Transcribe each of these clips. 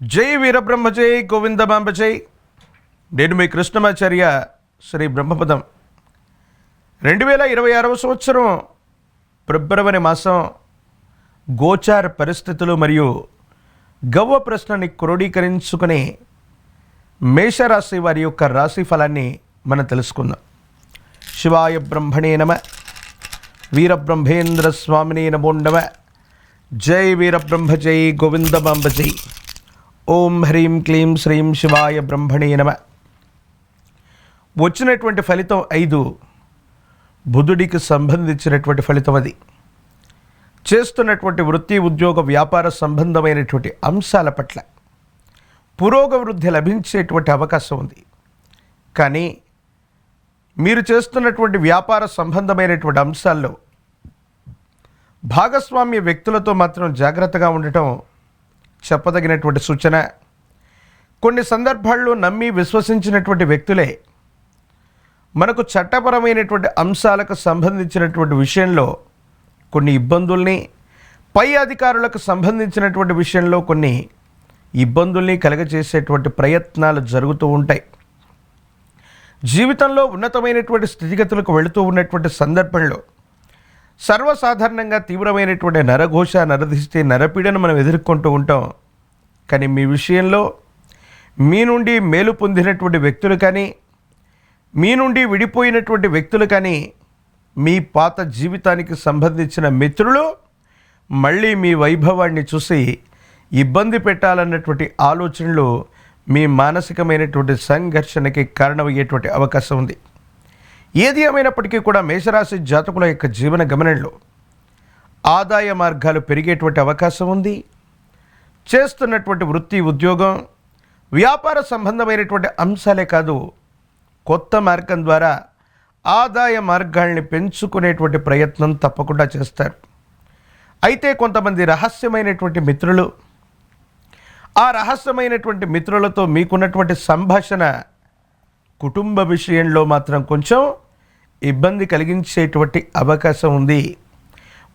జై వీరబ్రహ్మ జై గోవిందమాంబ జై. నేను మీ కృష్ణమాచార్య శ్రీ బ్రహ్మపదం. 2026వ సంవత్సరం ఫిబ్రవరి మాసం గోచార పరిస్థితులు మరియు గవ్వ ప్రశ్నని క్రోడీకరించుకుని మేషరాశి వారి యొక్క రాశి ఫలాన్ని మనం తెలుసుకుందాం. శివాయ బ్రహ్మణే నమ, వీరబ్రహ్మేంద్ర స్వామినే నమో నమ. జై వీరబ్రహ్మ జై గోవిందమాంబ జై. ఓం హ్రీం క్లీం శ్రీం శివాయ బ్రహ్మణే నమ. వచ్చినటువంటి ఫలితం 5 బుధుడికి సంబంధించినటువంటి ఫలితం. అది చేస్తున్నటువంటి వృత్తి ఉద్యోగ వ్యాపార సంబంధమైనటువంటి అంశాల పట్ల పురోగవృద్ధి లభించేటువంటి అవకాశం ఉంది. కానీ మీరు చేస్తున్నటువంటి వ్యాపార సంబంధమైనటువంటి అంశాల్లో భాగస్వామ్య వ్యక్తులతో మాత్రం జాగ్రత్తగా ఉండటం చెప్పదగినటువంటి సూచన. కొన్ని సందర్భాల్లో నమ్మి విశ్వసించినటువంటి వ్యక్తులే మనకు చట్టపరమైనటువంటి అంశాలకు సంబంధించినటువంటి విషయంలో కొన్ని ఇబ్బందుల్ని, పై అధికారులకు సంబంధించినటువంటి విషయంలో కొన్ని ఇబ్బందుల్ని కలగజేసేటువంటి ప్రయత్నాలు జరుగుతూ ఉంటాయి. జీవితంలో ఉన్నతమైనటువంటి స్థితిగతులకు వెళుతూ ఉన్నటువంటి సందర్భంలో సర్వసాధారణంగా తీవ్రమైనటువంటి నరఘోష, నరదిష్టి, నరపీడను మనం ఎదుర్కొంటూ ఉంటాం. కానీ మీ విషయంలో మీ నుండి మేలు పొందినటువంటి వ్యక్తులు కానీ, మీ నుండి విడిపోయినటువంటి వ్యక్తులు కానీ, మీ పాత జీవితానికి సంబంధించిన మిత్రులు మళ్ళీ మీ వైభవాన్ని చూసి ఇబ్బంది పెట్టాలన్నటువంటి ఆలోచనలు మీ మానసికమైనటువంటి సంఘర్షణకి కారణమయ్యేటువంటి అవకాశం ఉంది. ఏది ఏమైనప్పటికీ కూడా మేషరాశి జాతకుల యొక్క జీవన గమనంలో ఆదాయ మార్గాలు పెరిగేటువంటి అవకాశం ఉంది. చేస్తున్నటువంటి వృత్తి ఉద్యోగం వ్యాపార సంబంధమైనటువంటి అంశాలే కాదు, కొత్త మార్గం ద్వారా ఆదాయ మార్గాల్ని పెంచుకునేటువంటి ప్రయత్నం తప్పకుండా చేస్తారు. అయితే కొంతమంది రహస్యమైనటువంటి మిత్రులు, ఆ రహస్యమైనటువంటి మిత్రులతో మీకున్నటువంటి సంభాషణ కుటుంబ విషయంలో మాత్రం కొంచెం ఇబ్బంది కలిగించేటువంటి అవకాశం ఉంది.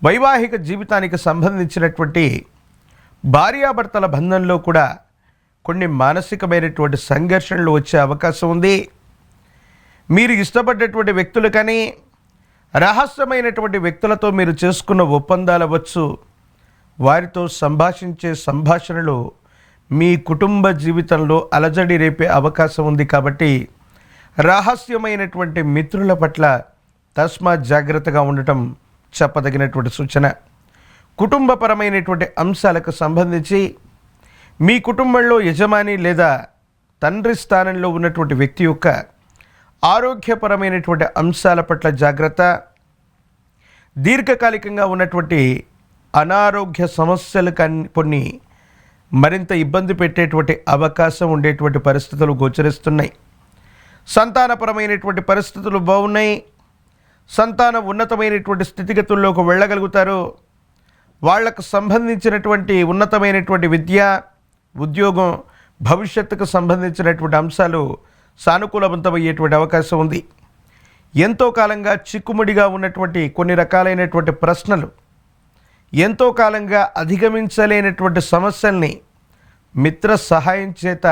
వైవాహిక జీవితానికి సంబంధించినటువంటి భార్యాభర్తల బంధంలో కూడా కొన్ని మానసికమైనటువంటి సంఘర్షణలు వచ్చే అవకాశం ఉంది. మీరు ఇష్టపడ్డటువంటి వ్యక్తులు కానీ, రహస్యమైనటువంటి వ్యక్తులతో మీరు చేసుకున్న ఒప్పందాలు అవ్వచ్చు, వారితో సంభాషించే సంభాషణలు మీ కుటుంబ జీవితంలో అలజడి రేపే అవకాశం ఉంది. కాబట్టి రహస్యమైనటువంటి మిత్రుల పట్ల తస్మాత్ జాగ్రత్తగా ఉండటం చెప్పదగినటువంటి సూచన. కుటుంబపరమైనటువంటి అంశాలకు సంబంధించి మీ కుటుంబంలో యజమాని లేదా తండ్రి స్థానంలో ఉన్నటువంటి వ్యక్తి యొక్క ఆరోగ్యపరమైనటువంటి అంశాల పట్ల జాగ్రత్త. దీర్ఘకాలికంగా ఉన్నటువంటి అనారోగ్య సమస్యలు కొన్ని మరింత ఇబ్బంది పెట్టేటువంటి అవకాశం ఉండేటువంటి పరిస్థితులు గోచరిస్తున్నాయి. సంతానపరమైనటువంటి పరిస్థితులు బాగున్నాయి. సంతానం ఉన్నతమైనటువంటి స్థితిగతుల్లోకి వెళ్ళగలుగుతారు. వాళ్లకు సంబంధించినటువంటి ఉన్నతమైనటువంటి విద్య, ఉద్యోగం, భవిష్యత్తుకు సంబంధించినటువంటి అంశాలు సానుకూలవంతమయ్యేటువంటి అవకాశం ఉంది. ఎంతో కాలంగా చిక్కుముడిగా ఉన్నటువంటి కొన్ని రకాలైనటువంటి ప్రశ్నలు, ఎంతో కాలంగా అధిగమించలేనటువంటి సమస్యల్ని మిత్ర సహాయం చేత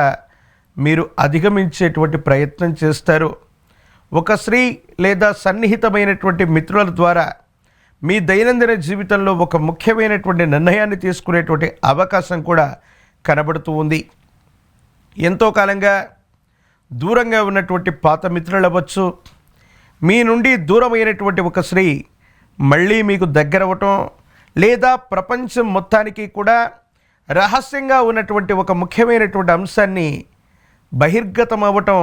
మీరు అధిగమించేటువంటి ప్రయత్నం చేస్తారు. ఒక స్త్రీ లేదా సన్నిహితమైనటువంటి మిత్రుల ద్వారా మీ దైనందిన జీవితంలో ఒక ముఖ్యమైనటువంటి నిర్ణయాన్ని తీసుకునేటువంటి అవకాశం కూడా కనబడుతూ ఉంది. ఎంతో కాలంగా దూరంగా ఉన్నటువంటి పాత మిత్రులు అవ్వచ్చు, మీ నుండి దూరమైనటువంటి ఒక స్త్రీ మళ్ళీ మీకు దగ్గరవటం, లేదా ప్రపంచం మొత్తానికి కూడా రహస్యంగా ఉన్నటువంటి ఒక ముఖ్యమైనటువంటి అంశాన్ని బహిర్గతం అవ్వటం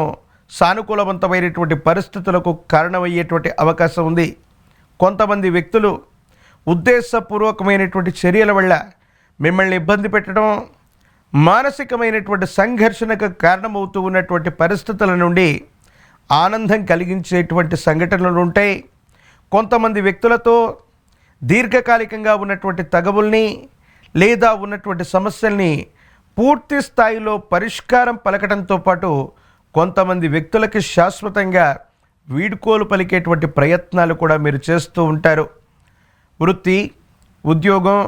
సానుకూలవంతమైనటువంటి పరిస్థితులకు కారణమయ్యేటువంటి అవకాశం ఉంది. కొంతమంది వ్యక్తులు ఉద్దేశపూర్వకమైనటువంటి చర్యల వల్ల మిమ్మల్ని ఇబ్బంది పెట్టడం, మానసికమైనటువంటి సంఘర్షణకు కారణమవుతూ ఉన్నటువంటి పరిస్థితుల నుండి ఆనందం కలిగించేటువంటి సంఘటనలు ఉంటాయి. కొంతమంది వ్యక్తులతో దీర్ఘకాలికంగా ఉన్నటువంటి తగవుల్ని లేదా ఉన్నటువంటి సమస్యల్ని పూర్తి స్థాయిలో పరిష్కారం పలకడంతో పాటు కొంతమంది వ్యక్తులకి శాశ్వతంగా వీడ్కోలు పలికేటువంటి ప్రయత్నాలు కూడా మీరు చేస్తూ ఉంటారు. వృత్తి, ఉద్యోగం,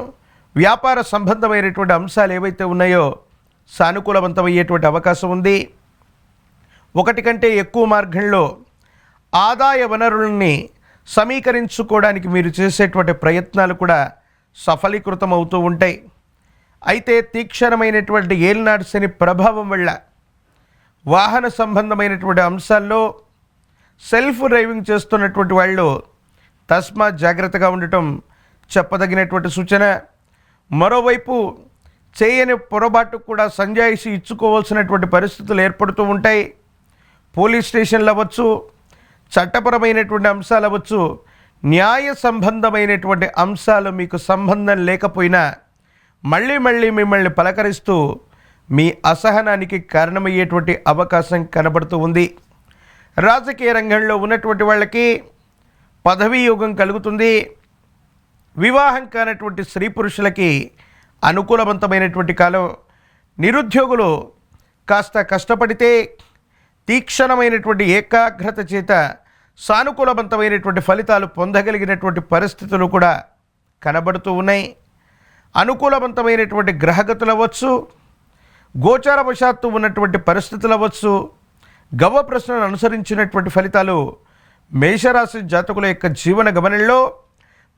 వ్యాపార సంబంధమైనటువంటి అంశాలు ఏవైతే ఉన్నాయో సానుకూలవంతమయ్యేటువంటి అవకాశం ఉంది. ఒకటి కంటే ఎక్కువ మార్గంలో ఆదాయ వనరుల్ని సమీకరించుకోవడానికి మీరు చేసేటువంటి ప్రయత్నాలు కూడా సఫలీకృతం అవుతూ ఉంటాయి. అయితే తీక్షణమైనటువంటి ఏలినాటి శని ప్రభావం వల్ల వాహన సంబంధమైనటువంటి అంశాల్లో సెల్ఫ్ డ్రైవింగ్ చేస్తున్నటువంటి వాళ్ళు తస్మాత్ జాగ్రత్తగా ఉండటం చెప్పదగినటువంటి సూచన. మరోవైపు చేయని పొరపాటు కూడా సంజాయిషి ఇచ్చుకోవాల్సినటువంటి పరిస్థితులు ఏర్పడుతూ ఉంటాయి. పోలీస్ స్టేషన్లు అవ్వచ్చు, చట్టపరమైనటువంటి అంశాలు అవ్వచ్చు, న్యాయ సంబంధమైనటువంటి అంశాలు మీకు సంబంధం లేకపోయినా మళ్ళీ మిమ్మల్ని పలకరిస్తూ మీ అసహనానికి కారణమయ్యేటువంటి అవకాశం కనబడుతూ ఉంది. రాజకీయ రంగంలో ఉన్నటువంటి వాళ్ళకి పదవీ యోగం కలుగుతుంది. వివాహం కానటువంటి స్త్రీ పురుషులకి అనుకూలవంతమైనటువంటి కాలం. నిరుద్యోగులు కాస్త కష్టపడితే తీక్షణమైనటువంటి ఏకాగ్రత చేత సానుకూలవంతమైనటువంటి ఫలితాలు పొందగలిగినటువంటి పరిస్థితులు కూడా కనబడుతూ ఉన్నాయి. అనుకూలవంతమైనటువంటి గ్రహగతులు అవ్వచ్చు, గోచారవశాత్తు ఉన్నటువంటి పరిస్థితులు అవ్వచ్చు, గవ్వ ప్రశ్నను అనుసరించినటువంటి ఫలితాలు మేషరాశి జాతకుల యొక్క జీవన గమనంలో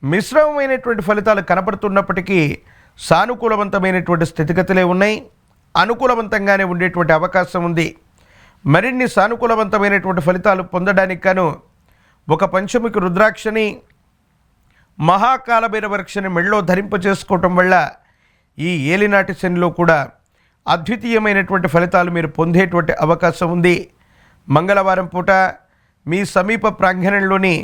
మిశ్రమమైనటువంటి ఫలితాలు కనబడుతున్నప్పటికీ సానుకూలవంతమైనటువంటి స్థితిగతులే ఉన్నాయి. అనుకూలవంతంగానే ఉండేటువంటి అవకాశం ఉంది. మరిన్ని సానుకూలవంతమైనటువంటి ఫలితాలు పొందడానికి గాను ఒక పంచముఖి రుద్రాక్షని, మహాకాలభైరవరక్షని మెళ్ళో ధరింపచేసుకోవటం వల్ల ఈ ఏలినాటి శనిలో కూడా అద్వితీయమైనటువంటి ఫలితాలు మీరు పొందేటువంటి అవకాశం ఉంది. మంగళవారం పూట మీ సమీప ప్రాంగణంలోని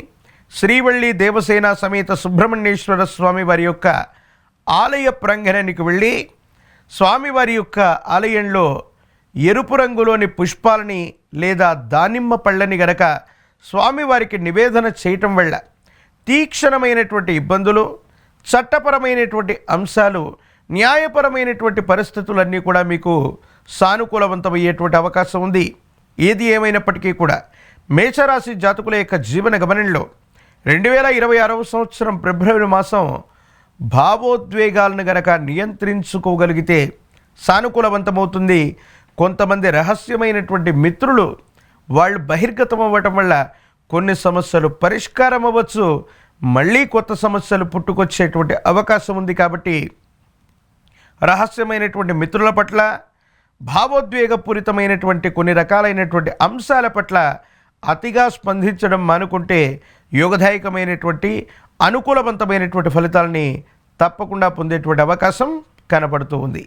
శ్రీవల్లి దేవసేన సమేత సుబ్రహ్మణ్యేశ్వర స్వామి వారి యొక్క ఆలయ ప్రాంగణానికి వెళ్ళి స్వామివారి యొక్క ఆలయంలో ఎరుపు రంగులోని పుష్పాలని లేదా దానిమ్మ పళ్ళని గనక స్వామివారికి నివేదన చేయటం వల్ల తీక్షణమైనటువంటి ఇబ్బందులు, చట్టపరమైనటువంటి అంశాలు, న్యాయపరమైనటువంటి పరిస్థితులన్నీ కూడా మీకు సానుకూలవంతమయ్యేటువంటి అవకాశం ఉంది. ఏది ఏమైనప్పటికీ కూడా మేషరాశి జాతకుల యొక్క జీవన గమనంలో 2026 సంవత్సరం ఫిబ్రవరి మాసం భావోద్వేగాలను గనక నియంత్రించుకోగలిగితే సానుకూలవంతమవుతుంది. కొంతమంది రహస్యమైనటువంటి మిత్రులు వాళ్ళు బహిర్గతం అవ్వటం వల్ల కొన్ని సమస్యలు పరిష్కారం అవ్వచ్చు, మళ్ళీ కొత్త సమస్యలు పుట్టుకొచ్చేటువంటి అవకాశం ఉంది. కాబట్టి రహస్యమైనటువంటి మిత్రుల పట్ల, భావోద్వేగపూరితమైనటువంటి కొన్ని రకాలైనటువంటి అంశాల పట్ల అతిగా స్పందించడం మానుకుంటే యోగదాయకమైనటువంటి అనుకూలవంతమైనటువంటి ఫలితాలని తప్పకుండా పొందేటువంటి అవకాశం కనపడుతూ ఉంది.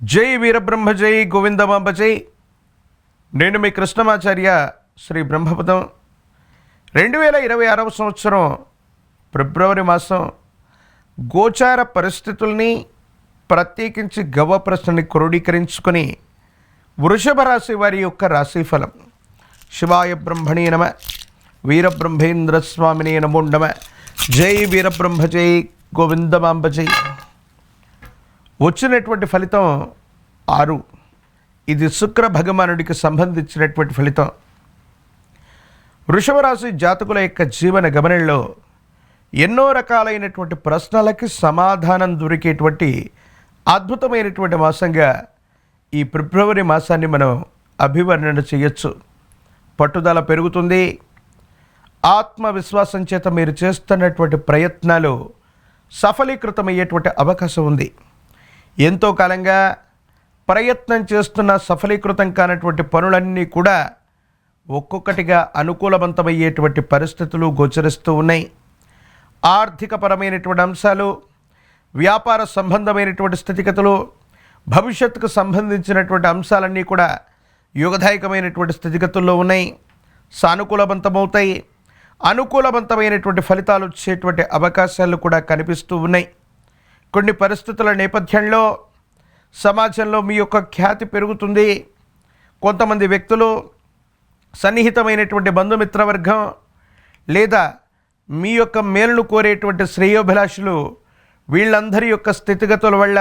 జై వీరబ్రహ్మ జై గోవిందమాంబ జై. నేను మీ కృష్ణమాచార్య శ్రీ బ్రహ్మపదం. 2026 సంవత్సరం ఫిబ్రవరి మాసం గోచార పరిస్థితుల్ని ప్రత్యేకించి గవ్వ ప్రశ్నని క్రోడీకరించుకొని వృషభ రాశి వారి యొక్క రాశిఫలం. శివాయ బ్రహ్మణే నమ, వీరబ్రహ్మేంద్ర స్వామినే నమో నమ. జై వీరబ్రహ్మ జై గోవిందమాంబ జై. వచ్చినటువంటి ఫలితం 6. ఇది శుక్ర భగవానుడికి సంబంధించినటువంటి ఫలితం. వృషభ రాశి జాతకుల యొక్క జీవన గమనంలో ఎన్నో రకాలైనటువంటి ప్రశ్నలకి సమాధానం దొరికేటువంటి అద్భుతమైనటువంటి మాసంగా ఈ ఫిబ్రవరి మాసాన్ని మనం అభివర్ణన చేయొచ్చు. పట్టుదల పెరుగుతుంది. ఆత్మవిశ్వాసం చేత మీరు చేస్తున్నటువంటి ప్రయత్నాలు సఫలీకృతమయ్యేటువంటి అవకాశం ఉంది. ఎంతో కాలంగా ప్రయత్నం చేస్తున్న సఫలీకృతం కానటువంటి పనులన్నీ కూడా ఒక్కొక్కటిగా అనుకూలవంతమయ్యేటువంటి పరిస్థితులు గోచరిస్తూ ఉన్నాయి. ఆర్థికపరమైనటువంటి అంశాలు, వ్యాపార సంబంధమైనటువంటి స్థితిగతులు, భవిష్యత్తుకు సంబంధించినటువంటి అంశాలన్నీ కూడా యోగదాయకమైనటువంటి స్థితిగతుల్లో ఉన్నాయి. సానుకూలవంతమవుతాయి. అనుకూలవంతమైనటువంటి ఫలితాలు వచ్చేటువంటి అవకాశాలు కూడా కనిపిస్తూ ఉన్నాయి. కొన్ని పరిస్థితుల నేపథ్యంలో సమాజంలో మీ యొక్క ఖ్యాతి పెరుగుతుంది. కొంతమంది వ్యక్తులు, సన్నిహితమైనటువంటి బంధుమిత్రవర్గం లేదా మీ యొక్క మేలును కోరేటువంటి శ్రేయోభిలాషులు, వీళ్ళందరి యొక్క స్థితిగతుల వల్ల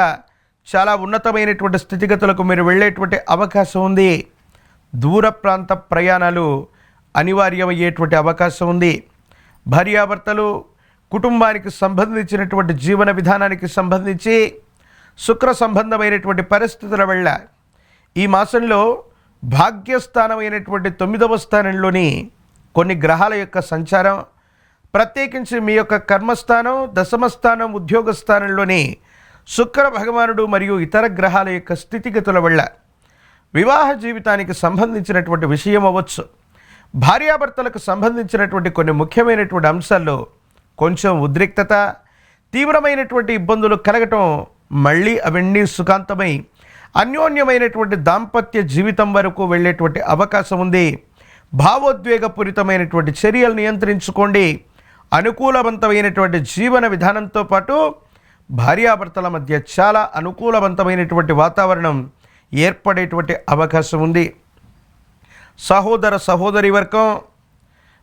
చాలా ఉన్నతమైనటువంటి స్థితిగతులకు మీరు వెళ్ళేటువంటి అవకాశం ఉంది. దూర ప్రాంత ప్రయాణాలు అనివార్యమయ్యేటువంటి అవకాశం ఉంది. భార్యాభర్తలు, కుటుంబానికి సంబంధించినటువంటి జీవన విధానానికి సంబంధించి శుక్ర సంబంధమైనటువంటి పరిస్థితుల వల్ల ఈ మాసంలో భాగ్యస్థానమైనటువంటి 9వ స్థానంలోని కొన్ని గ్రహాల యొక్క సంచారం, ప్రత్యేకించి మీ యొక్క కర్మస్థానం, దశమస్థానం, ఉద్యోగ స్థానంలోని శుక్ర భగవానుడు మరియు ఇతర గ్రహాల యొక్క స్థితిగతుల వల్ల వివాహ జీవితానికి సంబంధించినటువంటి విషయం అవ్వచ్చు, భార్యాభర్తలకు సంబంధించినటువంటి కొన్ని ముఖ్యమైనటువంటి అంశాల్లో కొంచెం ఉద్రిక్తత, తీవ్రమైనటువంటి ఇబ్బందులు కలగటం, మళ్ళీ అవన్నీ సుఖాంతమై అన్యోన్యమైనటువంటి దాంపత్య జీవితం వరకు వెళ్ళేటువంటి అవకాశం ఉంది. భావోద్వేగపూరితమైనటువంటి చర్యలు నియంత్రించుకోండి. అనుకూలవంతమైనటువంటి జీవన విధానంతో పాటు భార్యాభర్తల మధ్య చాలా అనుకూలవంతమైనటువంటి వాతావరణం ఏర్పడేటువంటి అవకాశం ఉంది. సహోదర సహోదరి వర్గం,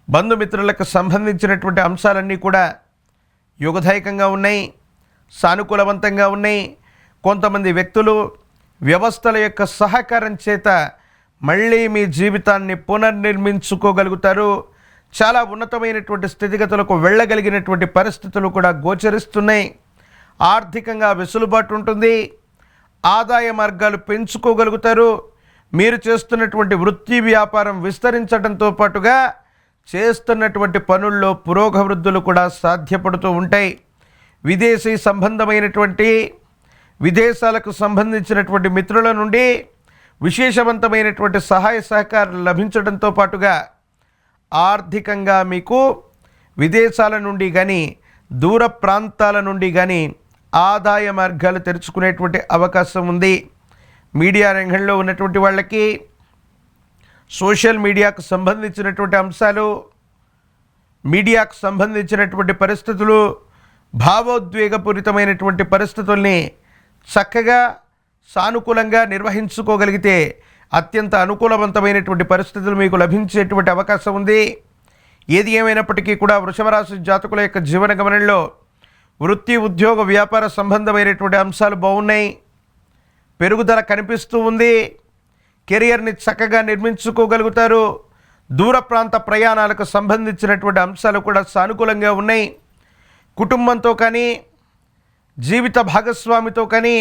బంధుమిత్రులకు సంబంధించినటువంటి అంశాలన్నీ కూడా యోగదాయకంగా ఉన్నాయి, సానుకూలవంతంగా ఉన్నాయి. కొంతమంది వ్యక్తులు వ్యవస్థల యొక్క సహకారం చేత మళ్ళీ మీ జీవితాన్ని పునర్నిర్మించుకోగలుగుతారు. చాలా ఉన్నతమైనటువంటి స్థితిగతులకు వెళ్ళగలిగినటువంటి పరిస్థితులు కూడా గోచరిస్తున్నాయి. ఆర్థికంగా వెసులుబాటు ఉంటుంది, ఆదాయ మార్గాలు పెంచుకోగలుగుతారు. మీరు చేస్తున్నటువంటి వృత్తి వ్యాపారం విస్తరించడంతో పాటుగా చేస్తున్నటువంటి పనుల్లో పురోగవృద్ధులు కూడా సాధ్యపడుతూ ఉంటాయి. విదేశీ సంబంధమైనటువంటి విదేశాలకు సంబంధించినటువంటి మిత్రుల నుండి విశేషవంతమైనటువంటి సహాయ సహకారాలు లభించడంతో పాటుగా ఆర్థికంగా మీకు విదేశాల నుండి కానీ దూర ప్రాంతాల నుండి కానీ ఆదాయ మార్గాలు తెరుచుకునేటువంటి అవకాశం ఉంది. మీడియా రంగంలో ఉన్నటువంటి వాళ్ళకి సోషల్ మీడియాకు సంబంధించినటువంటి అంశాలు, మీడియాకు సంబంధించినటువంటి పరిస్థితులు, భావోద్వేగపూరితమైనటువంటి పరిస్థితుల్ని చక్కగా సానుకూలంగా నిర్వహించుకోగలిగితే అత్యంత అనుకూలవంతమైనటువంటి పరిస్థితులు మీకు లభించేటువంటి అవకాశం ఉంది. ఏది ఏమైనప్పటికీ కూడా వృషభ రాశి జాతకుల యొక్క జీవన గమనంలో వృత్తి, ఉద్యోగ, వ్యాపార సంబంధమైనటువంటి అంశాలు బాగున్నాయి, పెరుగుదల కనిపిస్తూ ఉంది. కెరియర్ని చక్కగా నిర్మించుకోగలుగుతారు. దూర ప్రాంత ప్రయాణాలకు సంబంధించినటువంటి అంశాలు కూడా సానుకూలంగా ఉన్నాయి. కుటుంబంతో కానీ జీవిత భాగస్వామితో కానీ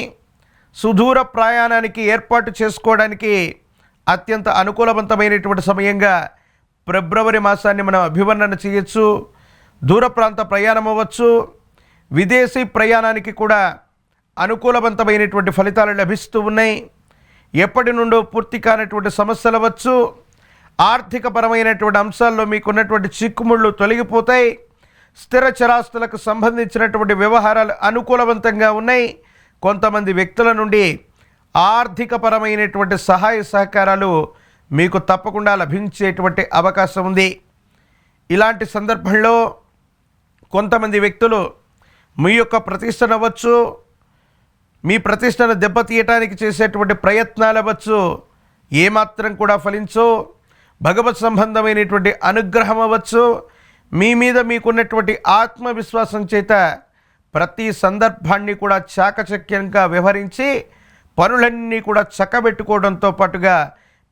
సుదూర ప్రయాణానికి ఏర్పాటు చేసుకోవడానికి అత్యంత అనుకూలవంతమైనటువంటి సమయంగా ఫిబ్రవరి మాసాన్ని మనం అభివర్ణన చేయొచ్చు. దూర ప్రాంత ప్రయాణం అవ్వచ్చు, విదేశీ ప్రయాణానికి కూడా అనుకూలవంతమైనటువంటి ఫలితాలు లభిస్తూ ఉన్నాయి. ఎప్పటి నుండో పూర్తి కానటువంటి సమస్యలు అవ్వచ్చు, ఆర్థికపరమైనటువంటి అంశాల్లో మీకున్నటువంటి చిక్కుముళ్ళు తొలగిపోతాయి. స్థిర చరాస్తులకు సంబంధించినటువంటి వ్యవహారాలు అనుకూలవంతంగా ఉన్నాయి. కొంతమంది వ్యక్తుల నుండి ఆర్థికపరమైనటువంటి సహాయ సహకారాలు మీకు తప్పకుండా లభించేటువంటి అవకాశం ఉంది. ఇలాంటి సందర్భంలో కొంతమంది వ్యక్తులు మీ యొక్క ప్రతిష్టను అవ్వచ్చు, మీ ప్రతిష్టను దెబ్బతీయటానికి చేసేటువంటి ప్రయత్నాలు అవ్వచ్చు, ఏమాత్రం కూడా ఫలించో. భగవత్ సంబంధమైనటువంటి అనుగ్రహం అవ్వచ్చు, మీ మీద మీకున్నటువంటి ఆత్మవిశ్వాసం చేత ప్రతి సందర్భాన్ని కూడా చాకచక్యంగా వ్యవహరించి పనులన్నీ కూడా చక్కబెట్టుకోవడంతో పాటుగా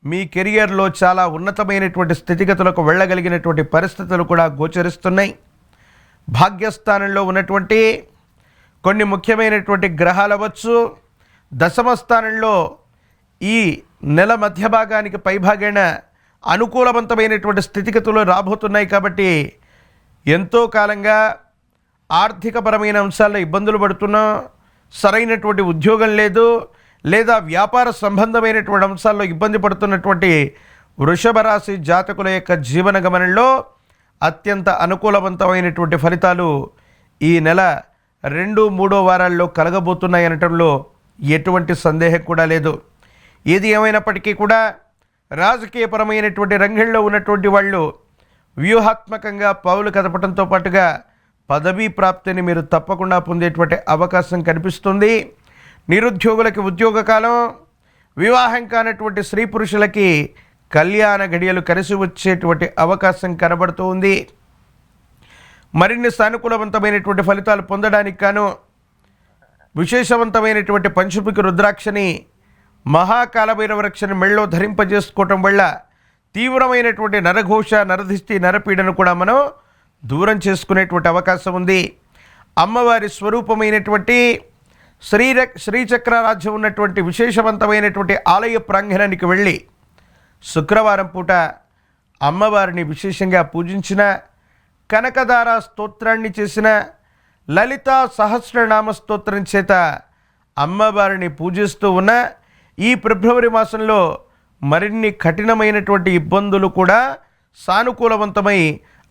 మీ కెరియర్లో చాలా ఉన్నతమైనటువంటి స్థితిగతులకు వెళ్ళగలిగినటువంటి పరిస్థితులు కూడా గోచరిస్తున్నాయి. భాగ్యస్థానంలో ఉన్నటువంటి కొన్ని ముఖ్యమైనటువంటి గ్రహాలు అవ్వచ్చు, దశమ స్థానంలో ఈ నెల మధ్య భాగానికి పైభాగాన అనుకూలవంతమైనటువంటి స్థితిగతులు రాబోతున్నాయి. కాబట్టి ఎంతో కాలంగా ఆర్థికపరమైన అంశాల్లో ఇబ్బందులు పడుతున్నా, సరైనటువంటి ఉద్యోగం లేదు, లేదా వ్యాపార సంబంధమైనటువంటి అంశాల్లో ఇబ్బంది పడుతున్నటువంటి వృషభ రాశి జాతకుల యొక్క జీవన గమనంలో అత్యంత అనుకూలవంతమైనటువంటి ఫలితాలు ఈ నెల 2-3 వారాల్లో కలగబోతున్నాయి అనటంలో ఎటువంటి సందేహం కూడా లేదు. ఏది ఏమైనప్పటికీ కూడా రాజకీయపరమైనటువంటి రంగంలో ఉన్నటువంటి వాళ్ళు వ్యూహాత్మకంగా పావులు కదపడంతో పాటుగా పదవీ ప్రాప్తిని మీరు తప్పకుండా పొందేటువంటి అవకాశం కనిపిస్తుంది. నిరుద్యోగులకి ఉద్యోగ కాలం, వివాహం కానటువంటి స్త్రీ పురుషులకి కళ్యాణ గడియలు కలిసి వచ్చేటువంటి అవకాశం కనబడుతూ ఉంది. మరిన్ని సానుకూలవంతమైనటువంటి ఫలితాలు పొందడానికి గాను విశేషవంతమైనటువంటి పంచముఖి రుద్రాక్షని, మహాకాలభైరవ రక్షని మెళ్ళో ధరింపజేసుకోవటం వల్ల తీవ్రమైనటువంటి నరఘోష, నరదిష్టి, నరపీడను కూడా మనం దూరం చేసుకునేటువంటి అవకాశం ఉంది. అమ్మవారి స్వరూపమైనటువంటి శ్రీచక్ర రాజ్యం ఉన్నటువంటి విశేషవంతమైనటువంటి ఆలయ ప్రాంగణానికి వెళ్ళి శుక్రవారం పూట అమ్మవారిని విశేషంగా పూజించిన, కనకదార స్తోత్రాన్ని చేసిన, లలితా సహస్రనామ స్తోత్రం చేత అమ్మవారిని పూజిస్తూ ఉన్న ఈ ఫిబ్రవరి మాసంలో మరిన్ని కఠినమైనటువంటి ఇబ్బందులు కూడా సానుకూలవంతమై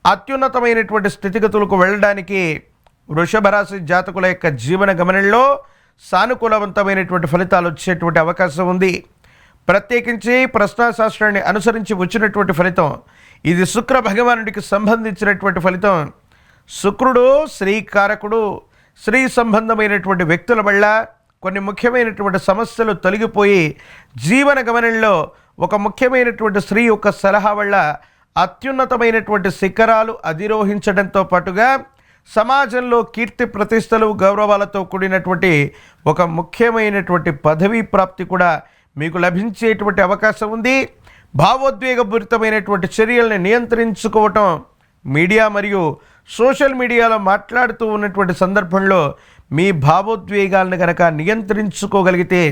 అత్యున్నతమైనటువంటి స్థితిగతులకు వెళ్ళడానికి వృషభ రాశి జాతకుల యొక్క జీవన గమనంలో సానుకూలవంతమైనటువంటి ఫలితాలు వచ్చేటువంటి అవకాశం ఉంది. ప్రత్యేకించి ప్రశ్నాశాస్త్రాన్ని అనుసరించి వచ్చినటువంటి ఫలితం ఇది శుక్ర భగవానుడికి సంబంధించినటువంటి ఫలితం. శుక్రుడు శ్రీకారకుడు. స్త్రీ సంబంధమైనటువంటి వ్యక్తుల వల్ల కొన్ని ముఖ్యమైనటువంటి సమస్యలు తొలగిపోయి జీవన గమనంలో ఒక ముఖ్యమైనటువంటి స్త్రీ యొక్క సలహా వల్ల అత్యున్నతమైనటువంటి శిఖరాలు అధిరోహించడంతో పాటుగా సమాజంలో కీర్తి ప్రతిష్టలు గౌరవాలతో కూడినటువంటి ఒక ముఖ్యమైనటువంటి పదవీ ప్రాప్తి కూడా మీకు లభించేటువంటి అవకాశం ఉంది. భావోద్వేగపూరితమైనటువంటి చర్యల్ని నియంత్రించుకోవటం, మీడియా మరియు సోషల్ మీడియాలో మాట్లాడుతూ ఉన్నటువంటి సందర్భంలో మీ భావోద్వేగాలను కనుక నియంత్రించుకోగలిగితే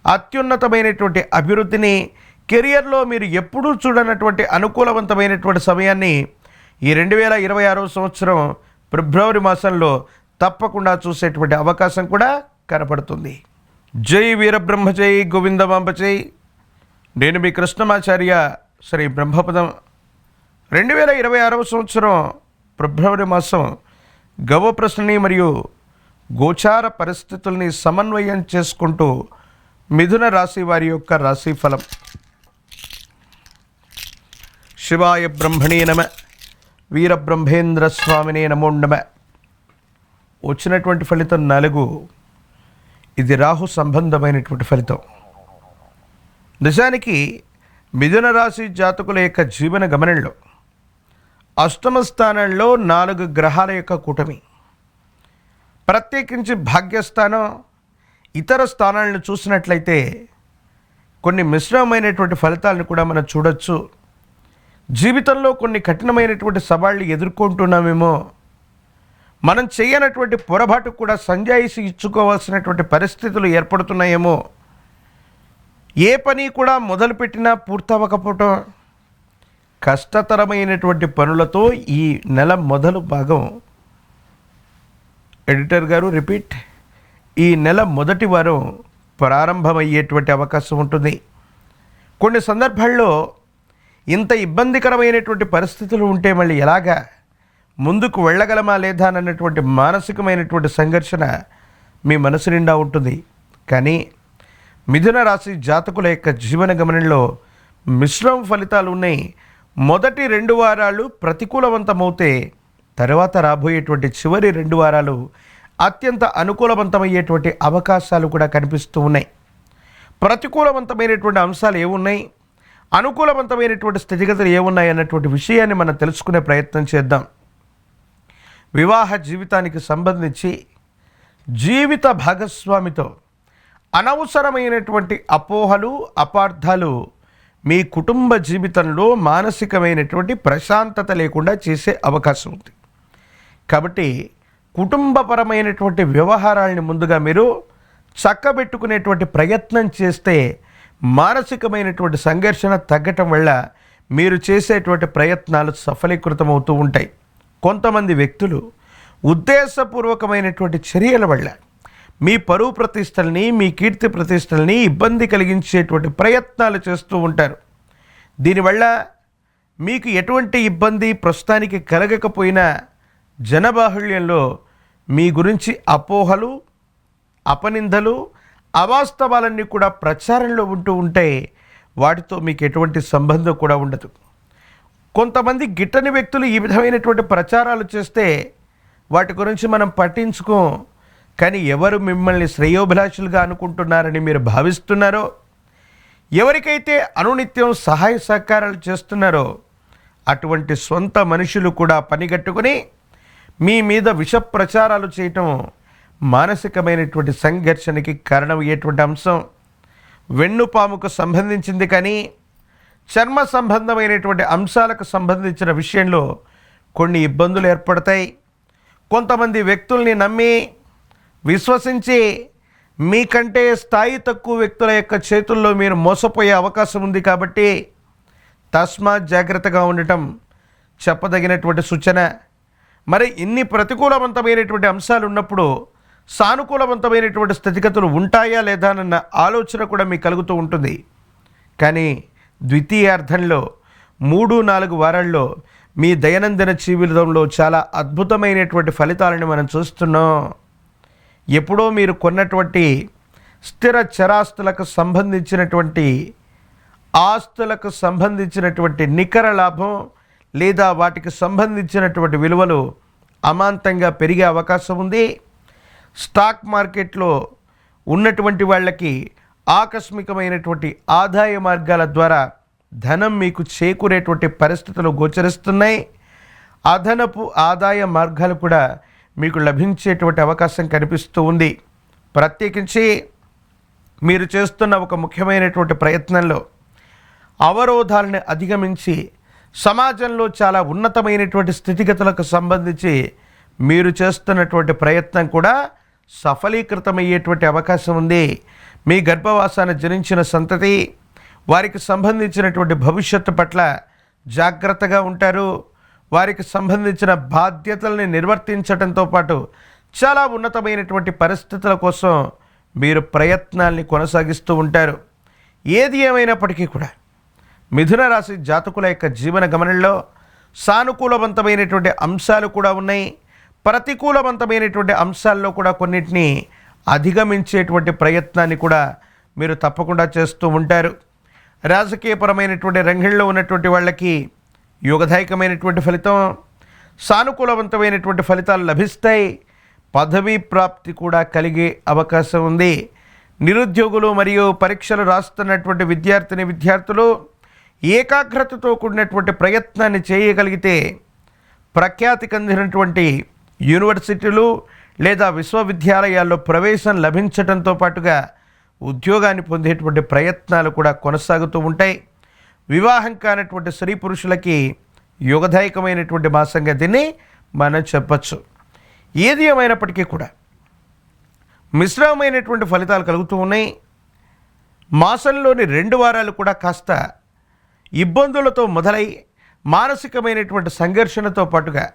అత్యున్నతమైనటువంటి అభివృద్ధిని, కెరియర్లో మీరు ఎప్పుడూ చూడనటువంటి అనుకూలవంతమైనటువంటి సమయాన్ని ఈ 2026 సంవత్సరం ఫిబ్రవరి మాసంలో తప్పకుండా చూసేటువంటి అవకాశం కూడా కనపడుతుంది. జై వీరబ్రహ్మ జై గోవిందమాంబ జై. నేను మీ కృష్ణమాచార్య శ్రీ బ్రహ్మపదం. 2026 సంవత్సరం ఫిబ్రవరి మాసం గవ ప్రశ్నని మరియు గోచార పరిస్థితుల్ని సమన్వయం చేసుకుంటూ మిథున రాశి వారి యొక్క రాశి ఫలం. శివాయ బ్రహ్మణే నమ, వీరబ్రహ్మేంద్ర స్వామినే నమో నమ. వచ్చినటువంటి ఫలితం 4. ఇది రాహు సంబంధమైనటువంటి ఫలితం. నిజానికి మిథున రాశి జాతకుల యొక్క జీవన గమనంలో అష్టమ స్థానంలో 4 గ్రహాల యొక్క కూటమి. ప్రత్యేకించి భాగ్యస్థానం, ఇతర స్థానాలను చూసినట్లయితే కొన్ని మిశ్రమమైనటువంటి ఫలితాలను కూడా మనం చూడొచ్చు. జీవితంలో కొన్ని కఠినమైనటువంటి సవాళ్ళు ఎదుర్కొంటున్నామేమో, మనం చేయనటువంటి పొరపాటు కూడా సంజాయిషి ఇచ్చుకోవాల్సినటువంటి పరిస్థితులు ఏర్పడుతున్నాయేమో, ఏ పని కూడా మొదలుపెట్టినా పూర్తవకపోవటం, కష్టతరమైనటువంటి పనులతో ఈ నెల మొదలు భాగం, ఎడిటర్ గారు రిపీట్, ఈ నెల మొదటి వారం ప్రారంభమయ్యేటువంటి అవకాశం ఉంటుంది. కొన్ని సందర్భాల్లో ఇంత ఇబ్బందికరమైనటువంటి పరిస్థితులు ఉంటే మళ్ళీ ఎలాగా ముందుకు వెళ్ళగలమా లేదా అన్నటువంటి మానసికమైనటువంటి సంఘర్షణ మీ మనసు నిండా ఉంటుంది. కానీ మిథున రాశి జాతకుల యొక్క జీవన గమనంలో మిశ్రమ ఫలితాలు ఉన్నాయి. మొదటి 2 వారాలు ప్రతికూలవంతమవుతే తర్వాత రాబోయేటువంటి చివరి 2 వారాలు అత్యంత అనుకూలవంతమయ్యేటువంటి అవకాశాలు కూడా కనిపిస్తూ ఉన్నాయి. ప్రతికూలవంతమైనటువంటి అంశాలు ఏమున్నాయి, అనుకూలవంతమైనటువంటి స్థితిగతులు ఏమున్నాయి అన్నటువంటి విషయాన్ని మనం తెలుసుకునే ప్రయత్నం చేద్దాం. వివాహ జీవితానికి సంబంధించి జీవిత భాగస్వామితో అనవసరమైనటువంటి అపోహలు, అపార్థాలు మీ కుటుంబ జీవితంలో మానసికమైనటువంటి ప్రశాంతత లేకుండా చేసే అవకాశం ఉంది. కాబట్టి కుటుంబపరమైనటువంటి వ్యవహారాలని ముందుగా మీరు చక్కబెట్టుకునేటువంటి ప్రయత్నం చేస్తే మానసికమైనటువంటి సంఘర్షణ తగ్గటం వల్ల మీరు చేసేటువంటి ప్రయత్నాలు సఫలీకృతమవుతూ ఉంటాయి. కొంతమంది వ్యక్తులు ఉద్దేశపూర్వకమైనటువంటి చర్యల వల్ల మీ పరువు ప్రతిష్టల్ని, మీ కీర్తి ప్రతిష్టల్ని ఇబ్బంది కలిగించేటువంటి ప్రయత్నాలు చేస్తూ ఉంటారు. దీనివల్ల మీకు ఎటువంటి ఇబ్బంది ప్రస్తుతానికి కలగకపోయినా జనబాహుళ్యంలో మీ గురించి అపోహలు, అపనిందలు, అవాస్తవాలన్నీ కూడా ప్రచారంలో ఉంటూ ఉంటే వాటితో మీకు ఎటువంటి సంబంధం కూడా ఉండదు. కొంతమంది గిట్టని వ్యక్తులు ఈ విధమైనటువంటి ప్రచారాలు చేస్తే వాటి గురించి మనం పట్టించుకోం. కానీ ఎవరు మిమ్మల్ని శ్రేయోభిలాషులుగా అనుకుంటున్నారని మీరు భావిస్తున్నారో, ఎవరికైతే అనునిత్యం సహాయ సహకారాలు చేస్తున్నారో అటువంటి సొంత మనుషులు కూడా పనిగట్టుకుని మీ మీద విష ప్రచారాలు చేయటం మానసికమైనటువంటి సంఘర్షణకి కారణమయ్యేటువంటి అంశం. వెన్నుపాముకు సంబంధించింది కానీ చర్మ సంబంధమైనటువంటి అంశాలకు సంబంధించిన విషయంలో కొన్ని ఇబ్బందులు ఏర్పడతాయి. కొంతమంది వ్యక్తుల్ని నమ్మి, విశ్వసించి మీకంటే స్థాయి తక్కువ వ్యక్తుల యొక్క చేతుల్లో మీరు మోసపోయే అవకాశం ఉంది. కాబట్టి తస్మాత్ జాగ్రత్తగా ఉండటం చెప్పదగినటువంటి సూచన. మరి ఇన్ని ప్రతికూలవంతమైనటువంటి అంశాలు ఉన్నప్పుడు సానుకూలవంతమైనటువంటి స్థితిగతులు ఉంటాయా లేదా అన్న ఆలోచన కూడా మీకు కలుగుతూ ఉంటుంది. కానీ ద్వితీయార్థంలో 3-4 వారాల్లో మీ దైనందిన జీవితంలో చాలా అద్భుతమైనటువంటి ఫలితాలను మనం చూస్తున్నాం. ఎప్పుడో మీరు కొన్నటువంటి స్థిర చరాస్తులకు సంబంధించినటువంటి ఆస్తులకు సంబంధించినటువంటి నికర లాభం లేదా వాటికి సంబంధించినటువంటి విలువలు అమాంతంగా పెరిగే అవకాశం ఉంది. స్టాక్ మార్కెట్లో ఉన్నటువంటి వాళ్ళకి ఆకస్మికమైనటువంటి ఆదాయ మార్గాల ద్వారా ధనం మీకు చేకూరేటువంటి పరిస్థితులు గోచరిస్తున్నాయి. అదనపు ఆదాయ మార్గాలు కూడా మీకు లభించేటువంటి అవకాశం కనిపిస్తూ ఉంది. ప్రత్యేకించి మీరు చేస్తున్న ఒక ముఖ్యమైనటువంటి ప్రయత్నంలో అవరోధాలను అధిగమించి సమాజంలో చాలా ఉన్నతమైనటువంటి స్థితిగతులకు సంబంధించి మీరు చేస్తున్నటువంటి ప్రయత్నం కూడా సఫలీకృతమయ్యేటువంటి అవకాశం ఉంది. మీ గర్భవాసాన్ని జనించిన సంతతి వారికి సంబంధించినటువంటి భవిష్యత్తు పట్ల జాగ్రత్తగా ఉంటారు. వారికి సంబంధించిన బాధ్యతల్ని నిర్వర్తించడంతో పాటు చాలా ఉన్నతమైనటువంటి పరిస్థితుల కోసం మీరు ప్రయత్నాల్ని కొనసాగిస్తూ ఉంటారు. ఏది ఏమైనప్పటికీ కూడా మిథున రాశి జాతకుల యొక్క జీవన గమనంలో సానుకూలవంతమైనటువంటి అంశాలు కూడా ఉన్నాయి. ప్రతికూలవంతమైనటువంటి అంశాల్లో కూడా కొన్నిటిని అధిగమించేటువంటి ప్రయత్నాన్ని కూడా మీరు తప్పకుండా చేస్తూ ఉంటారు. రాజకీయపరమైనటువంటి రంగంలో ఉన్నటువంటి వాళ్ళకి యోగదాయకమైనటువంటి ఫలితం, సానుకూలవంతమైనటువంటి ఫలితాలు లభిస్తాయి. పదవీ ప్రాప్తి కూడా కలిగే అవకాశం ఉంది. నిరుద్యోగులు మరియు పరీక్షలు రాస్తున్నటువంటి విద్యార్థులు ఏకాగ్రతతో కూడినటువంటి ప్రయత్నాన్ని చేయగలిగితే ప్రఖ్యాతి చెందినటువంటి యూనివర్సిటీలు లేదా విశ్వవిద్యాలయాల్లో ప్రవేశం లభించడంతో పాటుగా ఉద్యోగాన్ని పొందేటువంటి ప్రయత్నాలు కూడా కొనసాగుతూ ఉంటాయి. వివాహం కానటువంటి స్త్రీ పురుషులకి యోగదాయకమైనటువంటి మాసంగా దీన్ని మనం చెప్పచ్చు. ఏది ఏమైనప్పటికీ కూడా మిశ్రమమైనటువంటి ఫలితాలు కలుగుతూ ఉన్నాయి. మాసంలోని 2 వారాలు కూడా కాస్త ఇబ్బందులతో మొదలై మానసికమైనటువంటి సంఘర్షణతో పాటుగా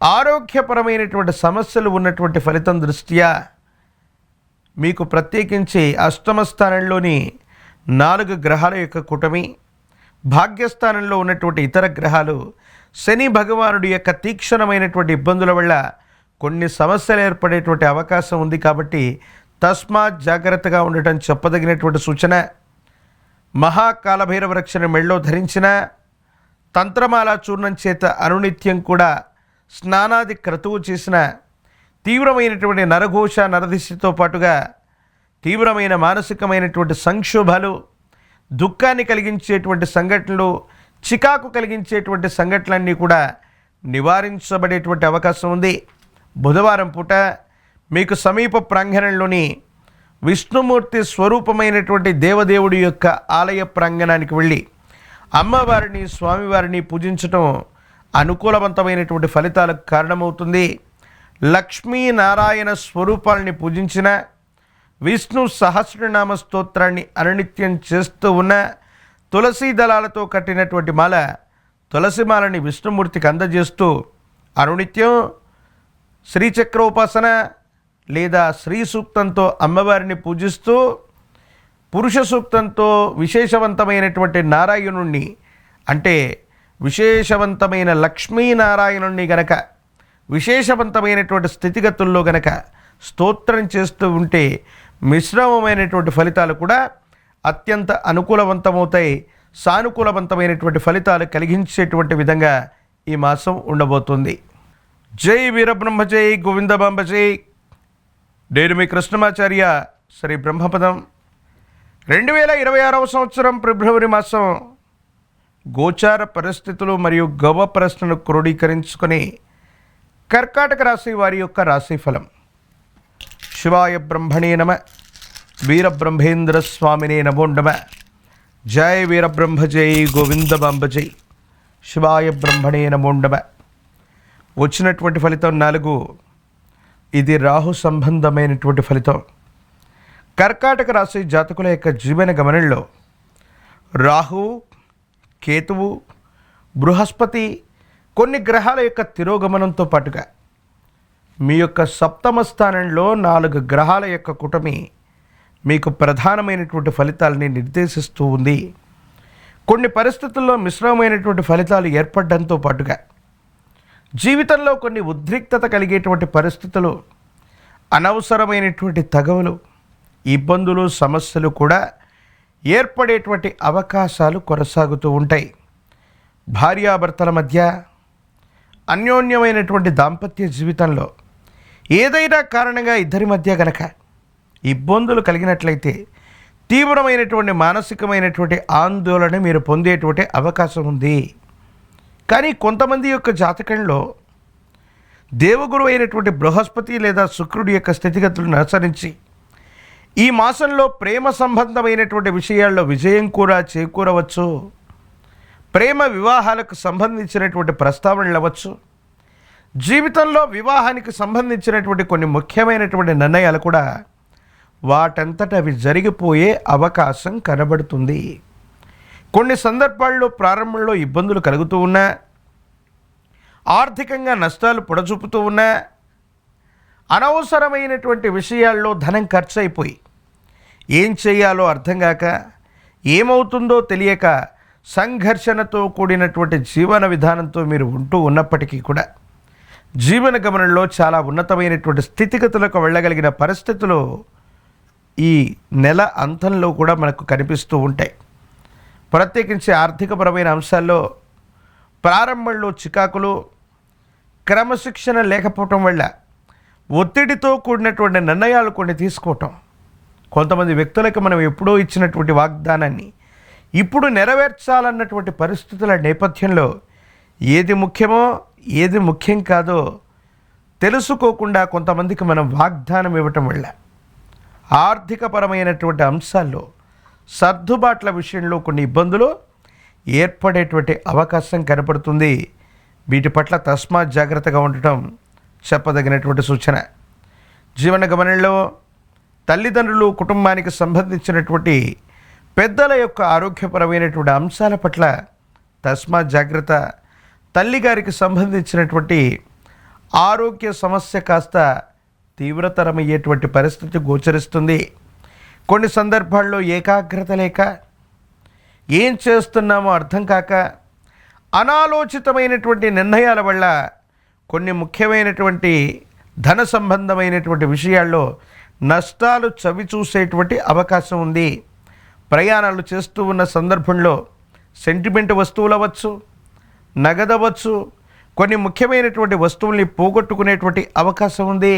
ఆరోగ్యపరమైనటువంటి సమస్యలు ఉన్నటువంటి ఫలితం దృష్ట్యా మీకు ప్రత్యేకించి అష్టమ స్థానంలోని 4 గ్రహాల యొక్క కూటమి, భాగ్యస్థానంలో ఉన్నటువంటి ఇతర గ్రహాలు శని భగవానుడి యొక్క తీక్షణమైనటువంటి ఇబ్బందుల వల్ల కొన్ని సమస్యలు ఏర్పడేటువంటి అవకాశం ఉంది. కాబట్టి తస్మాత్ జాగ్రత్తగా ఉండటం చెప్పదగినటువంటి సూచన. మహాకాలభైరవ రక్షణ మెళ్ళో ధరించిన తంత్రమాల చూర్ణం చేత అనునిత్యం కూడా స్నానాది క్రతువు చేసిన తీవ్రమైనటువంటి నరఘోష నరదిశతో పాటుగా తీవ్రమైన మానసికమైనటువంటి సంక్షోభాలు, దుఃఖాన్ని కలిగించేటువంటి సంఘటనలు, చికాకు కలిగించేటువంటి సంఘటనలన్నీ కూడా నివారించబడేటువంటి అవకాశం ఉంది. బుధవారం పూట మీకు సమీప ప్రాంగణంలోని విష్ణుమూర్తి స్వరూపమైనటువంటి దేవదేవుడి యొక్క ఆలయ ప్రాంగణానికి వెళ్ళి అమ్మవారిని స్వామివారిని పూజించటం అనుకూలవంతమైనటువంటి ఫలితాలకు కారణమవుతుంది. లక్ష్మీనారాయణ స్వరూపాలని పూజించిన, విష్ణు సహస్రనామ స్తోత్రాన్ని అనునిత్యం చేస్తూ ఉన్న, తులసి దళాలతో కట్టినటువంటి మాల తులసిమాలని విష్ణుమూర్తికి అందజేస్తూ అనునిత్యం శ్రీచక్రోపాసన లేదా శ్రీ సూక్తంతో అమ్మవారిని పూజిస్తూ, పురుష సూక్తంతో విశేషవంతమైనటువంటి నారాయణుణ్ణి అంటే విశేషవంతమైన లక్ష్మీనారాయణుణ్ణి గనక విశేషవంతమైనటువంటి స్థితిగతుల్లో గనక స్తోత్రం చేస్తూ ఉంటే మిశ్రమమైనటువంటి ఫలితాలు కూడా అత్యంత అనుకూలవంతమవుతాయి. సానుకూలవంతమైనటువంటి ఫలితాలు కలిగించేటువంటి విధంగా ఈ మాసం ఉండబోతుంది. జై వీరబ్రహ్మ జై గోవిందబాంబ జై. నేను మీ కృష్ణమాచార్య. శ్రీ బ్రహ్మపదం. 2026వ సంవత్సరం ఫిబ్రవరి మాసం గోచార పరిస్థితులు మరియు గవ ప్రశ్నను క్రోడీకరించుకొని కర్కాటక రాశి వారి యొక్క రాశిఫలం. శివాయ బ్రహ్మణే నమ. వీరబ్రహ్మేంద్ర స్వామినే నమో నమ. జై వీరబ్రహ్మ జై గోవిందబాంబ జై. శివాయ బ్రహ్మణే నమో నమ. వచ్చినటువంటి ఫలితం 4. ఇది రాహు సంబంధమైనటువంటి ఫలితం. కర్కాటక రాశి జాతకుల యొక్క జీవన గమనంలో రాహువు, కేతువు, బృహస్పతి కొన్ని గ్రహాల యొక్క తిరోగమనంతో పాటుగా మీ యొక్క సప్తమ స్థానంలో 4 గ్రహాల యొక్క కూటమి మీకు ప్రధానమైనటువంటి ఫలితాలని నిర్దేశిస్తూ ఉంది. కొన్ని పరిస్థితుల్లో మిశ్రమమైనటువంటి ఫలితాలు ఏర్పడడంతో పాటుగా జీవితంలో కొన్ని ఉద్రిక్తత కలిగేటువంటి పరిస్థితులు, అనవసరమైనటువంటి తగవులు, ఇబ్బందులు, సమస్యలు కూడా ఏర్పడేటువంటి అవకాశాలు కొనసాగుతూ ఉంటాయి. భార్యాభర్తల మధ్య అన్యోన్యమైనటువంటి దాంపత్య జీవితంలో ఏదైనా కారణంగా ఇద్దరి మధ్య గనక ఇబ్బందులు కలిగినట్లయితే తీవ్రమైనటువంటి మానసికమైనటువంటి ఆందోళన మీరు పొందేటువంటి అవకాశం ఉంది. కానీ కొంతమంది యొక్క జాతకంలో దేవగురు అయినటువంటి బృహస్పతి లేదా శుక్రుడి యొక్క స్థితిగతులను అనుసరించి ఈ మాసంలో ప్రేమ సంబంధమైనటువంటి విషయాల్లో విజయం కూడా చేకూరవచ్చు. ప్రేమ వివాహాలకు సంబంధించినటువంటి ప్రస్తావనలు అవ్వచ్చు. జీవితంలో వివాహానికి సంబంధించినటువంటి కొన్ని ముఖ్యమైనటువంటి నిర్ణయాలు కూడా వాటంతట అవి జరిగిపోయే అవకాశం కనబడుతుంది. కొన్ని సందర్భాల్లో ప్రారంభంలో ఇబ్బందులు కలుగుతూ ఉన్నా, ఆర్థికంగా నష్టాలు పొడచూపుతూ ఉన్నా, అనవసరమైనటువంటి విషయాల్లో ధనం ఖర్చు అయిపోయి ఏం చేయాలో అర్థం కాక, ఏమవుతుందో తెలియక సంఘర్షణతో కూడినటువంటి జీవన విధానంతో మీరు ఉంటూ ఉన్నప్పటికీ కూడా జీవన గమనంలో చాలా ఉన్నతమైనటువంటి స్థితిగతులకు వెళ్ళగలిగిన పరిస్థితులు ఈ నెల అంతంలో కూడా మనకు కనిపిస్తూ ఉంటాయి. ప్రత్యేకించి ఆర్థికపరమైన అంశాల్లో ప్రారంభంలో చికాకులు, క్రమశిక్షణ లేకపోవటం వల్ల ఒత్తిడితో కూడినటువంటి నిర్ణయాలు కొన్ని తీసుకోవటం, కొంతమంది వ్యక్తులకు మనం ఎప్పుడో ఇచ్చినటువంటి వాగ్దానాన్ని ఇప్పుడు నెరవేర్చాలన్నటువంటి పరిస్థితుల నేపథ్యంలో ఏది ముఖ్యమో ఏది ముఖ్యం కాదో తెలుసుకోకుండా కొంతమందికి మనం వాగ్దానం ఇవ్వటం వల్ల ఆర్థికపరమైనటువంటి అంశాల్లో సర్దుబాట్ల విషయంలో కొన్ని ఇబ్బందులు ఏర్పడేటువంటి అవకాశం కనపడుతుంది. వీటి పట్ల తస్మాత్ జాగ్రత్తగా ఉండటం చెప్పదగినటువంటి సూచన. జీవన గమనంలో తల్లిదండ్రులు, కుటుంబానికి సంబంధించినటువంటి పెద్దల యొక్క ఆరోగ్యపరమైనటువంటి అంశాల పట్ల తస్మాత్ జాగ్రత్త. తల్లిగారికి సంబంధించినటువంటి ఆరోగ్య సమస్య కాస్త తీవ్రతరమయ్యేటువంటి పరిస్థితి గోచరిస్తుంది. కొన్ని సందర్భాల్లో ఏకాగ్రత లేక, ఏం చేస్తున్నామో అర్థం కాక, అనాలోచితమైనటువంటి నిర్ణయాల వల్ల కొన్ని ముఖ్యమైనటువంటి ధన సంబంధమైనటువంటి విషయాల్లో నష్టాలు చవిచూసేటువంటి అవకాశం ఉంది. ప్రయాణాలు చేస్తూ ఉన్న సందర్భంలో సెంటిమెంట్ వస్తువులు అవ్వచ్చు, నగదవచ్చు, కొన్ని ముఖ్యమైనటువంటి వస్తువుల్ని పోగొట్టుకునేటువంటి అవకాశం ఉంది.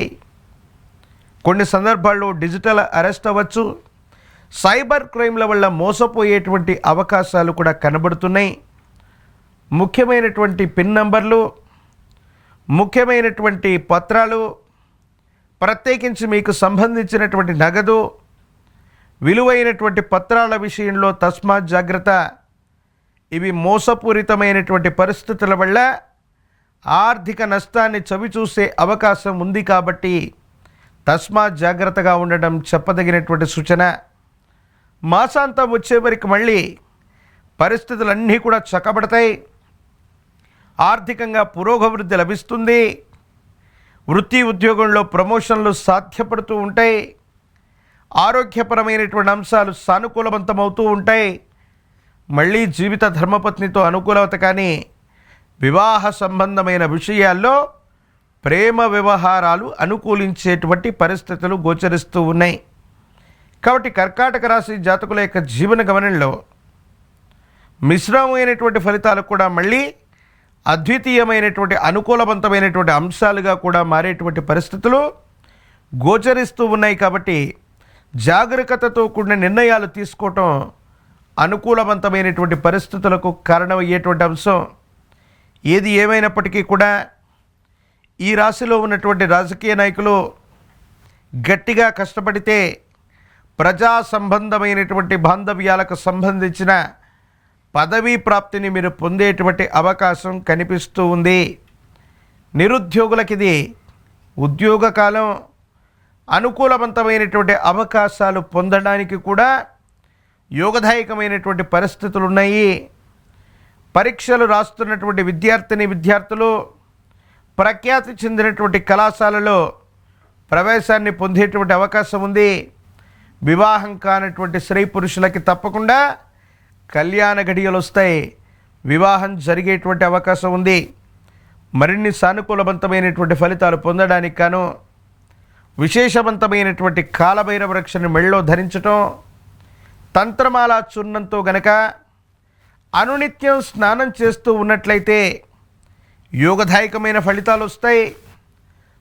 కొన్ని సందర్భాల్లో డిజిటల్ అరెస్ట్ అవ్వచ్చు, సైబర్ క్రైమ్ల వల్ల మోసపోయేటువంటి అవకాశాలు కూడా కనబడుతున్నాయి. ముఖ్యమైనటువంటి పిన్ నంబర్లు, ముఖ్యమైనటువంటి పత్రాలు, ప్రత్యేకించి మీకు సంబంధించినటువంటి నగదు, విలువైనటువంటి పత్రాల విషయంలో తస్మాత్ జాగ్రత్త. ఇవి మోసపూరితమైనటువంటి పరిస్థితుల వల్ల ఆర్థిక నష్టాన్ని చవిచూసే అవకాశం ఉంది కాబట్టి తస్మాత్ జాగ్రత్తగా ఉండడం చెప్పదగినటువంటి సూచన. మాసాంతం వచ్చే వరకు మళ్ళీ పరిస్థితులన్నీ కూడా చక్కబడతాయి. ఆర్థికంగా పురోగవృద్ధి లభిస్తుంది. వృత్తి ఉద్యోగంలో ప్రమోషన్లు సాధ్యపడుతూ ఉంటాయి. ఆరోగ్యపరమైనటువంటి అంశాలు సానుకూలవంతమవుతూ ఉంటాయి. మళ్ళీ జీవిత ధర్మపత్నితో అనుకూలత, కానీ వివాహ సంబంధమైన విషయాల్లో ప్రేమ వ్యవహారాలు అనుకూలించేటువంటి పరిస్థితులు గోచరిస్తూ ఉన్నాయి. కాబట్టి కర్కాటక రాశి జాతకుల యొక్క జీవన గమనంలో మిశ్రమమైనటువంటి ఫలితాలు కూడా మళ్ళీ అద్వితీయమైనటువంటి అనుకూలవంతమైనటువంటి అంశాలుగా కూడా మారేటువంటి పరిస్థితులు గోచరిస్తూ ఉన్నాయి. కాబట్టి జాగరూకతతో కూడిన నిర్ణయాలు తీసుకోవటం అనుకూలవంతమైనటువంటి పరిస్థితులకు కారణమయ్యేటువంటి అంశం. ఏది ఏమైనప్పటికీ కూడా ఈ రాశిలో ఉన్నటువంటి రాజకీయ నాయకులు గట్టిగా కష్టపడితే ప్రజా సంబంధమైనటువంటి బాంధవ్యాలకు సంబంధించిన పదవీ ప్రాప్తిని మీరు పొందేటువంటి అవకాశం కనిపిస్తూ ఉంది. నిరుద్యోగులకి ఇది ఉద్యోగ కాలం, అనుకూలవంతమైనటువంటి అవకాశాలు పొందడానికి కూడా యోగదాయకమైనటువంటి పరిస్థితులు ఉన్నాయి. పరీక్షలు రాస్తున్నటువంటి విద్యార్థులు ప్రఖ్యాతి చెందినటువంటి కళాశాలలో ప్రవేశాన్ని పొందేటువంటి అవకాశం ఉంది. వివాహం కానటువంటి స్త్రీ పురుషులకి తప్పకుండా కళ్యాణ గడియలు వస్తాయి, వివాహం జరిగేటువంటి అవకాశం ఉంది. మరిన్ని సానుకూలవంతమైనటువంటి ఫలితాలు పొందడానికి గాను విశేషవంతమైనటువంటి కాలభైరవ రక్షను మెళ్ళలో ధరించటం, తంత్రమాల చూర్ణంతో గనక అనునిత్యం స్నానం చేస్తూ ఉన్నట్లయితే యోగదాయకమైన ఫలితాలు వస్తాయి.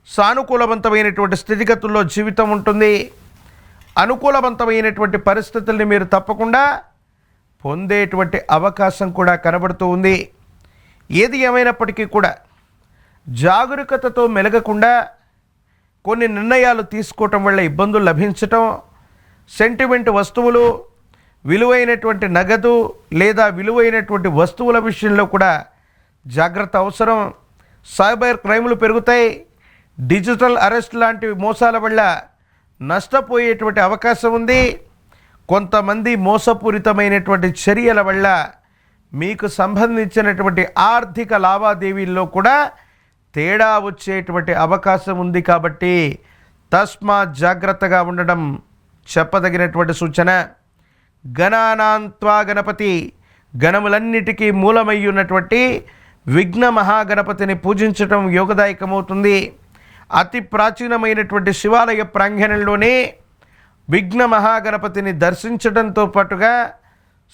సానుకూలవంతమైనటువంటి స్థితిగతుల్లో జీవితం ఉంటుంది. అనుకూలవంతమైనటువంటి పరిస్థితుల్ని మీరు తప్పకుండా పొందేటువంటి అవకాశం కూడా కనబడుతూ ఉంది. ఏది ఏమైనప్పటికీ కూడా జాగరూకతతో మెలగకుండా కొన్ని నిర్ణయాలు తీసుకోవటం వల్ల ఇబ్బందులు లభించటం, సెంటిమెంట్ వస్తువులు, విలువైనటువంటి నగదు లేదా విలువైనటువంటి వస్తువుల విషయంలో కూడా జాగ్రత్త అవసరం. సైబర్ క్రైములు పెరుగుతాయి. డిజిటల్ అరెస్ట్ లాంటి మోసాల వల్ల నష్టపోయేటువంటి అవకాశం ఉంది. కొంతమంది మోసపూరితమైనటువంటి చర్యల వల్ల మీకు సంబంధించినటువంటి ఆర్థిక లావాదేవీల్లో కూడా తేడా వచ్చేటువంటి అవకాశం ఉంది. కాబట్టి తస్మాత్ జాగ్రత్తగా ఉండడం చెప్పదగినటువంటి సూచన. గణానాన్త్వా గణపతి, గణములన్నిటికీ మూలమై ఉన్నటువంటి విఘ్న మహాగణపతిని పూజించటం యోగదాయకమవుతుంది. అతి ప్రాచీనమైనటువంటి శివాలయ ప్రాంగణంలోనే విఘ్న మహాగణపతిని దర్శించడంతో పాటుగా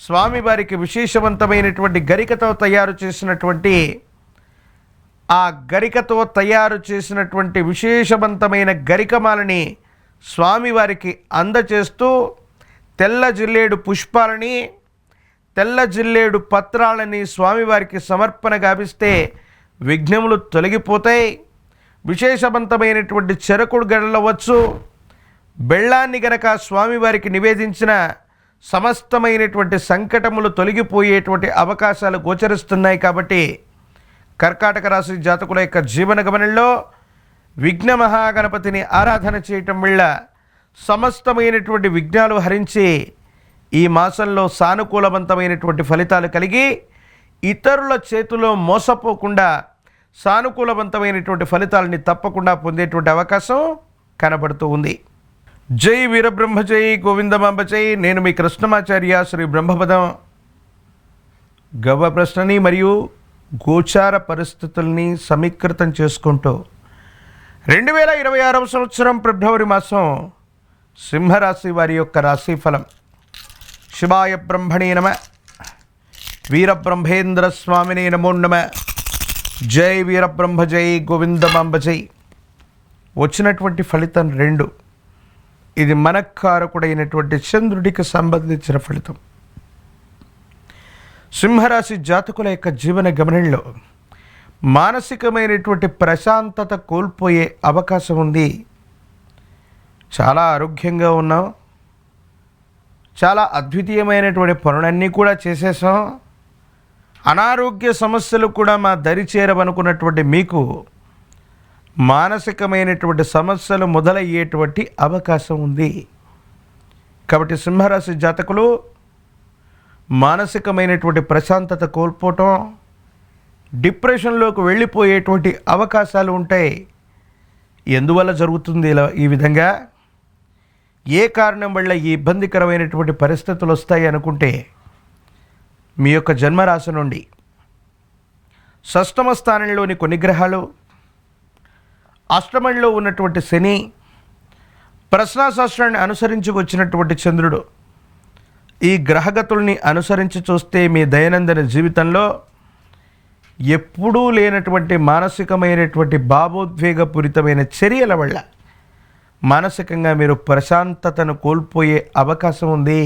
స్వామివారికి విశేషవంతమైనటువంటి గరికతో తయారు చేసినటువంటి విశేషవంతమైన గరికమాలని స్వామివారికి అందచేస్తూ తెల్ల జిల్లేడు పుష్పాలని, తెల్ల జిల్లేడు పత్రాలని స్వామివారికి సమర్పణ గావిస్తే విఘ్నములు తొలగిపోతాయి. విశేషవంతమైనటువంటి చెరకుడు గడలవచ్చు, బెల్లాన్ని గనక స్వామివారికి నివేదించిన సమస్తమైనటువంటి సంకటములు తొలగిపోయేటువంటి అవకాశాలు గోచరిస్తున్నాయి. కాబట్టి కర్కాటక రాశి జాతకుల యొక్క జీవన గమనంలో విఘ్న మహాగణపతిని ఆరాధన చేయటం వల్ల సమస్తమైనటువంటి విఘ్నాలు హరించి ఈ మాసంలో సానుకూలవంతమైనటువంటి ఫలితాలు కలిగి ఇతరుల చేతిలో మోసపోకుండా సానుకూలవంతమైనటువంటి ఫలితాలని తప్పకుండా పొందేటువంటి అవకాశం కనబడుతూ ఉంది. జై వీరబ్రహ్మ జై గోవిందమాంబ జై. నేను మీ కృష్ణమాచార్య శ్రీ బ్రహ్మపదం. గవ్వ ప్రశ్నని మరియు గోచార పరిస్థితుల్ని సమీకృతం చేసుకుంటూ 2026 సంవత్సరం ఫిబ్రవరి మాసం సింహరాశి వారి యొక్క రాశిఫలం. శివాయ బ్రహ్మణే నమ, వీరబ్రహ్మేంద్ర స్వామినే నమో నమ. జై వీరబ్రహ్మ జై గోవిందమాంబ జై. వచ్చినటువంటి ఫలితం 2. ఇది మనకారకుడైనటువంటి చంద్రుడికి సంబంధించిన ఫలితం. సింహరాశి జాతకుల యొక్క జీవన గమనంలో మానసికమైనటువంటి ప్రశాంతత కోల్పోయే అవకాశం ఉంది. చాలా ఆరోగ్యంగా ఉన్నాం, చాలా అద్వితీయమైనటువంటి పనులన్నీ కూడా చేసేసాం, అనారోగ్య సమస్యలు కూడా మా దరి చేరవనుకున్నటువంటి మీకు మానసికమైనటువంటి సమస్యలు మొదలయ్యేటువంటి అవకాశం ఉంది. కాబట్టి సింహరాశి జాతకులు మానసికమైనటువంటి ప్రశాంతత కోల్పోవటం, డిప్రెషన్లోకి వెళ్ళిపోయేటువంటి అవకాశాలు ఉంటాయి. ఎందువల్ల జరుగుతుంది ఇలా ఈ విధంగా? ఏ కారణం వల్ల ఈ ఇబ్బందికరమైనటువంటి పరిస్థితులు వస్తాయి అనుకుంటే, మీ యొక్క జన్మరాశి నుండి షష్టమ స్థానంలోని కొన్ని గ్రహాలు, అష్టమంలో ఉన్నటువంటి శని, ప్రశ్నాశాస్త్రాన్ని అనుసరించి వచ్చినటువంటి చంద్రుడు, ఈ గ్రహగతుల్ని అనుసరించి చూస్తే మీ దైనందిన జీవితంలో ఎప్పుడూ లేనటువంటి మానసికమైనటువంటి భావోద్వేగపూరితమైన చర్యల వల్ల మానసికంగా మీరు ప్రశాంతతను కోల్పోయే అవకాశం ఉంది.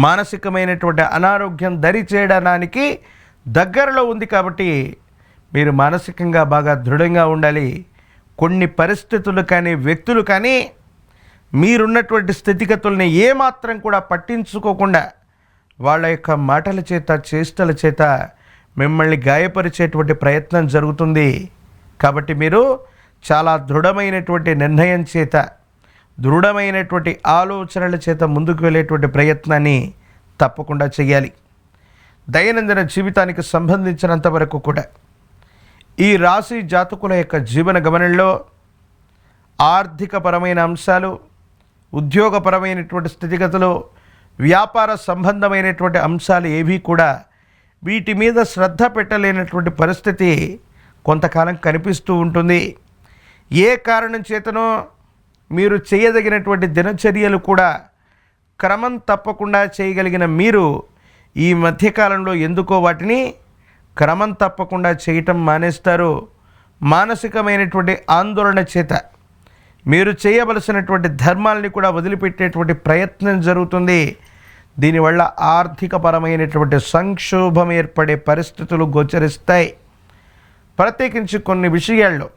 మానసికమైనటువంటి అనారోగ్యం దరి చేయడానికి దగ్గరలో ఉంది. కాబట్టి మీరు మానసికంగా బాగా దృఢంగా ఉండాలి. కొన్ని పరిస్థితులు కానీ వ్యక్తులు కానీ మీరున్నటువంటి స్థితిగతుల్ని ఏమాత్రం కూడా పట్టించుకోకుండా వాళ్ళ యొక్క మాటల చేత చేష్టల చేత మిమ్మల్ని గాయపరిచేటువంటి ప్రయత్నం జరుగుతుంది. కాబట్టి మీరు చాలా దృఢమైనటువంటి నిర్ణయం చేత, దృఢమైనటువంటి ఆలోచనల చేత ముందుకు వెళ్ళేటువంటి ప్రయత్నాన్ని తప్పకుండా చేయాలి. దైనందిన జీవితానికి సంబంధించినంత వరకు కూడా ఈ రాశి జాతకుల యొక్క జీవన గమనంలో ఆర్థికపరమైన అంశాలు, ఉద్యోగపరమైనటువంటి స్థితిగతులు, వ్యాపార సంబంధమైనటువంటి అంశాలు ఏవీ కూడా వీటి మీద శ్రద్ధ పెట్టలేనటువంటి పరిస్థితి కొంతకాలం కనిపిస్తూ ఉంటుంది. ఏ కారణం చేతనో మీరు చేయదగినటువంటి దినచర్యలు కూడా క్రమం తప్పకుండా చేయగలిగిన మీరు ఈ మధ్యకాలంలో ఎందుకో వాటిని క్రమం తప్పకుండా చేయటం మానేస్తారు. మానసికమైనటువంటి ఆందోళన చేత మీరు చేయవలసినటువంటి ధర్మాలని కూడా వదిలిపెట్టేటువంటి ప్రయత్నం జరుగుతుంది. దీనివల్ల ఆర్థికపరమైనటువంటి సంక్షోభం ఏర్పడే పరిస్థితులు గోచరిస్తాయి. ప్రత్యేకించి కొన్ని విషయాల్లో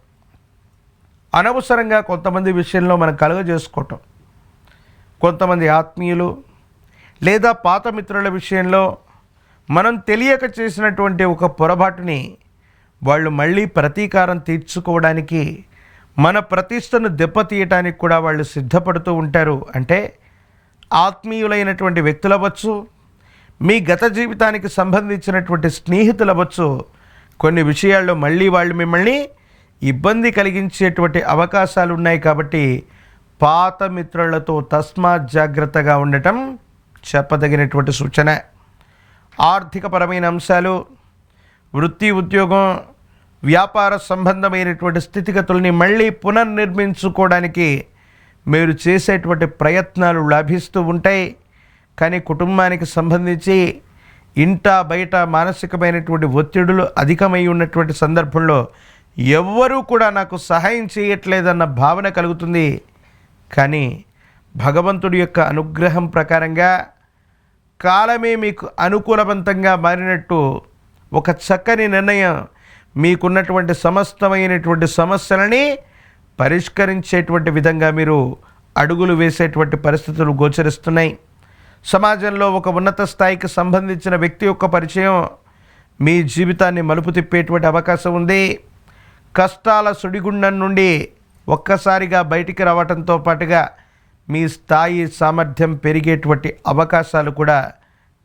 అనవసరంగా కొంతమంది విషయంలో మనం కలుగజేసుకోవటం, కొంతమంది ఆత్మీయులు లేదా పాత మిత్రుల విషయంలో మనం తెలియక చేసినటువంటి ఒక పొరపాటుని వాళ్ళు మళ్ళీ ప్రతీకారం తీర్చుకోవడానికి, మన ప్రతిష్టను దెబ్బతీయటానికి కూడా వాళ్ళు సిద్ధపడుతూ ఉంటారు. అంటే ఆత్మీయులైనటువంటి వ్యక్తులవచ్చు, మీ గత జీవితానికి సంబంధించినటువంటి స్నేహితులవచ్చు, కొన్ని విషయాల్లో మళ్ళీ వాళ్ళు మిమ్మల్ని ఇబ్బంది కలిగించేటువంటి అవకాశాలు ఉన్నాయి. కాబట్టి పాత మిత్రులతో తస్మాత్ జాగ్రత్తగా ఉండటం చెప్పదగినటువంటి సూచన. ఆర్థికపరమైన అంశాలు, వృత్తి, ఉద్యోగం, వ్యాపార సంబంధమైనటువంటి స్థితిగతుల్ని మళ్ళీ పునర్నిర్మించుకోవడానికి మీరు చేసేటువంటి ప్రయత్నాలు లాభిస్తూ ఉంటాయి. కానీ కుటుంబానికి సంబంధించి ఇంట బయట మానసికమైనటువంటి ఒత్తిడులు అధికమై ఉన్నటువంటి సందర్భంలో ఎవ్వరూ కూడా నాకు సహాయం చేయట్లేదన్న భావన కలుగుతుంది. కానీ భగవంతుడి యొక్క అనుగ్రహం ప్రకారంగా కాలమే మీకు అనుకూలవంతంగా మారినట్టు ఒక చక్కని నిర్ణయం మీకున్నటువంటి సమస్తమైనటువంటి సమస్యలని పరిష్కరించేటువంటి విధంగా మీరు అడుగులు వేసేటువంటి పరిస్థితులు గోచరిస్తున్నాయి. సమాజంలో ఒక ఉన్నత స్థాయికి సంబంధించిన వ్యక్తి యొక్క పరిచయం మీ జీవితాన్ని మలుపు తిప్పేటువంటి అవకాశం ఉంది. కష్టాల సుడిగుండం నుండి ఒక్కసారిగా బయటికి రావడంతో పాటుగా మీ స్థాయి సామర్థ్యం పెరిగేటువంటి అవకాశాలు కూడా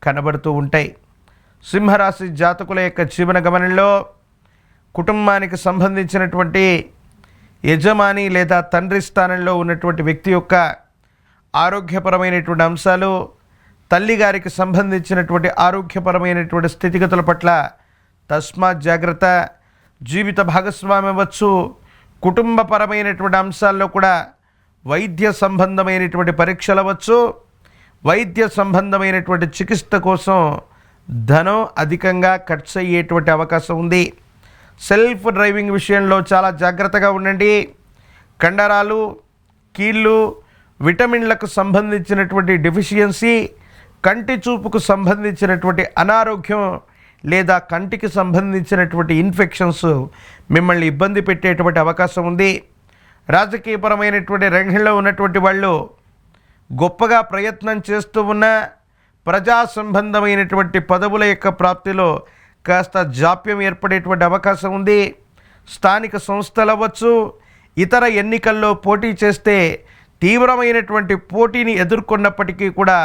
కనబడుతూ ఉంటాయి. సింహరాశి జాతకుల యొక్క జీవన గమనంలో కుటుంబానికి సంబంధించినటువంటి యజమాని లేదా తండ్రి స్థానంలో ఉన్నటువంటి వ్యక్తి యొక్క ఆరోగ్యపరమైనటువంటి అంశాలు, తల్లిగారికి సంబంధించినటువంటి ఆరోగ్యపరమైనటువంటి స్థితిగతుల పట్ల తస్మాత్ జాగ్రత్త. జీవిత భాగస్వామి అవ్వచ్చు, కుటుంబపరమైనటువంటి అంశాల్లో కూడా వైద్య సంబంధమైనటువంటి పరీక్షలు అవ్వచ్చు, వైద్య సంబంధమైనటువంటి చికిత్స కోసం ధనం అధికంగా ఖర్చు అయ్యేటువంటి అవకాశం ఉంది. సెల్ఫ్ డ్రైవింగ్ విషయంలో చాలా జాగ్రత్తగా ఉండండి. కండరాలు, కీళ్ళు, విటమిన్లకు సంబంధించినటువంటి డెఫిషియన్సీ, కంటి చూపుకు సంబంధించినటువంటి అనారోగ్యం లేదా కంటికి సంబంధించినటువంటి ఇన్ఫెక్షన్స్ మిమ్మల్ని ఇబ్బంది పెట్టేటువంటి అవకాశం ఉంది. రాజకీయపరమైనటువంటి రంగంలో ఉన్నటువంటి వాళ్ళు గొప్పగా ప్రయత్నం చేస్తూ ఉన్న ప్రజా సంబంధమైనటువంటి పదవుల యొక్క ప్రాప్తిలో కాస్త జాప్యం ఏర్పడేటువంటి అవకాశం ఉంది. స్థానిక సంస్థలు అవ్వచ్చు, ఇతర ఎన్నికల్లో పోటీ చేస్తే తీవ్రమైనటువంటి పోటీని ఎదుర్కొన్నప్పటికీ కూడా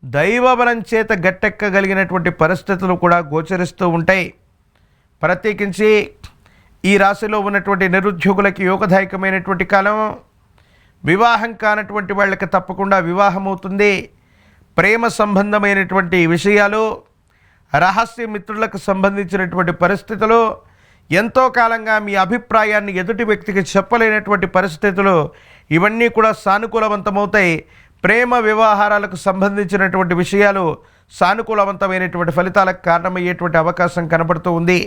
దైవబలం చేత గట్టెక్కగలిగినటువంటి పరిస్థితులు కూడా గోచరిస్తూ ఉంటాయి. ప్రత్యేకించి ఈ రాశిలో ఉన్నటువంటి నిరుద్యోగులకి యోగదాయకమైనటువంటి కాలం. వివాహం కానటువంటి వాళ్ళకి తప్పకుండా వివాహం అవుతుంది. ప్రేమ సంబంధమైనటువంటి విషయాలు, రహస్య మిత్రులకు సంబంధించినటువంటి పరిస్థితులు, ఎంతో కాలంగా మీ అభిప్రాయాన్ని ఎదుటి వ్యక్తికి చెప్పలేనటువంటి పరిస్థితులు, ఇవన్నీ కూడా సానుకూలవంతమవుతాయి. ప్రేమ వ్యవహారాలకు సంబంధించినటువంటి విషయాలు సానుకూలవంతమైనటువంటి ఫలితాలకు కారణమయ్యేటువంటి అవకాశం కనబడుతూ ఉంది.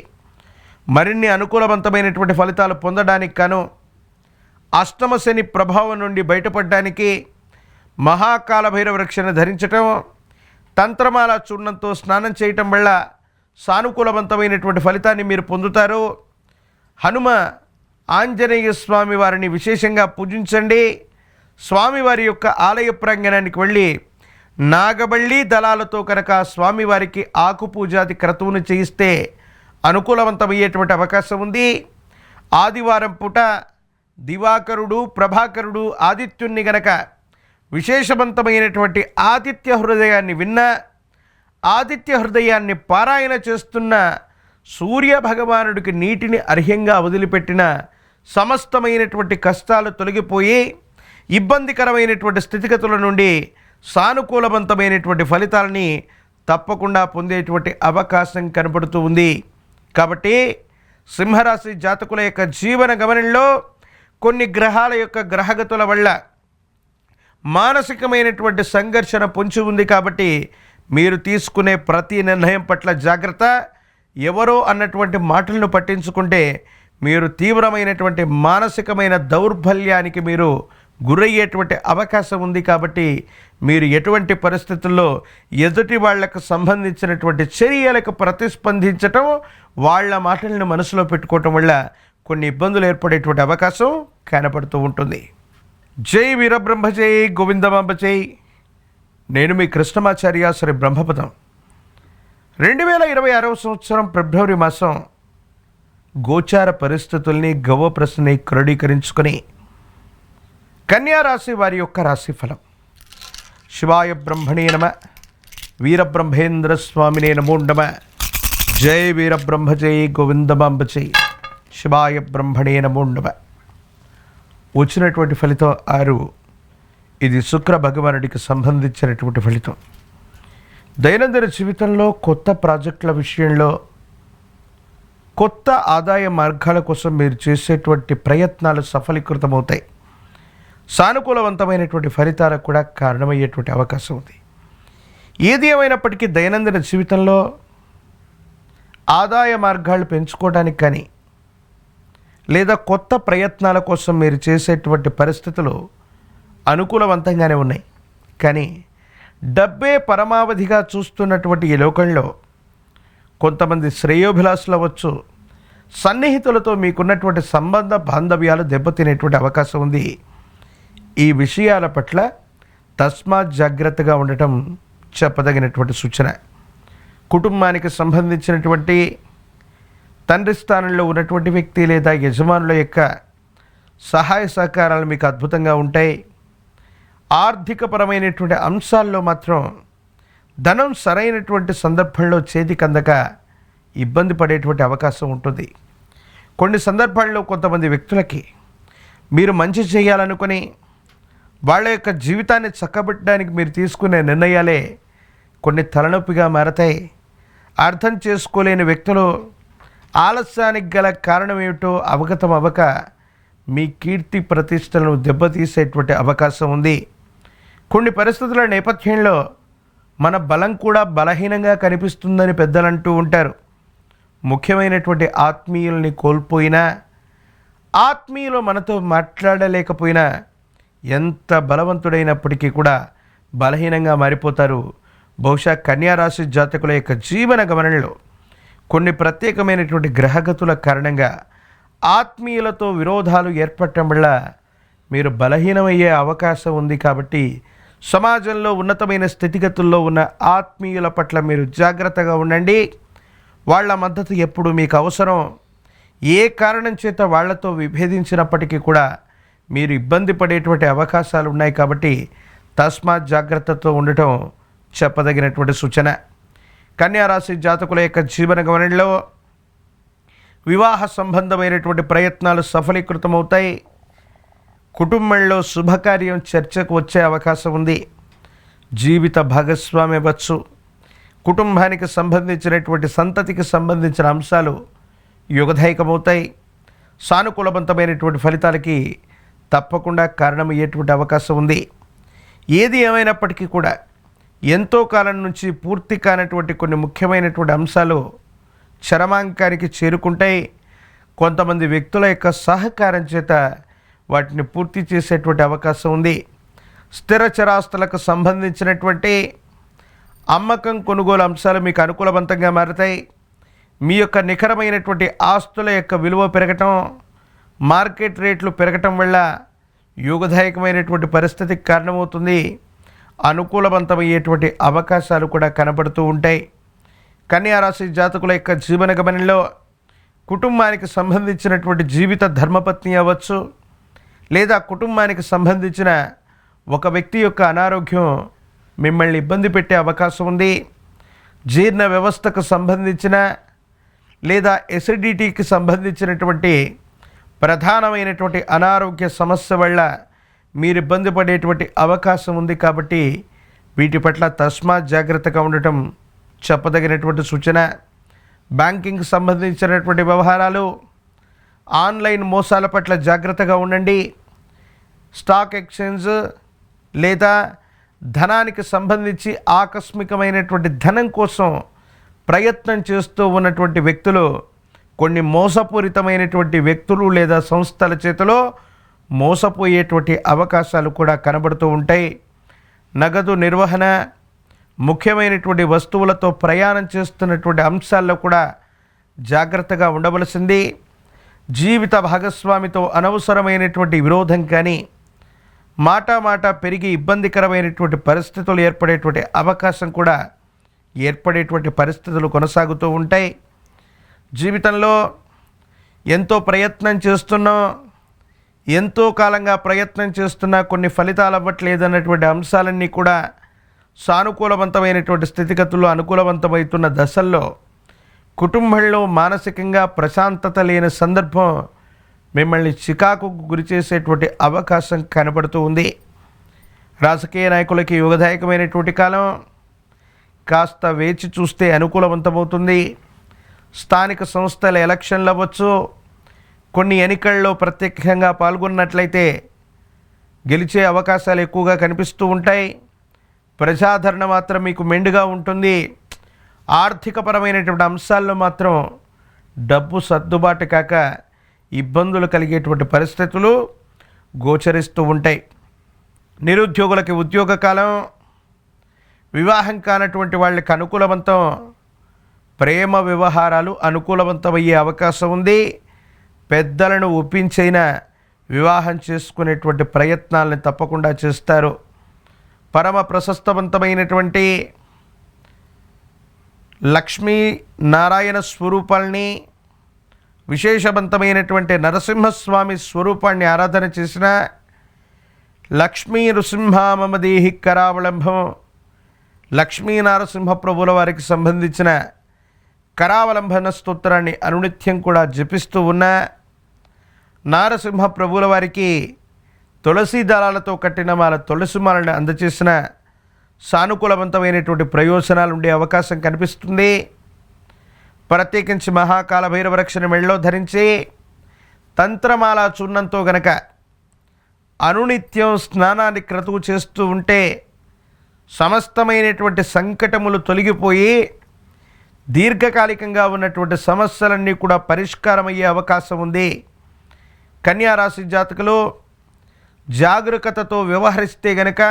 మరిన్ని అనుకూలవంతమైనటువంటి ఫలితాలు పొందడానికి గాను అష్టమ శని ప్రభావం నుండి బయటపడడానికి మహాకాల భైరవ రక్షణ ధరించటం, తంత్రమాల చూర్ణంతో స్నానం చేయటం వల్ల సానుకూలవంతమైనటువంటి ఫలితాన్ని మీరు పొందుతారు. హనుమ ఆంజనేయ స్వామి వారిని విశేషంగా పూజించండి. స్వామివారి యొక్క ఆలయ ప్రాంగణానికి వెళ్ళి నాగబళ్ళి దళాలతో కనుక స్వామివారికి ఆకు పూజాది క్రతువును చేయిస్తే అనుకూలవంతమయ్యేటువంటి అవకాశం ఉంది. ఆదివారం పూట దివాకరుడు, ప్రభాకరుడు, ఆదిత్యుణ్ణి గనక విశేషవంతమైనటువంటి ఆదిత్య హృదయాన్ని విన్న, ఆదిత్య హృదయాన్ని పారాయణ చేస్తున్న, సూర్య భగవానుడికి నీటిని అర్హ్యంగా వదిలిపెట్టిన సమస్తమైనటువంటి కష్టాలు తొలగిపోయి ఇబ్బందికరమైనటువంటి స్థితిగతుల నుండి సానుకూలవంతమైనటువంటి ఫలితాలని తప్పకుండా పొందేటువంటి అవకాశం కనపడుతూ ఉంది. కాబట్టి సింహరాశి జాతకుల యొక్క జీవన గమనంలో కొన్ని గ్రహాల యొక్క గ్రహగతుల వల్ల మానసికమైనటువంటి సంఘర్షణ పొంచి ఉంది. కాబట్టి మీరు తీసుకునే ప్రతి నిర్ణయం పట్ల జాగ్రత్త. ఎవరో అన్నటువంటి మాటలను పట్టించుకుంటే మీరు తీవ్రమైనటువంటి మానసికమైన దౌర్బల్యానికి మీరు గురయ్యేటువంటి అవకాశం ఉంది. కాబట్టి మీరు ఎటువంటి పరిస్థితుల్లో ఎదుటి వాళ్లకు సంబంధించినటువంటి చర్యలకు ప్రతిస్పందించటం, వాళ్ళ మాటలను మనసులో పెట్టుకోవటం వల్ల కొన్ని ఇబ్బందులు ఏర్పడేటువంటి అవకాశం కనపడుతూ ఉంటుంది. జై వీరబ్రహ్మ జై గోవిందమాంబ జై. నేను మీ కృష్ణమాచార్య శ్రీ బ్రహ్మపదం. 2026వ సంవత్సరం ఫిబ్రవరి మాసం గోచార పరిస్థితుల్ని గవ్వప్రశ్నని క్రోడీకరించుకొని కన్యారాశి వారి యొక్క రాశిఫలం. శివాయ బ్రహ్మణే నమ. వీరబ్రహ్మేంద్ర స్వామినే నమో నమ. జై వీరబ్రహ్మ జై గోవిందమాంబ జై. శివాయ బ్రహ్మణే నమో నమ. వచ్చినటువంటి ఫలితం 6. ఇది శుక్ర భగవానుడికి సంబంధించినటువంటి ఫలితం. దైనందిన జీవితంలో కొత్త ప్రాజెక్టుల విషయంలో, కొత్త ఆదాయ మార్గాల కోసం మీరు చేసేటువంటి ప్రయత్నాలు సఫలీకృతమవుతాయి. సానుకూలవంతమైనటువంటి ఫలితాలకు కూడా కారణమయ్యేటువంటి అవకాశం ఉంది. ఏది ఏమైనప్పటికీ దైనందిన జీవితంలో ఆదాయ మార్గాలు పెంచుకోవడానికి కానీ, లేదా కొత్త ప్రయత్నాల కోసం మీరు చేసేటువంటి పరిస్థితులు అనుకూలవంతంగానే ఉన్నాయి. కానీ డబ్బే పరమావధిగా చూస్తున్నటువంటి ఈ లోకంలో కొంతమంది శ్రేయోభిలాషులు అవ్వచ్చు, సన్నిహితులతో మీకున్నటువంటి సంబంధ బాంధవ్యాలు దెబ్బతినేటువంటి అవకాశం ఉంది. ఈ విషయాల పట్ల తస్మాత్ జాగ్రత్తగా ఉండటం చెప్పదగినటువంటి సూచన. కుటుంబానికి సంబంధించినటువంటి తండ్రి స్థానంలో ఉన్నటువంటి వ్యక్తి లేదా యజమానుల యొక్క సహాయ సహకారాలు మీకు అద్భుతంగా ఉంటాయి. ఆర్థికపరమైనటువంటి అంశాల్లో మాత్రం ధనం సరైనటువంటి సందర్భంలో చేతికి అందక ఇబ్బంది పడేటువంటి అవకాశం ఉంటుంది. కొన్ని సందర్భాల్లో కొంతమంది వ్యక్తులకి మీరు మంచి చేయాలనుకొని వాళ్ళ యొక్క జీవితాన్ని చక్కబెట్టడానికి మీరు తీసుకునే నిర్ణయాలే కొన్ని తలనొప్పిగా మారతాయి. అర్థం చేసుకోలేని వ్యక్తులు ఆలస్యానికి గల కారణం ఏమిటో అవగతం అవ్వక మీ కీర్తి ప్రతిష్టలను దెబ్బతీసేటువంటి అవకాశం ఉంది. కొన్ని పరిస్థితుల నేపథ్యంలో మన బలం కూడా బలహీనంగా కనిపిస్తుందని పెద్దలు అంటూ ఉంటారు. ముఖ్యమైనటువంటి ఆత్మీయుల్ని కోల్పోయినా, ఆత్మీయులు మనతో మాట్లాడలేకపోయినా, ఎంత బలవంతుడైనప్పటికీ కూడా బలహీనంగా మారిపోతారు. బహుశా కన్యారాశి జాతకుల యొక్క జీవన గమనంలో కొన్ని ప్రత్యేకమైనటువంటి గ్రహగతుల కారణంగా ఆత్మీయులతో విరోధాలు ఏర్పడటం వల్ల మీరు బలహీనమయ్యే అవకాశం ఉంది. కాబట్టి సమాజంలో ఉన్నతమైన స్థితిగతుల్లో ఉన్న ఆత్మీయుల పట్ల మీరు జాగ్రత్తగా ఉండండి. వాళ్ళ మద్దతు ఎప్పుడు మీకు అవసరం. ఏ కారణం చేత వాళ్లతో విభేదించినప్పటికీ కూడా మీరు ఇబ్బంది పడేటువంటి అవకాశాలు ఉన్నాయి. కాబట్టి తస్మాత్ జాగ్రత్తతో ఉండటం చెప్పదగినటువంటి సూచన. కన్యారాశి జాతకుల యొక్క జీవన గమనంలో వివాహ సంబంధమైనటువంటి ప్రయత్నాలు సఫలీకృతమవుతాయి. కుటుంబంలో శుభకార్యం చర్చకు వచ్చే అవకాశం ఉంది. జీవిత భాగస్వామి అవ్వచ్చు, కుటుంబానికి సంబంధించినటువంటి సంతతికి సంబంధించిన అంశాలు యుగదాయకమవుతాయి. సానుకూలవంతమైనటువంటి ఫలితాలకి తప్పకుండా కారణమయ్యేటువంటి అవకాశం ఉంది. ఏది ఏమైనప్పటికీ కూడా ఎంతో కాలం నుంచి పూర్తి కానటువంటి కొన్ని ముఖ్యమైనటువంటి అంశాలు చరమాంకానికి చేరుకుంటాయి. కొంతమంది వ్యక్తుల యొక్క సహకారం చేత వాటిని పూర్తి చేసేటువంటి అవకాశం ఉంది. స్థిర చరాస్తులకు సంబంధించినటువంటి అమ్మకం కొనుగోలు అంశాలు మీకు అనుకూలవంతంగా మారతాయి. మీ యొక్క నికరమైనటువంటి ఆస్తుల యొక్క విలువ పెరగటం, మార్కెట్ రేట్లు పెరగటం వల్ల యోగదాయకమైనటువంటి పరిస్థితికి కారణమవుతుంది. అనుకూలవంతమయ్యేటువంటి అవకాశాలు కూడా కనబడుతూ ఉంటాయి. కన్యారాశి జాతకుల యొక్క జీవన గమనంలో కుటుంబానికి సంబంధించినటువంటి జీవిత ధర్మపత్ని అవ్వచ్చు, లేదా కుటుంబానికి సంబంధించిన ఒక వ్యక్తి యొక్క అనారోగ్యం మిమ్మల్ని ఇబ్బంది పెట్టే అవకాశం ఉంది. జీర్ణ వ్యవస్థకు సంబంధించిన లేదా ఎసిడిటీకి సంబంధించినటువంటి ప్రధానమైనటువంటి అనారోగ్య సమస్య వల్ల మీరు ఇబ్బంది పడేటువంటి అవకాశం ఉంది. కాబట్టి వీటి పట్ల తస్మాత్ జాగ్రత్తగా ఉండటం చెప్పదగినటువంటి సూచన. బ్యాంకింగ్కి సంబంధించినటువంటి వ్యవహారాలు, ఆన్లైన్ మోసాల పట్ల జాగ్రత్తగా ఉండండి. స్టాక్ ఎక్స్చేంజ్ లేదా ధనానికి సంబంధించి ఆకస్మికమైనటువంటి ధనం కోసం ప్రయత్నం చేస్తూ ఉన్నటువంటి వ్యక్తులు కొన్ని మోసపూరితమైనటువంటి వ్యక్తులు లేదా సంస్థల చేతిలో మోసపోయేటువంటి అవకాశాలు కూడా కనబడుతూ ఉంటాయి. నగదు నిర్వహణ, ముఖ్యమైనటువంటి వస్తువులతో ప్రయాణం చేస్తున్నటువంటి అంశాల్లో కూడా జాగ్రత్తగా ఉండవలసింది. జీవిత భాగస్వామితో అనవసరమైనటువంటి విరోధం కానీ, మాట పెరిగి ఇబ్బందికరమైనటువంటి పరిస్థితులు ఏర్పడేటువంటి అవకాశం కూడా ఏర్పడేటువంటి పరిస్థితులు కొనసాగుతూ ఉంటాయి. జీవితంలో ఎంతో ప్రయత్నం చేస్తున్నాం, ఎంతో కాలంగా ప్రయత్నం చేస్తున్నా కొన్ని ఫలితాలు అవ్వట్లేదన్నటువంటి అంశాలన్నీ కూడా సానుకూలవంతమైనటువంటి స్థితిగతుల్లో అనుకూలవంతమవుతున్న దశల్లో కుటుంబంలో మానసికంగా ప్రశాంతత లేని సందర్భం మిమ్మల్ని చికాకుకు గురి చేసేటువంటి అవకాశం కనబడుతూ ఉంది. రాజకీయ నాయకులకి యుగదాయకమైనటువంటి కాలం. కాస్త వేచి చూస్తే అనుకూలవంతమవుతుంది. స్థానిక సంస్థల ఎలక్షన్లు అవ్వచ్చు. కొన్ని ఎన్నికల్లో ప్రత్యక్షంగా పాల్గొన్నట్లయితే గెలిచే అవకాశాలు ఎక్కువగా కనిపిస్తూ ఉంటాయి. ప్రజాదరణ మాత్రం మీకు మెండుగా ఉంటుంది. ఆర్థికపరమైనటువంటి అంశాల్లో మాత్రం డబ్బు సర్దుబాటు కాక ఇబ్బందులు కలిగేటువంటి పరిస్థితులు గోచరిస్తూ ఉంటాయి. నిరుద్యోగులకి ఉద్యోగ కాలం. వివాహం కానటువంటి వాళ్ళకి అనుకూలవంతం. ప్రేమ వ్యవహారాలు అనుకూలవంతమయ్యే అవకాశం ఉంది. పెద్దలను ఒప్పించైనా వివాహం చేసుకునేటువంటి ప్రయత్నాలను తప్పకుండా చేస్తారు. పరమ ప్రశస్తవంతమైనటువంటి లక్ష్మీ నారాయణ స్వరూపాల్ని, విశేషవంతమైనటువంటి నరసింహస్వామి స్వరూపాన్ని ఆరాధన చేసిన లక్ష్మీ నృసింహ మమ దేహి కరావలంబం, లక్ష్మీ నారసింహ ప్రభుల వారికి సంబంధించిన కరావలంబన స్తోత్రాన్ని అనునిత్యం కూడా జపిస్తూ ఉన్న నారసింహ ప్రభుల వారికి తులసి దళాలతో కట్టిన మాల తులసి మాలను అందచేసిన సానుకూలవంతమైనటువంటి ప్రయోజనాలు ఉండే అవకాశం కనిపిస్తుంది. ప్రత్యేకించి మహాకాల భైరవరక్షణ మెళ్ళలో ధరించి తంత్రమాల చూర్ణంతో గనక అనునిత్యం స్నానాన్ని క్రతువు చేస్తూ ఉంటే సమస్తమైనటువంటి సంకటములు తొలగిపోయి దీర్ఘకాలికంగా ఉన్నటువంటి సమస్యలన్నీ కూడా పరిష్కారమయ్యే అవకాశం ఉంది. కన్యారాశి జాతకులు జాగరూకతతో వ్యవహరిస్తే గనక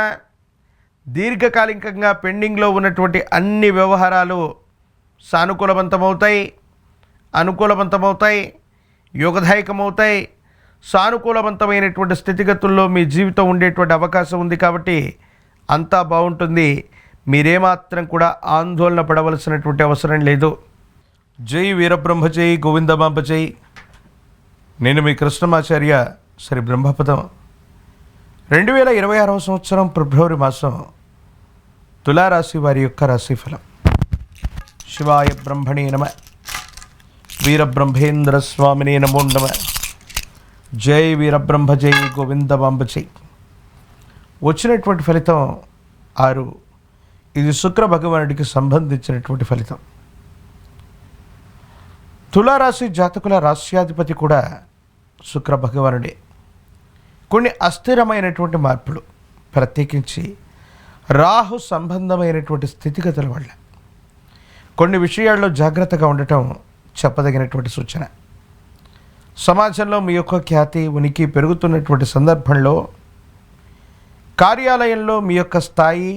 దీర్ఘకాలికంగా పెండింగ్లో ఉన్నటువంటి అన్ని వ్యవహారాలు సానుకూలవంతమవుతాయి, అనుకూలవంతమవుతాయి, యోగదాయకమవుతాయి. సానుకూలవంతమైనటువంటి స్థితిగతుల్లో మీ జీవితం ఉండేటువంటి అవకాశం ఉంది. కాబట్టి అంతా బాగుంటుంది. మీరేమాత్రం కూడా ఆందోళన పడవలసినటువంటి అవసరం లేదు. జై వీరబ్రహ్మ జై గోవిందమాంబ జై. నేను మీ కృష్ణమాచార్య శ్రీ బ్రహ్మపదం. 2026 సంవత్సరం ఫిబ్రవరి మాసం తులారాశి వారి యొక్క రాశిఫలం. శివాయ బ్రహ్మణే నమ. వీరబ్రహ్మేంద్ర స్వామినే నమో నమ. జై వీరబ్రహ్మ జై గోవిందమాంబ జై. వచ్చినటువంటి ఫలితం 6. ఇది శుక్ర భగవానుడికి సంబంధించినటువంటి ఫలితం. తులారాశి జాతకుల రాశ్యాధిపతి కూడా శుక్ర భగవానుడే. కొన్ని అస్థిరమైనటువంటి మార్పులు, ప్రత్యేకించి రాహు సంబంధమైనటువంటి స్థితిగతుల వల్ల కొన్ని విషయాల్లో జాగ్రత్తగా ఉండటం చెప్పదగినటువంటి సూచన. సమాజంలో మీ యొక్క ఖ్యాతి, ఉనికి పెరుగుతున్నటువంటి సందర్భంలో కార్యాలయంలో మీ యొక్క స్థాయి,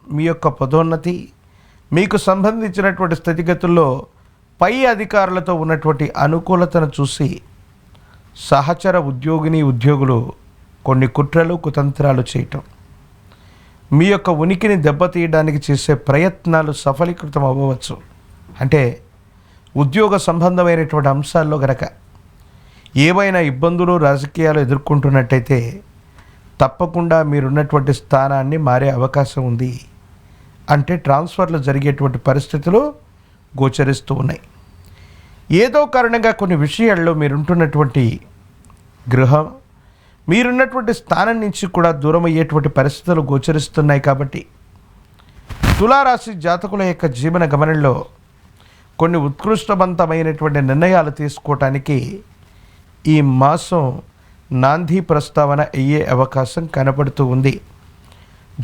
మీ యొక్క పదోన్నతి, మీకు సంబంధించినటువంటి స్థితిగతుల్లో పై అధికారులతో ఉన్నటువంటి అనుకూలతను చూసి సహచర ఉద్యోగులు కొన్ని కుట్రలు కుతంత్రాలు చేయటం, మీ యొక్క ఉనికిని దెబ్బతీయడానికి చేసే ప్రయత్నాలు సఫలీకృతం అవ్వవచ్చు. అంటే ఉద్యోగ సంబంధమైనటువంటి అంశాల్లో గనక ఏవైనా ఇబ్బందులు రాజకీయాలు ఎదుర్కొంటున్నట్టయితే తప్పకుండా మీరున్నటువంటి స్థానాన్ని మారే అవకాశం ఉంది. అంటే ట్రాన్స్ఫర్లు జరిగేటువంటి పరిస్థితులు గోచరిస్తూ ఉన్నాయి. ఏదో కారణంగా కొన్ని విషయాల్లో మీరుంటున్నటువంటి గృహం, మీరున్నటువంటి స్థానం నుంచి కూడా దూరం అయ్యేటువంటి పరిస్థితులు గోచరిస్తున్నాయి. కాబట్టి తులారాశి జాతకుల యొక్క జీవన గమనంలో కొన్ని ఉత్కృష్టవంతమైనటువంటి నిర్ణయాలు తీసుకోవటానికి ఈ మాసం నాంది ప్రస్తావన అయ్యే అవకాశం కనపడుతూ ఉంది.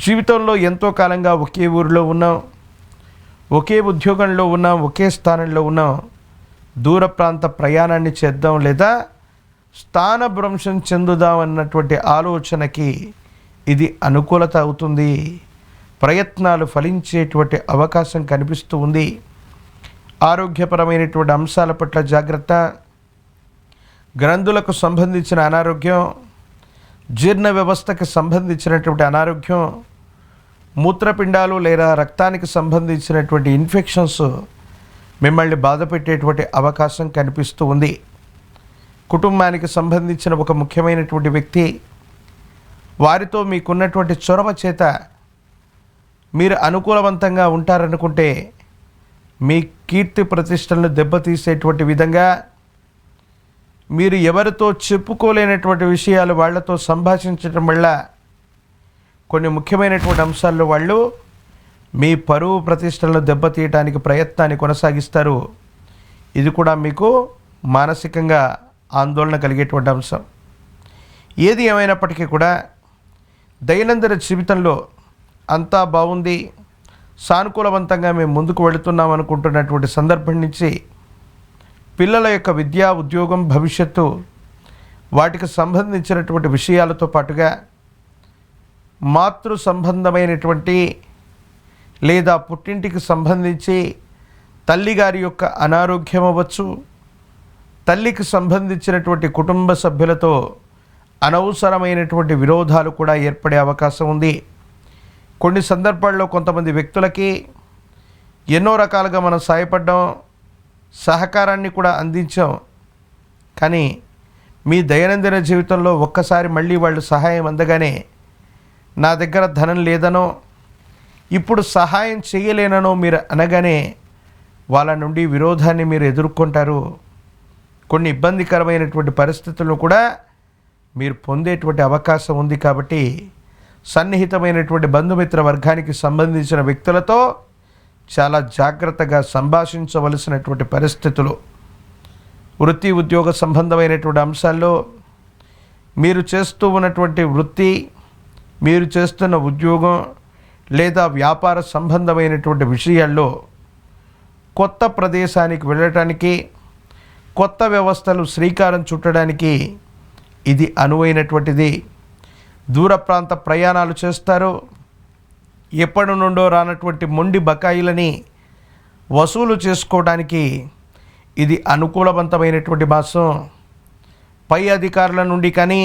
జీవితంలో ఎంతో కాలంగా ఒకే ఊరిలో ఉన్నాం, ఒకే ఉద్యోగంలో ఉన్నాం, ఒకే స్థానంలో ఉన్నాం. దూర ప్రాంత ప్రయాణాన్ని చేద్దాం లేదా స్థానభ్రంశం చెందుదాం అన్నటువంటి ఆలోచనకి ఇది అనుకూలత అవుతుంది. ప్రయత్నాలు ఫలించేటువంటి అవకాశం కనిపిస్తూ ఉంది. ఆరోగ్యపరమైనటువంటి అంశాల పట్ల జాగ్రత్త, గ్రంథులకు సంబంధించిన అనారోగ్యం, జీర్ణ వ్యవస్థకు సంబంధించినటువంటి అనారోగ్యం, మూత్రపిండాలు లేదా రక్తానికి సంబంధించినటువంటి ఇన్ఫెక్షన్స్ మిమ్మల్ని బాధపెట్టేటువంటి అవకాశం కనిపిస్తూ ఉంది. కుటుంబానికి సంబంధించిన ఒక ముఖ్యమైనటువంటి వ్యక్తి, వారితో మీకున్నటువంటి చొరవ చేత మీరు అనుకూలవంతంగా ఉంటారనుకుంటే మీ కీర్తి ప్రతిష్టలను దెబ్బతీసేటువంటి విధంగా మీరు ఎవరితో చెప్పుకోలేనటువంటి విషయాలు వాళ్లతో సంభాషించడం వల్ల కొన్ని ముఖ్యమైనటువంటి అంశాల్లో వాళ్ళు మీ పరువు ప్రతిష్టలను దెబ్బతీయడానికి ప్రయత్నాన్ని కొనసాగిస్తారు. ఇది కూడా మీకు మానసికంగా ఆందోళన కలిగేటువంటి అంశం. ఏది ఏమైనప్పటికీ కూడా దైనందిన జీవితంలో అంతా బాగుంది, సానుకూలవంతంగా మేము ముందుకు వెళుతున్నాం అనుకుంటున్నటువంటి సందర్భం నుంచి పిల్లల యొక్క విద్యా, ఉద్యోగం, భవిష్యత్తు వాటికి సంబంధించినటువంటి విషయాలతో పాటుగా మాతృ సంబంధమైనటువంటి లేదా పుట్టింటికి సంబంధించి తల్లిగారి యొక్క అనారోగ్యం అవ్వచ్చు, తల్లికి సంబంధించినటువంటి కుటుంబ సభ్యులతో అనవసరమైనటువంటి విరోధాలు కూడా ఏర్పడే అవకాశం ఉంది. కొన్ని సందర్భాల్లో కొంతమంది వ్యక్తులకి ఎన్నో రకాలుగా మనం సాయపడ్డాం, సహకారాన్ని కూడా అందించాం. కానీ మీ దైనందిన జీవితంలో ఒక్కసారి మళ్ళీ వాళ్ళు సహాయం అందగానే నా దగ్గర ధనం లేదనో, ఇప్పుడు సహాయం చేయలేననో మీరు అనగానే వాళ్ళ నుండి విరోధాన్ని మీరు ఎదుర్కొంటారు. కొన్ని ఇబ్బందికరమైనటువంటి పరిస్థితులను కూడా మీరు పొందేటువంటి అవకాశం ఉంది. కాబట్టి సన్నిహితమైనటువంటి బంధుమిత్ర వర్గానికి సంబంధించిన వ్యక్తులతో చాలా జాగ్రత్తగా సంభాషించవలసినటువంటి పరిస్థితులు. వృత్తి, ఉద్యోగ సంబంధమైనటువంటి అంశాల్లో మీరు చేస్తూ ఉన్నటువంటి వృత్తి, మీరు చేస్తున్న ఉద్యోగం లేదా వ్యాపార సంబంధమైనటువంటి విషయాల్లో కొత్త ప్రదేశానికి వెళ్ళటానికి, కొత్త వ్యవస్థలు శ్రీకారం చుట్టడానికి ఇది అనువైనటువంటిది. దూర ప్రాంత ప్రయాణాలు చేస్తారు. ఎప్పటి నుండో రానటువంటి మొండి బకాయిలని వసూలు చేసుకోవడానికి ఇది అనుకూలవంతమైనటువంటి మాసం. పై అధికారుల నుండి కానీ,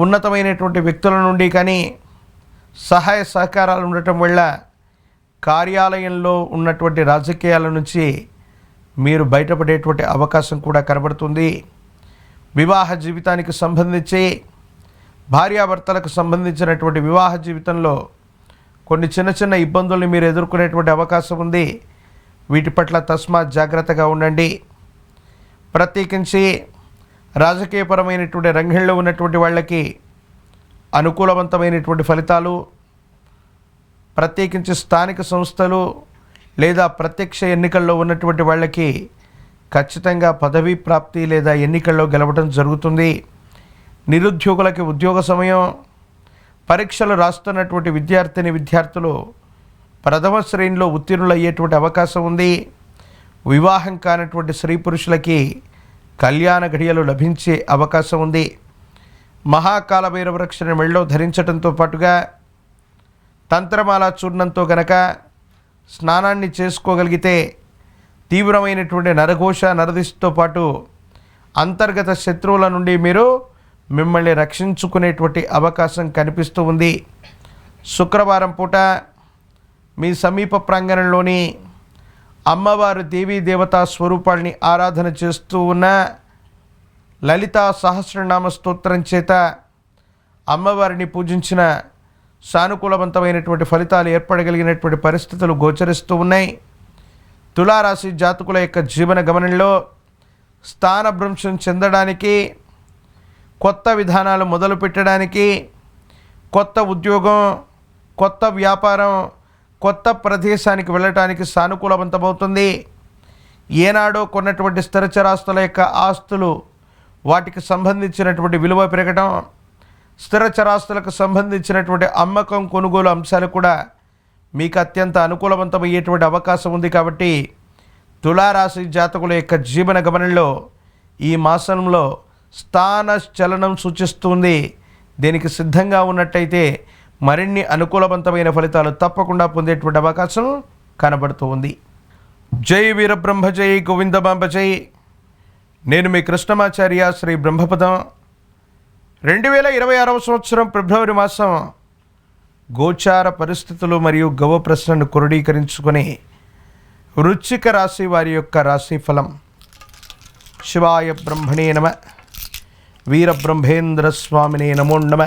ఉన్నతమైనటువంటి వ్యక్తుల నుండి కానీ సహాయ సహకారాలు ఉండటం వల్ల కార్యాలయంలో ఉన్నటువంటి రాజకీయాల నుంచి మీరు బయటపడేటువంటి అవకాశం కూడా కనబడుతుంది. వివాహ జీవితానికి సంబంధించి భార్యాభర్తలకు సంబంధించినటువంటి వివాహ జీవితంలో కొన్ని చిన్న చిన్న ఇబ్బందుల్ని మీరు ఎదుర్కొనేటువంటి అవకాశం ఉంది. వీటి పట్ల తస్మాత్ జాగ్రత్తగా ఉండండి. ప్రత్యేకించి రాజకీయపరమైనటువంటి రంగంలో ఉన్నటువంటి వాళ్ళకి అనుకూలవంతమైనటువంటి ఫలితాలు, ప్రత్యేకించి స్థానిక సంస్థలు లేదా ప్రత్యక్ష ఎన్నికల్లో ఉన్నటువంటి వాళ్ళకి ఖచ్చితంగా పదవీ ప్రాప్తి లేదా ఎన్నికల్లో గెలవడం జరుగుతుంది. నిరుద్యోగులకి ఉద్యోగ సమయం, పరీక్షలు రాస్తున్నటువంటి విద్యార్థులు ప్రథమ శ్రేణిలో ఉత్తీర్ణులు అయ్యేటువంటి అవకాశం ఉంది. వివాహం కానటువంటి స్త్రీ పురుషులకి కళ్యాణ ఘడియలు లభించే అవకాశం ఉంది. మహాకాల భైరవ వృక్షాన్ని మెళ్ళో ధరించడంతో పాటుగా తంత్రమాల చూర్ణంతో గనక స్నానాన్ని చేసుకోగలిగితే తీవ్రమైనటువంటి నరఘోష, నరదిష్టితో పాటు అంతర్గత శత్రువుల నుండి మీరు మిమ్మల్ని రక్షించుకునేటువంటి అవకాశం కనిపిస్తూ ఉంది. శుక్రవారం పూట మీ సమీప ప్రాంగణంలోని అమ్మవారు దేవీ దేవతా స్వరూపాల్ని ఆరాధన చేస్తూ ఉన్న లలితా సహస్రనామ స్తోత్రం చేత అమ్మవారిని పూజించిన సానుకూలవంతమైనటువంటి ఫలితాలు ఏర్పడగలిగినటువంటి పరిస్థితులు గోచరిస్తూ ఉన్నాయి. తులారాశి జాతకుల యొక్క జీవన గమనంలో స్థానభ్రంశం చెందడానికి, కొత్త విధానాలు మొదలు పెట్టడానికి, కొత్త ఉద్యోగం, కొత్త వ్యాపారం, కొత్త ప్రదేశానికి వెళ్ళటానికి సానుకూలవంతమవుతుంది. ఏనాడో కొన్నటువంటి స్థిరచరాస్తుల యొక్క ఆస్తులు, వాటికి సంబంధించినటువంటి విలువ పెరగడం, స్థిరచరాస్తులకు సంబంధించినటువంటి అమ్మకం కొనుగోలు అంశాలు కూడా మీకు అత్యంత అనుకూలవంతమయ్యేటువంటి అవకాశం ఉంది. కాబట్టి తులారాశి జాతకుల యొక్క జీవన గమనంలో ఈ మాసంలో స్థాన చలనం సూచిస్తుంది. దీనికి సిద్ధంగా ఉన్నట్టయితే మరిన్ని అనుకూలవంతమైన ఫలితాలు తప్పకుండా పొందేటువంటి అవకాశం కనబడుతూ ఉంది. జై వీరబ్రహ్మ జై గోవిందమాంబ జై. నేను మీ కృష్ణమాచార్య శ్రీ బ్రహ్మపదం. 2026వ సంవత్సరం ఫిబ్రవరి మాసం గోచార పరిస్థితులు మరియు గవ ప్రశ్నను క్రోడీకరించుకొని వృశ్చిక రాశి వారి యొక్క రాశి ఫలం. శివాయ బ్రహ్మణే నమ. వీరబ్రహ్మేంద్ర స్వామినే నమో నమ.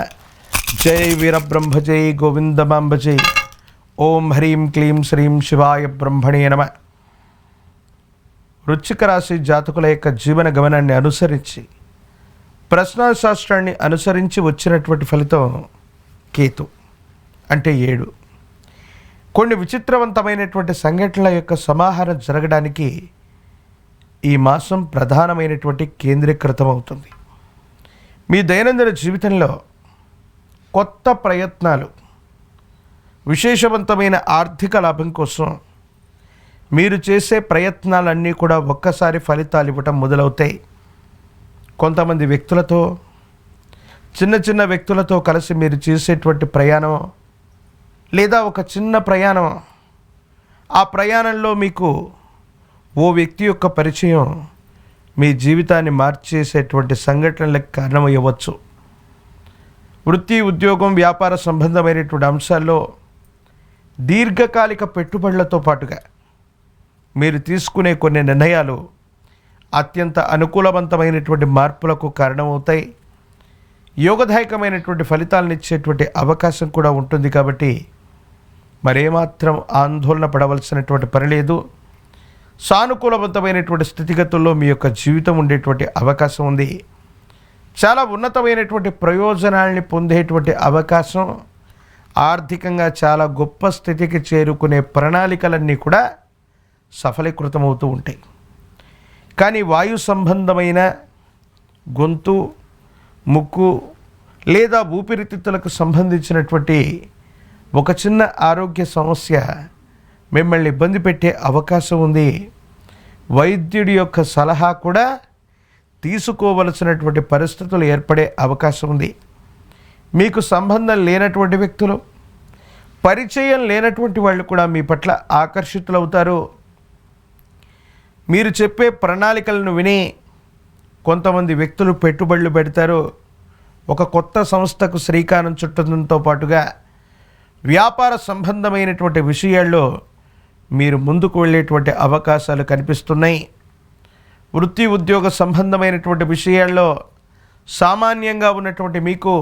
జై వీరబ్రహ్మ జై గోవిందమాంబ జై. ఓం హ్రీం క్లీం శ్రీం శివాయ బ్రహ్మణే నమ. వృశ్చిక రాశి జాతకుల యొక్క జీవన గమనాన్ని అనుసరించి, ప్రశ్నాశాస్త్రాన్ని అనుసరించి వచ్చినటువంటి ఫలితం కేతు అంటే 7. కొన్ని విచిత్రవంతమైనటువంటి సంఘటనల యొక్క సమాహారం జరగడానికి ఈ మాసం ప్రధానమైనటువంటి కేంద్రీకృతం అవుతుంది. మీ దైనందిన జీవితంలో కొత్త ప్రయత్నాలు, విశేషవంతమైన ఆర్థిక లాభం కోసం మీరు చేసే ప్రయత్నాలన్నీ కూడా ఒక్కసారి ఫలితాలు ఇవ్వటం మొదలవుతాయి. కొంతమంది వ్యక్తులతో, చిన్న చిన్న వ్యక్తులతో కలిసి మీరు చేసేటువంటి ప్రయాణం లేదా ఒక చిన్న ప్రయాణం, ఆ ప్రయాణంలో మీకు ఓ వ్యక్తి యొక్క పరిచయం మీ జీవితాన్ని మార్చేసేటువంటి సంఘటనలకు కారణమయ్యవచ్చు. వృత్తి, ఉద్యోగం, వ్యాపార సంబంధమైనటువంటి అంశాల్లో దీర్ఘకాలిక పెట్టుబడులతో పాటుగా మీరు తీసుకునే కొన్ని నిర్ణయాలు అత్యంత అనుకూలవంతమైనటువంటి మార్పులకు కారణమవుతాయి. యోగదాయకమైనటువంటి ఫలితాలను ఇచ్చేటువంటి అవకాశం కూడా ఉంటుంది. కాబట్టి మరేమాత్రం ఆందోళన పడవలసినటువంటి పని లేదు. సానుకూలవంతమైనటువంటి స్థితిగతుల్లో మీ యొక్క జీవితం ఉండేటువంటి అవకాశం ఉంది. చాలా ఉన్నతమైనటువంటి ప్రయోజనాల్ని పొందేటువంటి అవకాశం, ఆర్థికంగా చాలా గొప్ప స్థితికి చేరుకునే ప్రణాళికలన్నీ కూడా సఫలీకృతమవుతూ ఉంటాయి. కానీ వాయు సంబంధమైన గొంతు, ముక్కు లేదా ఊపిరితిత్తులకు సంబంధించినటువంటి ఒక చిన్న ఆరోగ్య సమస్య మిమ్మల్ని ఇబ్బంది పెట్టే అవకాశం ఉంది. వైద్యుడి యొక్క సలహా కూడా తీసుకోవలసినటువంటి పరిస్థితులు ఏర్పడే అవకాశం ఉంది. మీకు సంబంధం లేనటువంటి వ్యక్తులు, పరిచయం లేనటువంటి వాళ్ళు కూడా మీ పట్ల ఆకర్షితులవుతారు. మీరు చెప్పే ప్రణాళికలను విని కొంతమంది వ్యక్తులు పెట్టుబడులు పెడతారు. ఒక కొత్త సంస్థకు శ్రీకారం చుట్టడంతో పాటుగా వ్యాపార సంబంధమైనటువంటి విషయాల్లో మీరు ముందుకు వెళ్ళేటువంటి అవకాశాలు కనిపిస్తున్నాయి. వృత్తి, ఉద్యోగ సంబంధమైనటువంటి విషయాల్లో సామాన్యంగా ఉన్నటువంటి మీకు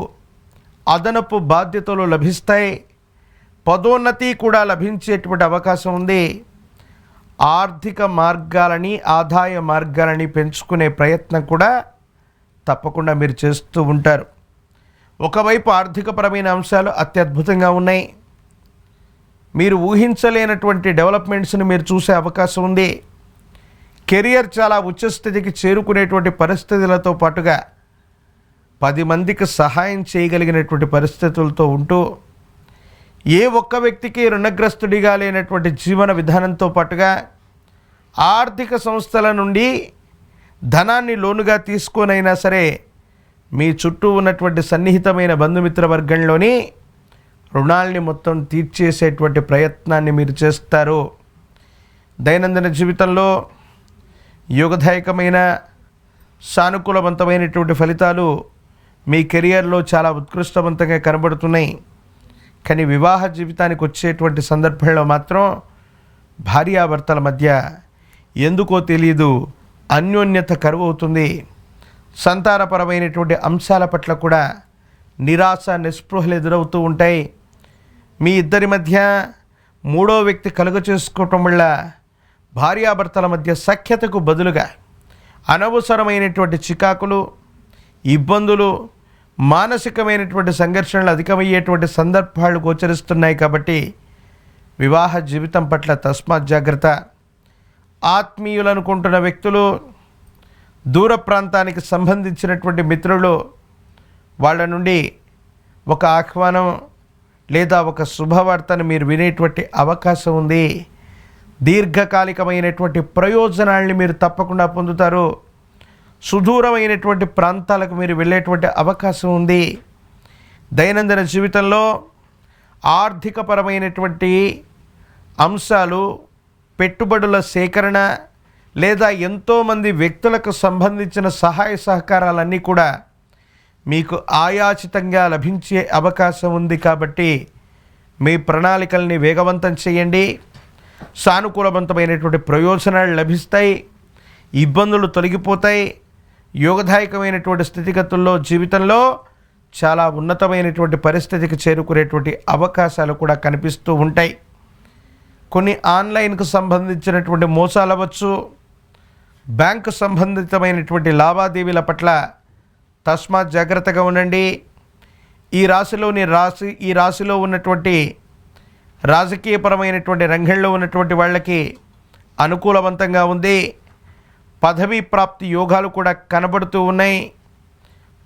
అదనపు బాధ్యతలు లభిస్తాయి. పదోన్నతి కూడా లభించేటువంటి అవకాశం ఉంది. ఆర్థిక మార్గాలని, ఆదాయ మార్గాలని పెంచుకునే ప్రయత్నం కూడా తప్పకుండా మీరు చేస్తూ ఉంటారు. ఒకవైపు ఆర్థికపరమైన అంశాలు అత్యద్భుతంగా ఉన్నాయి. మీరు ఊహించలేనటువంటి డెవలప్మెంట్స్ని మీరు చూసే అవకాశం ఉంది. కెరియర్ చాలా ఉచ్చస్థితికి చేరుకునేటువంటి పరిస్థితులతో పాటుగా 10 మందికి సహాయం చేయగలిగినటువంటి పరిస్థితులతో ఉంటూ, ఏ ఒక్క వ్యక్తికి రుణగ్రస్తుడిగా లేనటువంటి జీవన విధానంతో పాటుగా ఆర్థిక సంస్థల నుండి ధనాన్ని లోనుగా తీసుకొనైనా సరే మీ చుట్టూ ఉన్నటువంటి సన్నిహితమైన బంధుమిత్ర వర్గంలోని రుణాల్ని మొత్తం తీర్చేసేటువంటి ప్రయత్నాన్ని మీరు చేస్తారు. దైనందిన జీవితంలో యోగదాయకమైన సానుకూలవంతమైనటువంటి ఫలితాలు మీ కెరియర్లో చాలా ఉత్కృష్టవంతంగా కనబడుతున్నాయి. కానీ వివాహ జీవితానికి వచ్చేటువంటి సందర్భంలో మాత్రం భార్యాభర్తల మధ్య ఎందుకో తెలియదు అన్యోన్యత కరువు అవుతుంది. సంతానపరమైనటువంటి అంశాల పట్ల కూడా నిరాశ నిస్పృహలు ఎదురవుతూ ఉంటాయి. మీ ఇద్దరి మధ్య మూడో వ్యక్తి కలుగ చేసుకోవటం వల్ల భార్యాభర్తల మధ్య సఖ్యతకు బదులుగా అనవసరమైనటువంటి చికాకులు, ఇబ్బందులు, మానసికమైనటువంటి సంఘర్షణలు అధికమయ్యేటువంటి సందర్భాలు గోచరిస్తున్నాయి. కాబట్టి వివాహ జీవితం పట్ల తస్మాత్ జాగ్రత్త. ఆత్మీయులు అనుకుంటున్న వ్యక్తులు, దూర ప్రాంతానికి సంబంధించినటువంటి మిత్రులు, వాళ్ళ నుండి ఒక ఆహ్వానం లేదా ఒక శుభవార్తను మీరు వినేటువంటి అవకాశం ఉంది. దీర్ఘకాలికమైనటువంటి ప్రయోజనాల్ని మీరు తప్పకుండా పొందుతారు. సుదూరమైనటువంటి ప్రాంతాలకు మీరు వెళ్ళేటువంటి అవకాశం ఉంది. దైనందిన జీవితంలో ఆర్థికపరమైనటువంటి అంశాలు, పెట్టుబడుల సేకరణ లేదా ఎంతోమంది వ్యక్తులకు సంబంధించిన సహాయ సహకారాలన్నీ కూడా మీకు ఆయాచితంగా లభించే అవకాశం ఉంది. కాబట్టి మీ ప్రణాళికల్ని వేగవంతం చేయండి. సానుకూలవంతమైనటువంటి ప్రయోజనాలు లభిస్తాయి. ఇబ్బందులు తొలగిపోతాయి. యోగదాయకమైనటువంటి స్థితిగతుల్లో జీవితంలో చాలా ఉన్నతమైనటువంటి పరిస్థితికి చేరుకునేటువంటి అవకాశాలు కూడా కనిపిస్తూ ఉంటాయి. కొన్ని ఆన్లైన్కు సంబంధించినటువంటి మోసాలు అవ్వచ్చు, బ్యాంకు సంబంధితమైనటువంటి లావాదేవీల పట్ల తస్మాత్ జాగ్రత్తగా ఉండండి. ఈ రాశిలో ఉన్నటువంటి రాజకీయపరమైనటువంటి రంగంలో ఉన్నటువంటి వాళ్ళకి అనుకూలవంతంగా ఉంది. పదవీ ప్రాప్తి యోగాలు కూడా కనబడుతూ ఉన్నాయి.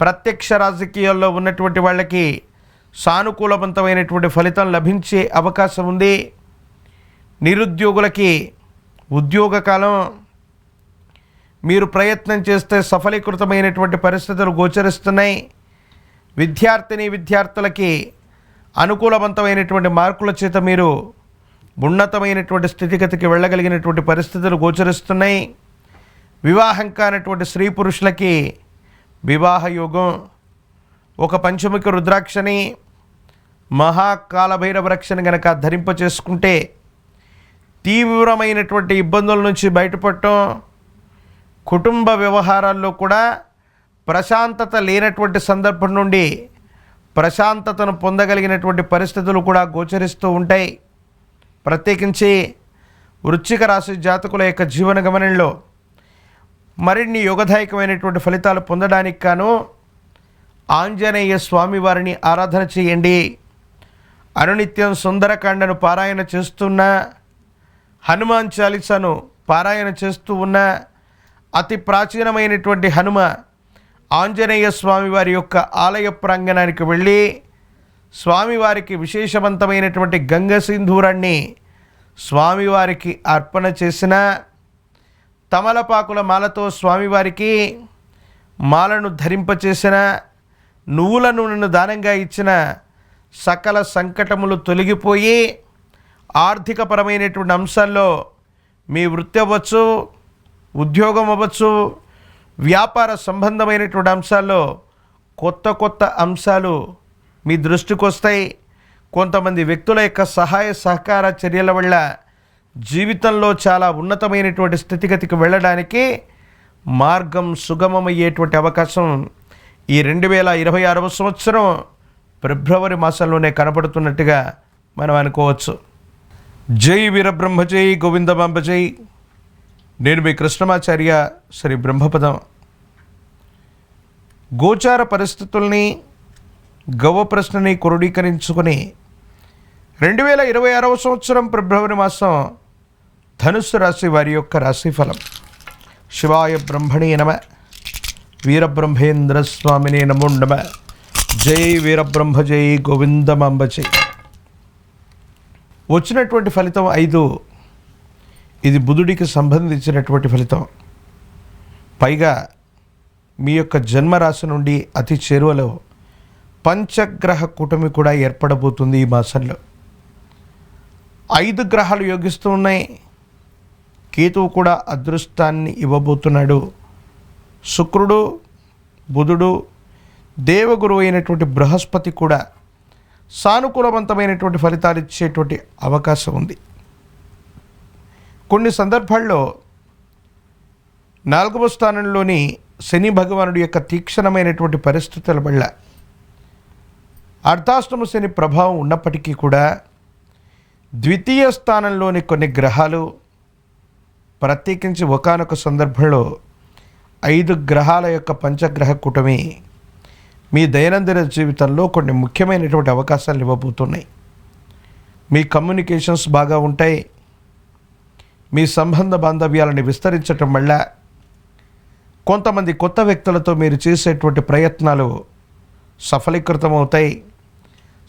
ప్రత్యక్ష రాజకీయాల్లో ఉన్నటువంటి వాళ్ళకి సానుకూలవంతమైనటువంటి ఫలితం లభించే అవకాశం ఉంది. నిరుద్యోగులకి ఉద్యోగ కాలం, మీరు ప్రయత్నం చేస్తే సఫలీకృతమైనటువంటి పరిస్థితులు గోచరిస్తున్నాయి. విద్యార్థులకి అనుకూలవంతమైనటువంటి మార్కుల చేత మీరు ఉన్నతమైనటువంటి స్థితిగతికి వెళ్ళగలిగినటువంటి పరిస్థితులు గోచరిస్తున్నాయి. వివాహం కానటువంటి స్త్రీ పురుషులకి వివాహ యోగం. ఒక పంచముఖి రుద్రాక్షని, మహాకాలభైరవ రక్షని గనక ధరింప చేసుకుంటే తీవ్రమైనటువంటి ఇబ్బందుల నుంచి బయటపడటం, కుటుంబ వ్యవహారాల్లో కూడా ప్రశాంతత లేనటువంటి సందర్భం నుండి ప్రశాంతతను పొందగలిగినటువంటి పరిస్థితులు కూడా గోచరిస్తూ ఉంటాయి. ప్రత్యేకించి వృశ్చిక రాశి జాతకుల యొక్క జీవన గమనంలో మరిన్ని యోగదాయకమైనటువంటి ఫలితాలు పొందడానికి గాను ఆంజనేయ స్వామి వారిని ఆరాధన చేయండి. అనునిత్యం సుందరకాండను పారాయణ చేస్తున్న, హనుమాన్ చాలీసాను పారాయణ చేస్తూ ఉన్న, అతి ప్రాచీనమైనటువంటి హనుమ ఆంజనేయ స్వామివారి యొక్క ఆలయ ప్రాంగణానికి వెళ్ళి స్వామివారికి విశేషవంతమైనటువంటి గంగ సింధూరాన్ని స్వామివారికి అర్పణ చేసిన, తమలపాకుల మాలతో స్వామివారికి మాలను ధరింపచేసిన, నువ్వుల నూనెను దానంగా ఇచ్చిన సకల సంకటములు తొలగిపోయి ఆర్థికపరమైనటువంటి అంశాల్లో మీ వృత్తి అవ్వచ్చు, ఉద్యోగం అవ్వచ్చు, వ్యాపార సంబంధమైనటువంటి అంశాల్లో కొత్త అంశాలు మీ దృష్టికి వస్తాయి. కొంతమంది వ్యక్తుల యొక్క సహాయ సహకార చర్యల వల్ల జీవితంలో చాలా ఉన్నతమైనటువంటి స్థితిగతికి వెళ్ళడానికి మార్గం సుగమమయ్యేటువంటి అవకాశం ఈ 2026వ సంవత్సరం ఫిబ్రవరి మాసంలోనే కనపడుతున్నట్టుగా మనం అనుకోవచ్చు. జై వీరబ్రహ్మ జై గోవిందమాంబ జై. నేను మీ కృష్ణమాచార్య శ్రీ బ్రహ్మపదం. గోచార పరిస్థితుల్ని, గవ ప్రశ్నని క్రోడీకరించుకొని 2026వ సంవత్సరం ఫిబ్రవరి మాసం ధనుస్సు రాశి వారి యొక్క రాశిఫలం. శివాయ బ్రహ్మణే నమ. వీరబ్రహ్మేంద్ర స్వామినే నమో నమ. జై వీరబ్రహ్మ జై గోవిందమాంబ జై. వచ్చినటువంటి ఫలితం 5. ఇది బుధుడికి సంబంధించినటువంటి ఫలితం. పైగా మీ యొక్క జన్మరాశి నుండి అతి చేరువలో పంచగ్రహ కూటమి కూడా ఏర్పడబోతుంది ఈ మాసంలో. 5 గ్రహాలు యోగిస్తూ ఉన్నాయి. కేతువు కూడా అదృష్టాన్ని ఇవ్వబోతున్నాడు. శుక్రుడు, బుధుడు, దేవగురువు అయినటువంటి బృహస్పతి కూడా సానుకూలవంతమైనటువంటి ఫలితాలు ఇచ్చేటువంటి అవకాశం ఉంది. కొన్ని సందర్భాల్లో 4వ స్థానంలోని శని భగవానుడి యొక్క తీక్షణమైనటువంటి పరిస్థితుల వల్ల అర్ధాష్టమ శని ప్రభావం ఉన్నప్పటికీ కూడా ద్వితీయ స్థానంలోని కొన్ని గ్రహాలు, ప్రత్యేకించి ఒకానొక సందర్భంలో 5 గ్రహాల యొక్క పంచగ్రహ కూటమి మీ దైనందిన జీవితంలో కొన్ని ముఖ్యమైనటువంటి అవకాశాలు ఇవ్వబోతున్నాయి. మీ కమ్యూనికేషన్స్ బాగా ఉంటాయి. మీ సంబంధ బాంధవ్యాలను విస్తరించటం వల్ల కొంతమంది కొత్త వ్యక్తులతో మీరు చేసేటువంటి ప్రయత్నాలు సఫలీకృతమవుతాయి.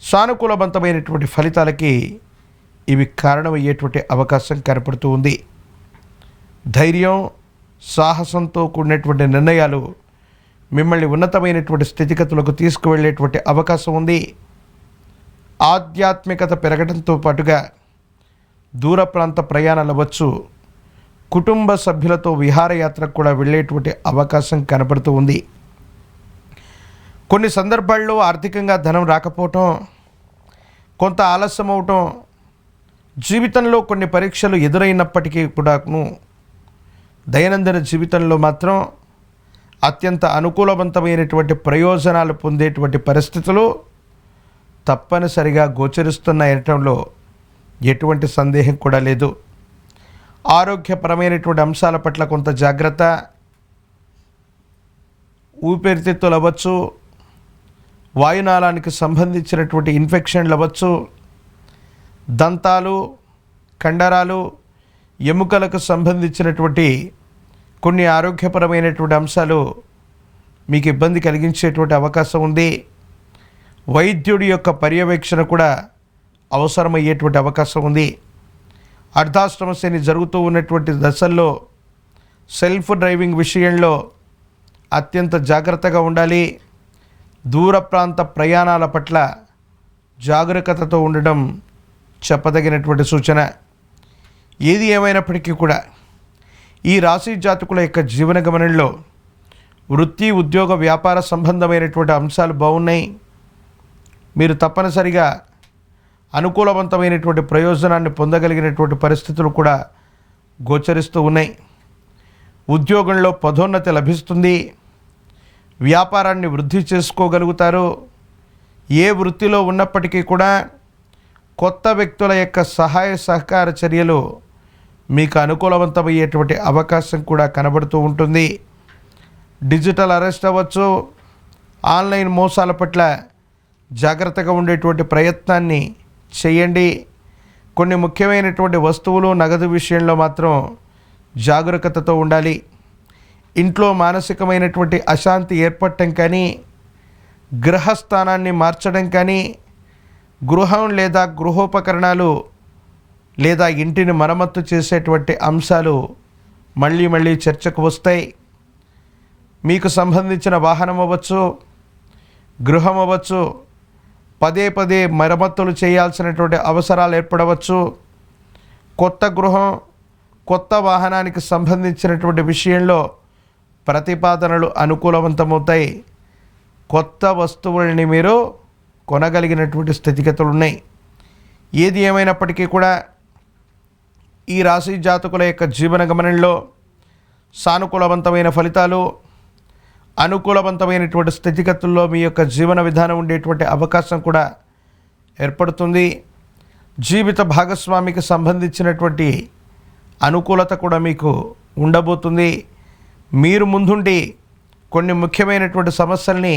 సానుకూలవంతమైనటువంటి ఫలితాలకి ఇవి కారణమయ్యేటువంటి అవకాశం కనపడుతూ ఉంది. ధైర్యం, సాహసంతో కూడినటువంటి నిర్ణయాలు మిమ్మల్ని ఉన్నతమైనటువంటి స్థితిగతులకు తీసుకువెళ్ళేటువంటి అవకాశం ఉంది. ఆధ్యాత్మికత పెరగడంతో పాటుగా దూర ప్రాంత ప్రయాణాలు అవ్వచ్చు. కుటుంబ సభ్యులతో విహారయాత్రకు కూడా వెళ్ళేటువంటి అవకాశం కనపడుతూ ఉంది. కొన్ని సందర్భాల్లో ఆర్థికంగా ధనం రాకపోవటం, కొంత ఆలస్యం అవటం, జీవితంలో కొన్ని పరీక్షలు ఎదురైనప్పటికీ కూడాను దైనందిన జీవితంలో మాత్రం అత్యంత అనుకూలవంతమైనటువంటి ప్రయోజనాలు పొందేటువంటి పరిస్థితులు తప్పనిసరిగా గోచరిస్తున్నాయనటంలో ఎటువంటి సందేహం కూడా లేదు. ఆరోగ్యపరమైనటువంటి అంశాల పట్ల కొంత జాగ్రత్త. ఊపిరితిత్తులు అవ్వచ్చు, వాయునాళానికి సంబంధించినటువంటి ఇన్ఫెక్షన్లు అవ్వచ్చు, దంతాలు, కండరాలు, ఎముకలకు సంబంధించినటువంటి కొన్ని ఆరోగ్యపరమైనటువంటి అంశాలు మీకు ఇబ్బంది కలిగించేటువంటి అవకాశం ఉంది. వైద్యుడి యొక్క పర్యవేక్షణ కూడా అవసరమయ్యేటువంటి అవకాశం ఉంది. అర్ధాష్టమ శని జరుగుతూ ఉన్నటువంటి దశల్లో సెల్ఫ్ డ్రైవింగ్ విషయంలో అత్యంత జాగ్రత్తగా ఉండాలి. దూర ప్రాంత ప్రయాణాల పట్ల జాగరూకతతో ఉండడం చెప్పదగినటువంటి సూచన. ఏది ఏమైనప్పటికీ కూడా ఈ రాశి జాతకుల యొక్క జీవన గమనంలో వృత్తి, ఉద్యోగ, వ్యాపార సంబంధమైనటువంటి అంశాలు బాగున్నాయి. మీరు తప్పనిసరిగా అనుకూలవంతమైనటువంటి ప్రయోజనాన్ని పొందగలిగినటువంటి పరిస్థితులు కూడా గోచరిస్తూ ఉన్నాయి. ఉద్యోగంలో పదోన్నతి లభిస్తుంది. వ్యాపారాన్ని వృద్ధి చేసుకోగలుగుతారు. ఏ వృత్తిలో ఉన్నప్పటికీ కూడా కొత్త వ్యక్తుల యొక్క సహాయ సహకార చర్యలు మీకు అనుకూలవంతమయ్యేటువంటి అవకాశం కూడా కనబడుతూ ఉంటుంది. డిజిటల్ అరెస్ట్ అవ్వచ్చు. ఆన్లైన్ మోసాల పట్ల జాగ్రత్తగా ఉండేటువంటి ప్రయత్నాన్ని చేయండి. కొన్ని ముఖ్యమైనటువంటి వస్తువులు, నగదు విషయంలో మాత్రం జాగరూకతతో ఉండాలి. ఇంట్లో మానసికమైనటువంటి అశాంతి ఏర్పడటం కానీ, గ్రహస్థానాన్ని మార్చడం కానీ, గృహం లేదా గృహోపకరణాలు లేదా ఇంటిని మరమ్మత్తు చేసేటువంటి అంశాలు మళ్ళీ మళ్ళీ చర్చకు వస్తాయి. మీకు సంబంధించిన వాహనం అవ్వచ్చు, గృహం అవ్వచ్చు, పదే పదే మరమ్మతులు చేయాల్సినటువంటి అవసరాలు ఏర్పడవచ్చు. కొత్త గృహం, కొత్త వాహనానికి సంబంధించినటువంటి విషయంలో ప్రతిపాదనలు అనుకూలవంతమవుతాయి. కొత్త వస్తువుల్ని మీరు కొనగలిగినటువంటి స్థితిగతులు ఉన్నాయి. ఏది ఏమైనప్పటికీ కూడా ఈ రాశి జాతకుల యొక్క జీవన గమనంలో సానుకూలవంతమైన ఫలితాలు, అనుకూలవంతమైనటువంటి స్థితిగతుల్లో మీ యొక్క జీవన విధానం ఉండేటువంటి అవకాశం కూడా ఏర్పడుతుంది. జీవిత భాగస్వామికి సంబంధించినటువంటి అనుకూలత కూడా మీకు ఉండబోతుంది. మీరు ముందుండి కొన్ని ముఖ్యమైనటువంటి సమస్యల్ని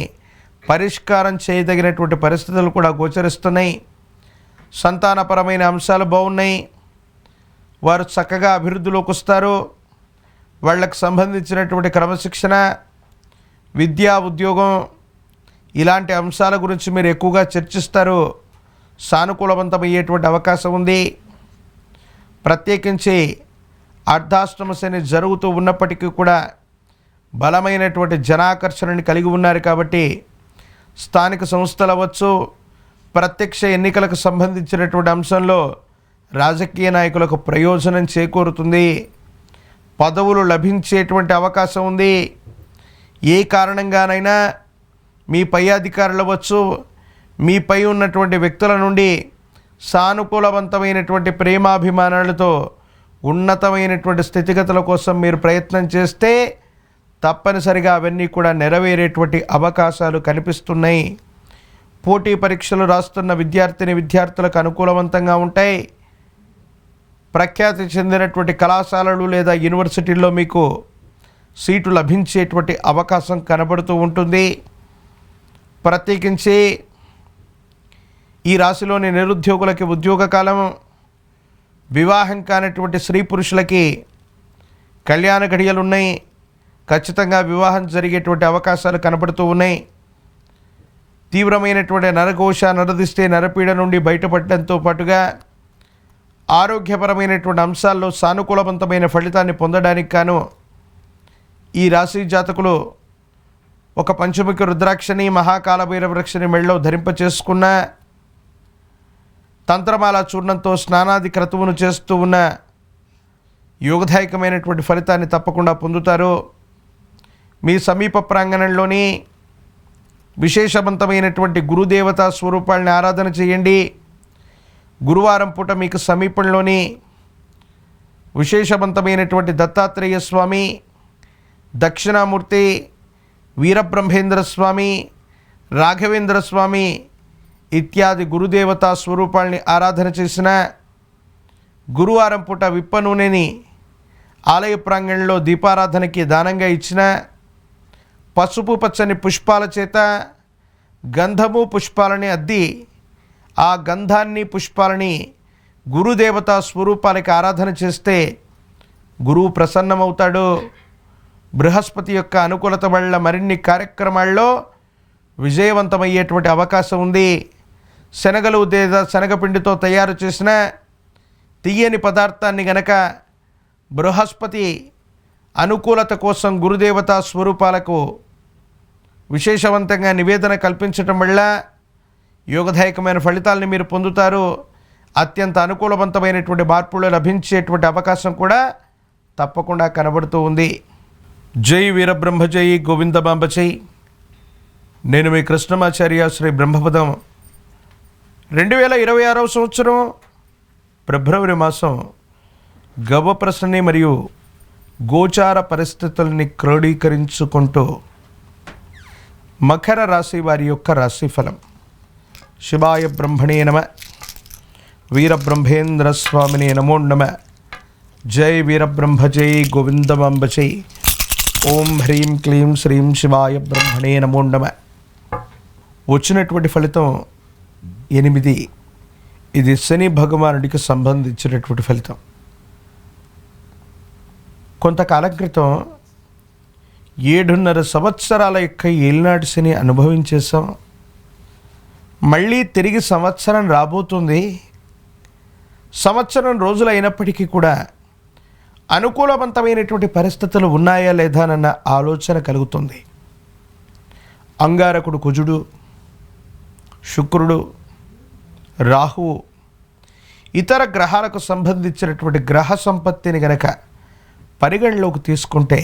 పరిష్కారం చేయదగినటువంటి పరిస్థితులు కూడా గోచరిస్తున్నాయి. సంతానపరమైన అంశాలు బాగున్నాయి. వారు చక్కగా అభివృద్ధిలోకి వస్తారు. వాళ్ళకు సంబంధించినటువంటి క్రమశిక్షణ, విద్యా, ఉద్యోగం ఇలాంటి అంశాల గురించి మీరు ఎక్కువగా చర్చిస్తారు. సానుకూలవంతమయ్యేటువంటి అవకాశం ఉంది. ప్రత్యేకించి అర్ధాష్టమ శని జరుగుతూ ఉన్నప్పటికీ కూడా బలమైనటువంటి జనాకర్షణని కలిగి ఉన్నారు కాబట్టి స్థానిక సంస్థలు అవ్వచ్చు, ప్రత్యక్ష ఎన్నికలకు సంబంధించినటువంటి అంశంలో రాజకీయ నాయకులకు ప్రయోజనం చేకూరుతుంది. పదవులు లభించేటువంటి అవకాశం ఉంది. ఏ కారణంగానైనా మీ పై అధికారులు అవ్వచ్చు, మీపై ఉన్నటువంటి వ్యక్తుల నుండి సానుకూలవంతమైనటువంటి ప్రేమాభిమానాలతో ఉన్నతమైనటువంటి స్థితిగతుల కోసం మీరు ప్రయత్నం చేస్తే తప్పనిసరిగా అవన్నీ కూడా నెరవేరేటువంటి అవకాశాలు కనిపిస్తున్నాయి. పోటీ పరీక్షలు రాస్తున్న విద్యార్థులకు అనుకూలవంతంగా ఉంటాయి. ప్రఖ్యాతి చెందినటువంటి కళాశాలలు లేదా యూనివర్సిటీల్లో మీకు సీటు లభించేటువంటి అవకాశం కనబడుతూ ఉంటుంది. ప్రత్యేకించి ఈ రాశిలోని నిరుద్యోగులకి ఉద్యోగ కాలం, వివాహం కానటువంటి స్త్రీ పురుషులకి కళ్యాణ గడియలు ఉన్నాయి. ఖచ్చితంగా వివాహం జరిగేటువంటి అవకాశాలు కనబడుతూ ఉన్నాయి. తీవ్రమైనటువంటి నరఘోష, నరదిష్టి, నరపీడ నుండి బయటపడడంతో పాటుగా ఆరోగ్యపరమైనటువంటి అంశాల్లో సానుకూలవంతమైన ఫలితాన్ని పొందడానికి గాను ఈ రాశి జాతకులు ఒక పంచముఖి రుద్రాక్షని, మహాకాలభైరవ వృక్షని మెళ్ళలో ధరింపచేసుకున్న, తంత్రమాల చూర్ణంతో స్నానాది క్రతువును చేస్తూ ఉన్న యోగదాయకమైనటువంటి ఫలితాన్ని తప్పకుండా పొందుతారు. మీ సమీప ప్రాంగణంలోని విశేషవంతమైనటువంటి గురుదేవతా స్వరూపాలని ఆరాధన చేయండి. గురువారం పూట మీకు సమీపంలోని విశేషవంతమైనటువంటి దత్తాత్రేయ స్వామి, దక్షిణామూర్తి, వీరబ్రహ్మేంద్ర స్వామి, రాఘవేంద్ర స్వామి ఇత్యాది గురుదేవతా స్వరూపాలని ఆరాధన చేసిన, గురువారం పూట విప్ప నూనెని ఆలయ ప్రాంగణంలో దీపారాధనకి దానంగా ఇచ్చిన, పసుపు పచ్చని పుష్పాల చేత గంధము పుష్పాలని అద్ది ఆ గంధాన్ని పుష్పాలని గురుదేవతా స్వరూపాలకి ఆరాధన చేస్తే గురువు ప్రసన్నమవుతాడు. బృహస్పతి యొక్క అనుకూలత వల్ల మరిన్ని కార్యక్రమాల్లో విజయవంతమయ్యేటువంటి అవకాశం ఉంది. శనగలు లేదా శనగపిండితో తయారు చేసిన తీయని పదార్థాన్ని గనక బృహస్పతి అనుకూలత కోసం గురుదేవతా స్వరూపాలకు విశేషవంతంగా నివేదన కల్పించటం వల్ల యోగదాయకమైన ఫలితాలని మీరు పొందుతారు. అత్యంత అనుకూలవంతమైనటువంటి మార్పులు లభించేటువంటి అవకాశం కూడా తప్పకుండా కనబడుతూ ఉంది. జై వీరబ్రహ్మ జై గోవిందమాంబ జై. నేను మీ కృష్ణమాచార్య, శ్రీ బ్రహ్మపదం. 2026 సంవత్సరం ఫిబ్రవరి మాసం గవ్వప్రశ్నని మరియు గోచార పరిస్థితుల్ని క్రోడీకరించుకుంటూ మకర రాశి వారి యొక్క రాశిఫలం. శివాయ బ్రహ్మణే నమ, వీరబ్రహ్మేంద్ర స్వామినే నమో నమ. జై వీరబ్రహ్మ జై గోవిందమాంబ జై. ఓం హ్రీం క్లీం శ్రీం శివాయ బ్రహ్మణే నమో నమ. వచ్చినటువంటి ఫలితం 8. ఇది శని భగవానుడికి సంబంధించినటువంటి ఫలితం. కొంతకాలం క్రితం 7.5 సంవత్సరాల యొక్క ఏలినాటి శని అనుభవించేసాం. మళ్ళీ తిరిగి సంవత్సరం రాబోతుంది. సంవత్సరం రోజులు అయినప్పటికీ కూడా అనుకూలవంతమైనటువంటి పరిస్థితులు ఉన్నాయా లేదా అన్న ఆలోచన కలుగుతుంది. అంగారకుడు కుజుడు, శుక్రుడు, రాహువు ఇతర గ్రహాలకు సంబంధించినటువంటి గ్రహ సంపత్తిని గనక పరిగణలోకి తీసుకుంటే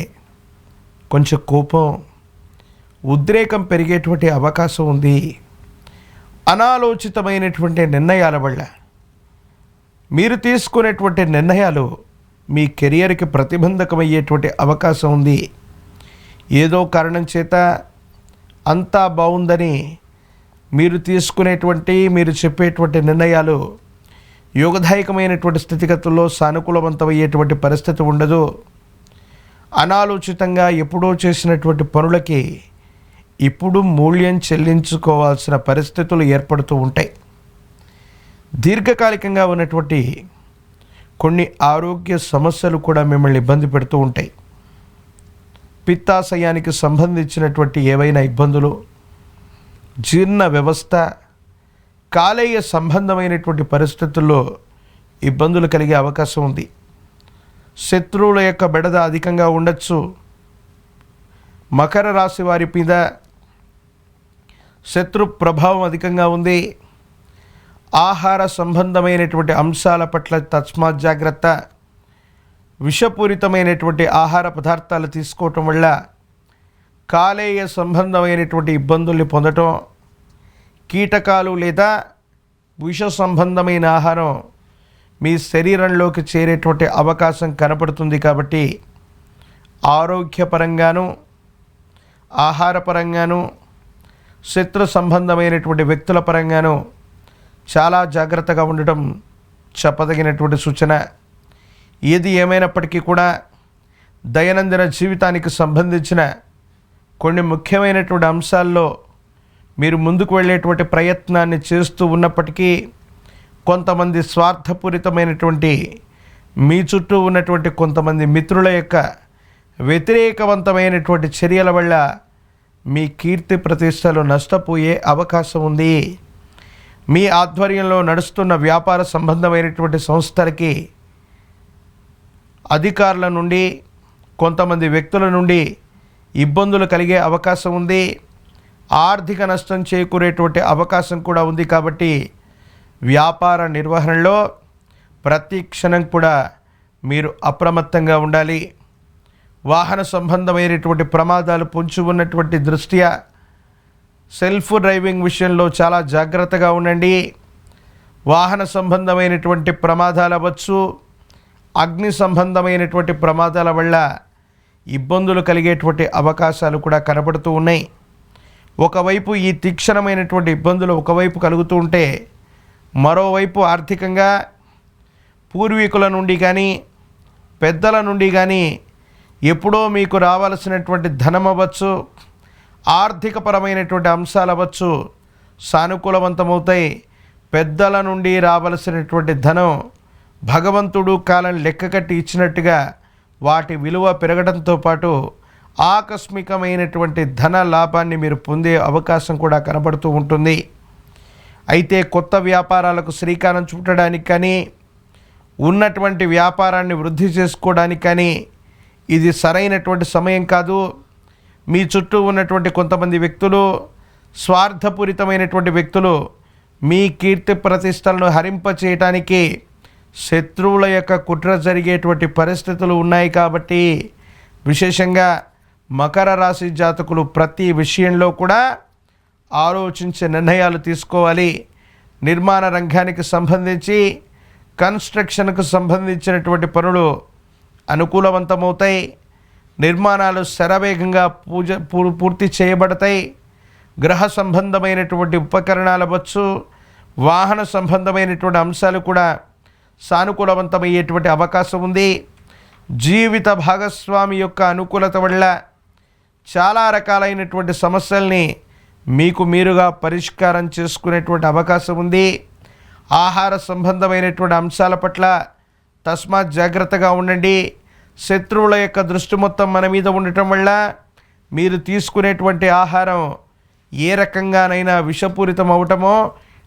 కొంచెం కోపం, ఉద్రేకం పెరిగేటువంటి అవకాశం ఉంది. అనాలోచితమైనటువంటి నిర్ణయాల వల్ల మీరు తీసుకునేటువంటి నిర్ణయాలు మీ కెరియర్కి ప్రతిబంధకమయ్యేటువంటి అవకాశం ఉంది. ఏదో కారణం చేత అంతా బాగుందని మీరు తీసుకునేటువంటి, మీరు చెప్పేటువంటి నిర్ణయాలు యోగదాయకమైనటువంటి స్థితిగతుల్లో సానుకూలవంతమయ్యేటువంటి పరిస్థితి ఉండదు. అనాలోచితంగా ఎప్పుడో చేసినటువంటి పనులకి ఇప్పుడు మూల్యం చెల్లించుకోవాల్సిన పరిస్థితులు ఏర్పడుతూ ఉంటాయి. దీర్ఘకాలికంగా ఉన్నటువంటి కొన్ని ఆరోగ్య సమస్యలు కూడా మిమ్మల్ని ఇబ్బంది పెడుతూ ఉంటాయి. పిత్తాశయానికి సంబంధించినటువంటి ఏవైనా ఇబ్బందులు, జీర్ణ వ్యవస్థ, కాలేయ సంబంధమైనటువంటి పరిస్థితుల్లో ఇబ్బందులు కలిగే అవకాశం ఉంది. శత్రువుల యొక్క బెడద అధికంగా ఉండొచ్చు. మకర రాశి వారి మీద శత్రు ప్రభావం అధికంగా ఉంది. ఆహార సంబంధమైనటువంటి అంశాల పట్ల తస్మాత్ జాగ్రత్త. విషపూరితమైనటువంటి ఆహార పదార్థాలు తీసుకోవటం వల్ల కాలేయ సంబంధమైనటువంటి ఇబ్బందుల్ని పొందటం, కీటకాలు లేదా విష సంబంధమైన ఆహారం మీ శరీరంలోకి చేరేటువంటి అవకాశం కనపడుతుంది. కాబట్టి ఆరోగ్యపరంగాను ఆహారపరంగాను, శత్రు సంబంధమైనటువంటి వ్యక్తుల పరంగాను చాలా జాగ్రత్తగా ఉండటం చెప్పదగినటువంటి సూచన. ఏది ఏమైనప్పటికీ కూడా దైనందిన జీవితానికి సంబంధించిన కొన్ని ముఖ్యమైనటువంటి అంశాల్లో మీరు ముందుకు వెళ్ళేటువంటి ప్రయత్నాన్ని చేస్తూ ఉన్నప్పటికీ కొంతమంది స్వార్థపూరితమైనటువంటి మీ చుట్టూ ఉన్నటువంటి కొంతమంది మిత్రుల యొక్క వ్యతిరేకవంతమైనటువంటి చర్యల వల్ల మీ కీర్తి ప్రతిష్టలు నష్టపోయే అవకాశం ఉంది. మీ ఆధ్వర్యంలో నడుస్తున్న వ్యాపార సంబంధమైనటువంటి సంస్థలకి అధికారుల నుండి, కొంతమంది వ్యక్తుల నుండి ఇబ్బందులు కలిగే అవకాశం ఉంది. ఆర్థిక నష్టం చేకూరేటువంటి అవకాశం కూడా ఉంది. కాబట్టి వ్యాపార నిర్వహణలో ప్రతి క్షణం కూడా మీరు అప్రమత్తంగా ఉండాలి. వాహన సంబంధమైనటువంటి ప్రమాదాలు పొంచి ఉన్నటువంటి దృష్ట్యా సెల్ఫ్ డ్రైవింగ్ విషయంలో చాలా జాగ్రత్తగా ఉండండి. వాహన సంబంధమైనటువంటి ప్రమాదాలు అవ్వచ్చు, అగ్ని సంబంధమైనటువంటి ప్రమాదాల వల్ల ఇబ్బందులు కలిగేటువంటి అవకాశాలు కూడా కనబడుతూ ఉన్నాయి. ఒకవైపు ఈ తీక్షణమైనటువంటి ఇబ్బందులు ఒకవైపు కలుగుతూ ఉంటే, మరోవైపు ఆర్థికంగా పూర్వీకుల నుండి కానీ పెద్దల నుండి కానీ ఎప్పుడో మీకు రావాల్సినటువంటి ధనం అవ్వచ్చు, ఆర్థికపరమైనటువంటి అంశాలు అవ్వచ్చు సానుకూలవంతమవుతాయి. పెద్దల నుండి రావలసినటువంటి ధనం భగవంతుడు కాలం లెక్కకట్టి ఇచ్చినట్టుగా వాటి విలువ పెరగడంతో పాటు ఆకస్మికమైనటువంటి ధన లాభాన్ని మీరు పొందే అవకాశం కూడా కనబడుతూ ఉంటుంది. అయితే కొత్త వ్యాపారాలకు శ్రీకారం చుట్టడానికి కానీ, ఉన్నటువంటి వ్యాపారాన్ని వృద్ధి చేసుకోవడానికి కానీ ఇది సరైనటువంటి సమయం కాదు. మీ చుట్టూ ఉన్నటువంటి కొంతమంది వ్యక్తులు, స్వార్థపూరితమైనటువంటి వ్యక్తులు మీ కీర్తి ప్రతిష్టలను హరింపచేయటానికి శత్రువుల యొక్క కుట్ర జరిగేటువంటి పరిస్థితులు ఉన్నాయి. కాబట్టి విశేషంగా మకర రాశి జాతకులు ప్రతి విషయంలో కూడా ఆలోచించే నిర్ణయాలు తీసుకోవాలి. నిర్మాణ రంగానికి సంబంధించి, కన్స్ట్రక్షన్కు సంబంధించినటువంటి పనులు అనుకూలవంతమవుతాయి. నిర్మాణాలు శరవేగంగా పూర్తి చేయబడతాయి. గృహ సంబంధమైనటువంటి ఉపకరణాలు అవ్వచ్చు, వాహన సంబంధమైనటువంటి అంశాలు కూడా సానుకూలవంతమయ్యేటువంటి అవకాశం ఉంది. జీవిత భాగస్వామి యొక్క అనుకూలత వల్ల చాలా రకాలైనటువంటి సమస్యల్ని మీకు మీరుగా పరిష్కారం చేసుకునేటువంటి అవకాశం ఉంది. ఆహార సంబంధమైనటువంటి అంశాల పట్ల తస్మాత్ జాగ్రత్తగా ఉండండి. శత్రువుల యొక్క దృష్టి మొత్తం మన మీద ఉండటం వల్ల మీరు తీసుకునేటువంటి ఆహారం ఏ రకంగానైనా విషపూరితం అవటమో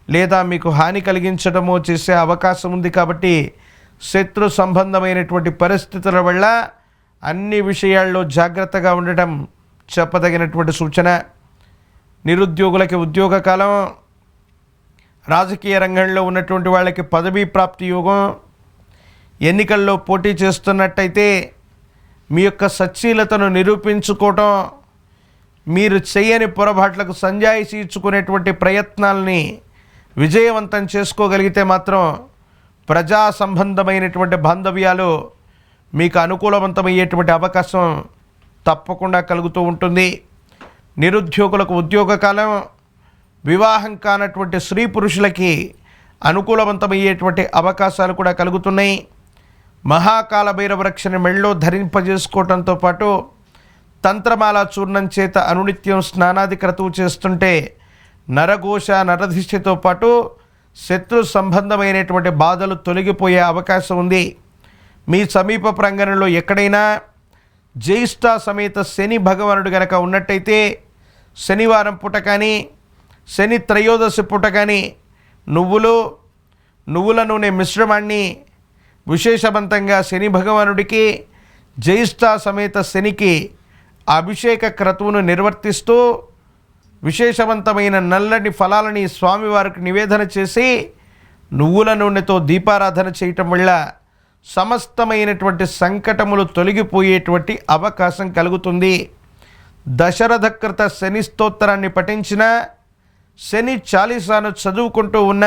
లేదా మీకు హాని కలిగించడమో చేసే అవకాశం ఉంది. కాబట్టి శత్రు సంబంధమైనటువంటి పరిస్థితుల వల్ల అన్ని విషయాల్లో జాగ్రత్తగా ఉండటం చెప్పదగినటువంటి సూచన. నిరుద్యోగులకి ఉద్యోగ కాలం, రాజకీయ రంగంలో ఉన్నటువంటి వాళ్ళకి పదవీ ప్రాప్తి యోగం, ఎన్నికల్లో పోటీ చేస్తున్నట్టయితే మీ యొక్క సచ్చీలతను నిరూపించుకోవటం, మీరు చేయని పొరపాట్లకు సంజాయిషీ ఇచ్చుకునేటువంటి ప్రయత్నాలని విజయవంతం చేసుకోగలిగితే మాత్రం ప్రజా సంబంధమైనటువంటి బాంధవ్యాలు మీకు అనుకూలవంతమయ్యేటువంటి అవకాశం తప్పకుండా కలుగుతూ ఉంటుంది. నిరుద్యోగులకు ఉద్యోగ కాలం, వివాహం కానటువంటి స్త్రీ పురుషులకి అనుకూలవంతమయ్యేటువంటి అవకాశాలు కూడా కలుగుతున్నాయి. మహాకాల భైరవ రక్షణ మెళ్ళో ధరింపజేసుకోవడంతో పాటు తంత్రమాల చూర్ణం చేత అనునిత్యం స్నానాది క్రతువు చేస్తుంటే నరఘోష నరధిష్టితో పాటు శత్రు సంబంధమైనటువంటి బాధలు తొలగిపోయే అవకాశం ఉంది. మీ సమీప ప్రాంగణంలో ఎక్కడైనా జ్యేష్ఠ సమేత శని భగవానుడు గనక ఉన్నట్టయితే శనివారం పూట కానీ, శని త్రయోదశి పూట కానీ నువ్వుల నూనె మిశ్రమాన్ని విశేషవంతంగా శని భగవానుడికి, జ్యేష్ఠ సమేత శనికి అభిషేక క్రతువును నిర్వర్తిస్తూ విశేషవంతమైన నల్లని ఫలాలని స్వామివారికి నివేదన చేసి నువ్వుల నూనెతో దీపారాధన చేయటం వల్ల సమస్తమైనటువంటి సంకటములు తొలగిపోయేటువంటి అవకాశం కలుగుతుంది. దశరథకృత శని స్తోత్రాన్ని పఠించిన, శని చాలీసాను చదువుకుంటూ ఉన్న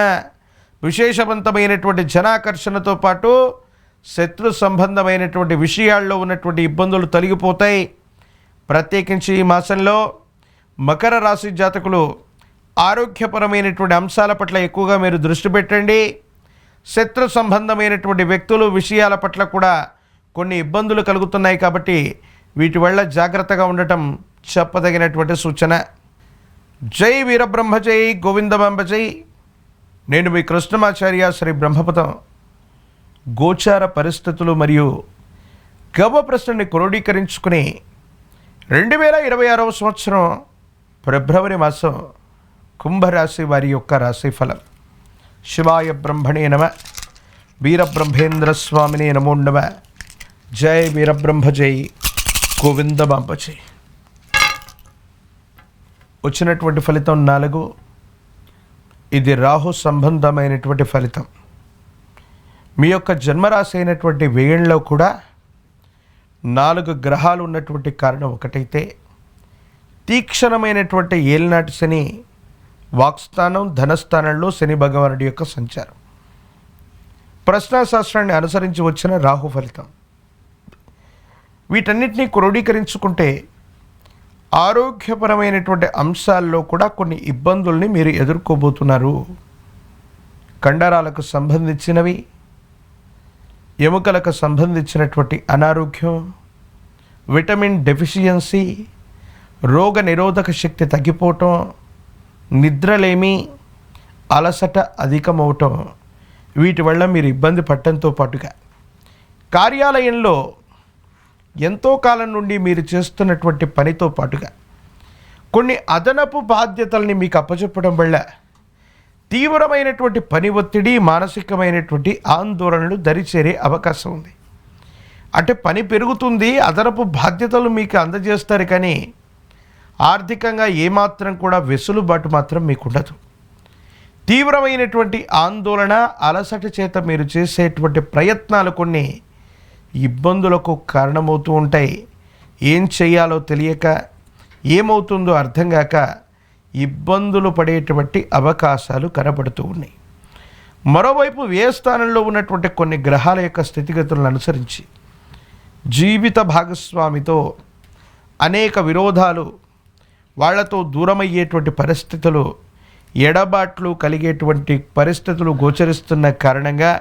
విశేషవంతమైనటువంటి జనాకర్షణతో పాటు శత్రు సంబంధమైనటువంటి విషయాల్లో ఉన్నటువంటి ఇబ్బందులు తొలగిపోతాయి. ప్రత్యేకించి ఈ మాసంలో మకర రాశి జాతకులు ఆరోగ్యపరమైనటువంటి అంశాల పట్ల ఎక్కువగా మీరు దృష్టి పెట్టండి. శత్రు సంబంధమైనటువంటి వ్యక్తులు విషయాల పట్ల కూడా కొన్ని ఇబ్బందులు కలుగుతున్నాయి కాబట్టి వీటి వల్ల జాగ్రత్తగా ఉండటం చెప్పదగినటువంటి సూచన. జై వీరబ్రహ్మ జై గోవిందమాంబ జై. నేను మీ కృష్ణమాచార్య శ్రీ బ్రహ్మపదం. గోచార పరిస్థితులు మరియు గవ్వ ప్రశ్నని క్రోడీకరించుకుని 2026 సంవత్సరం ఫిబ్రవరి మాసం కుంభరాశి వారి యొక్క రాశిఫలం. శివాయ బ్రహ్మణే నమ. వీరబ్రహ్మేంద్ర స్వామినే నమో నమ. జై వీరబ్రహ్మ జై గోవిందమాంబ జై. వచ్చినటువంటి ఫలితం 4. ఇది రాహు సంబంధమైనటువంటి ఫలితం. మీ యొక్క జన్మరాశి అయినటువంటి వేయంలో కూడా 4 గ్రహాలు ఉన్నటువంటి కారణం ఒకటైతే తీక్షణమైనటువంటి ఏలినాటి శని వాక్స్థానం ధనస్థానంలో శని భగవానుడి యొక్క సంచారం, ప్రశ్నాశాస్త్రాన్ని అనుసరించి వచ్చిన రాహు ఫలితం. వీటన్నిటినీ క్రోడీకరించుకుంటే ఆరోగ్యపరమైనటువంటి అంశాల్లో కూడా కొన్ని ఇబ్బందుల్ని మీరు ఎదుర్కోబోతున్నారు. కండరాలకు సంబంధించినవి, ఎముకలకు సంబంధించినటువంటి అనారోగ్యం, విటమిన్ డెఫిషియన్సీ, రోగ నిరోధక శక్తి తగ్గిపోవటం, నిద్రలేమి, అలసట అధికమవటం, వీటి వల్ల మీరు ఇబ్బంది పడటంతో పాటుగా కార్యాలయంలో ఎంతో కాలం నుండి మీరు చేస్తున్నటువంటి పనితో పాటుగా కొన్ని అదనపు బాధ్యతల్ని మీకు అప్పచెప్పడం వల్ల తీవ్రమైనటువంటి పని ఒత్తిడి, మానసికమైనటువంటి ఆందోళనలు దరిచేరే అవకాశం ఉంది. అంటే పని పెరుగుతుంది, అదనపు బాధ్యతలు మీకు అందజేస్తారు, కానీ ఆర్థికంగా ఏమాత్రం కూడా వెసులుబాటు మాత్రం మీకు ఉండదు. తీవ్రమైనటువంటి ఆందోళన, అలసట చేత మీరు చేసేటువంటి ప్రయత్నాలు కొన్ని ఇబ్బందులకు కారణమవుతూ ఉంటాయి. ఏం చేయాలో తెలియక, ఏమవుతుందో అర్థం కాక ఇబ్బందులు పడేటువంటి అవకాశాలు కనబడుతూ ఉన్నాయి. మరోవైపు వ్యయ స్థానంలో ఉన్నటువంటి కొన్ని గ్రహాల యొక్క స్థితిగతులను అనుసరించి జీవిత భాగస్వామితో అనేక విరోధాలు, వాళ్లతో దూరమయ్యేటువంటి పరిస్థితులు, ఎడబాట్లు కలిగేటువంటి పరిస్థితులు గోచరిస్తున్న కారణంగా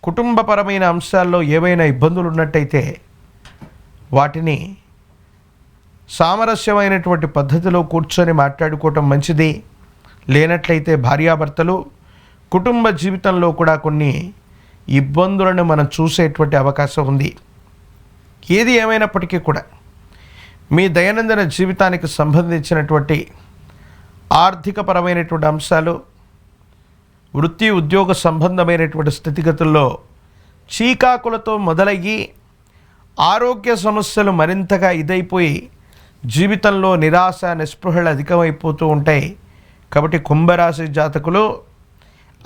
కుటుంబపరమైన అంశాల్లో ఏవైనా ఇబ్బందులు ఉన్నట్టయితే వాటిని సామరస్యమైనటువంటి పద్ధతిలో కూర్చొని మాట్లాడుకోవటం మంచిది. లేనట్లయితే భార్యాభర్తలు కుటుంబ జీవితంలో కూడా కొన్ని ఇబ్బందులను మనం చూసేటువంటి అవకాశం ఉంది. ఏది ఏమైనప్పటికీ కూడా మీ దైనందిన జీవితానికి సంబంధించినటువంటి ఆర్థికపరమైనటువంటి అంశాలు, వృత్తి ఉద్యోగ సంబంధమైనటువంటి స్థితిగతుల్లో చీకాకులతో మొదలయ్యి ఆరోగ్య సమస్యలు మరింతగా ఇదైపోయి జీవితంలో నిరాశ నిస్పృహలు అధికమైపోతూ ఉంటాయి. కాబట్టి కుంభరాశి జాతకులు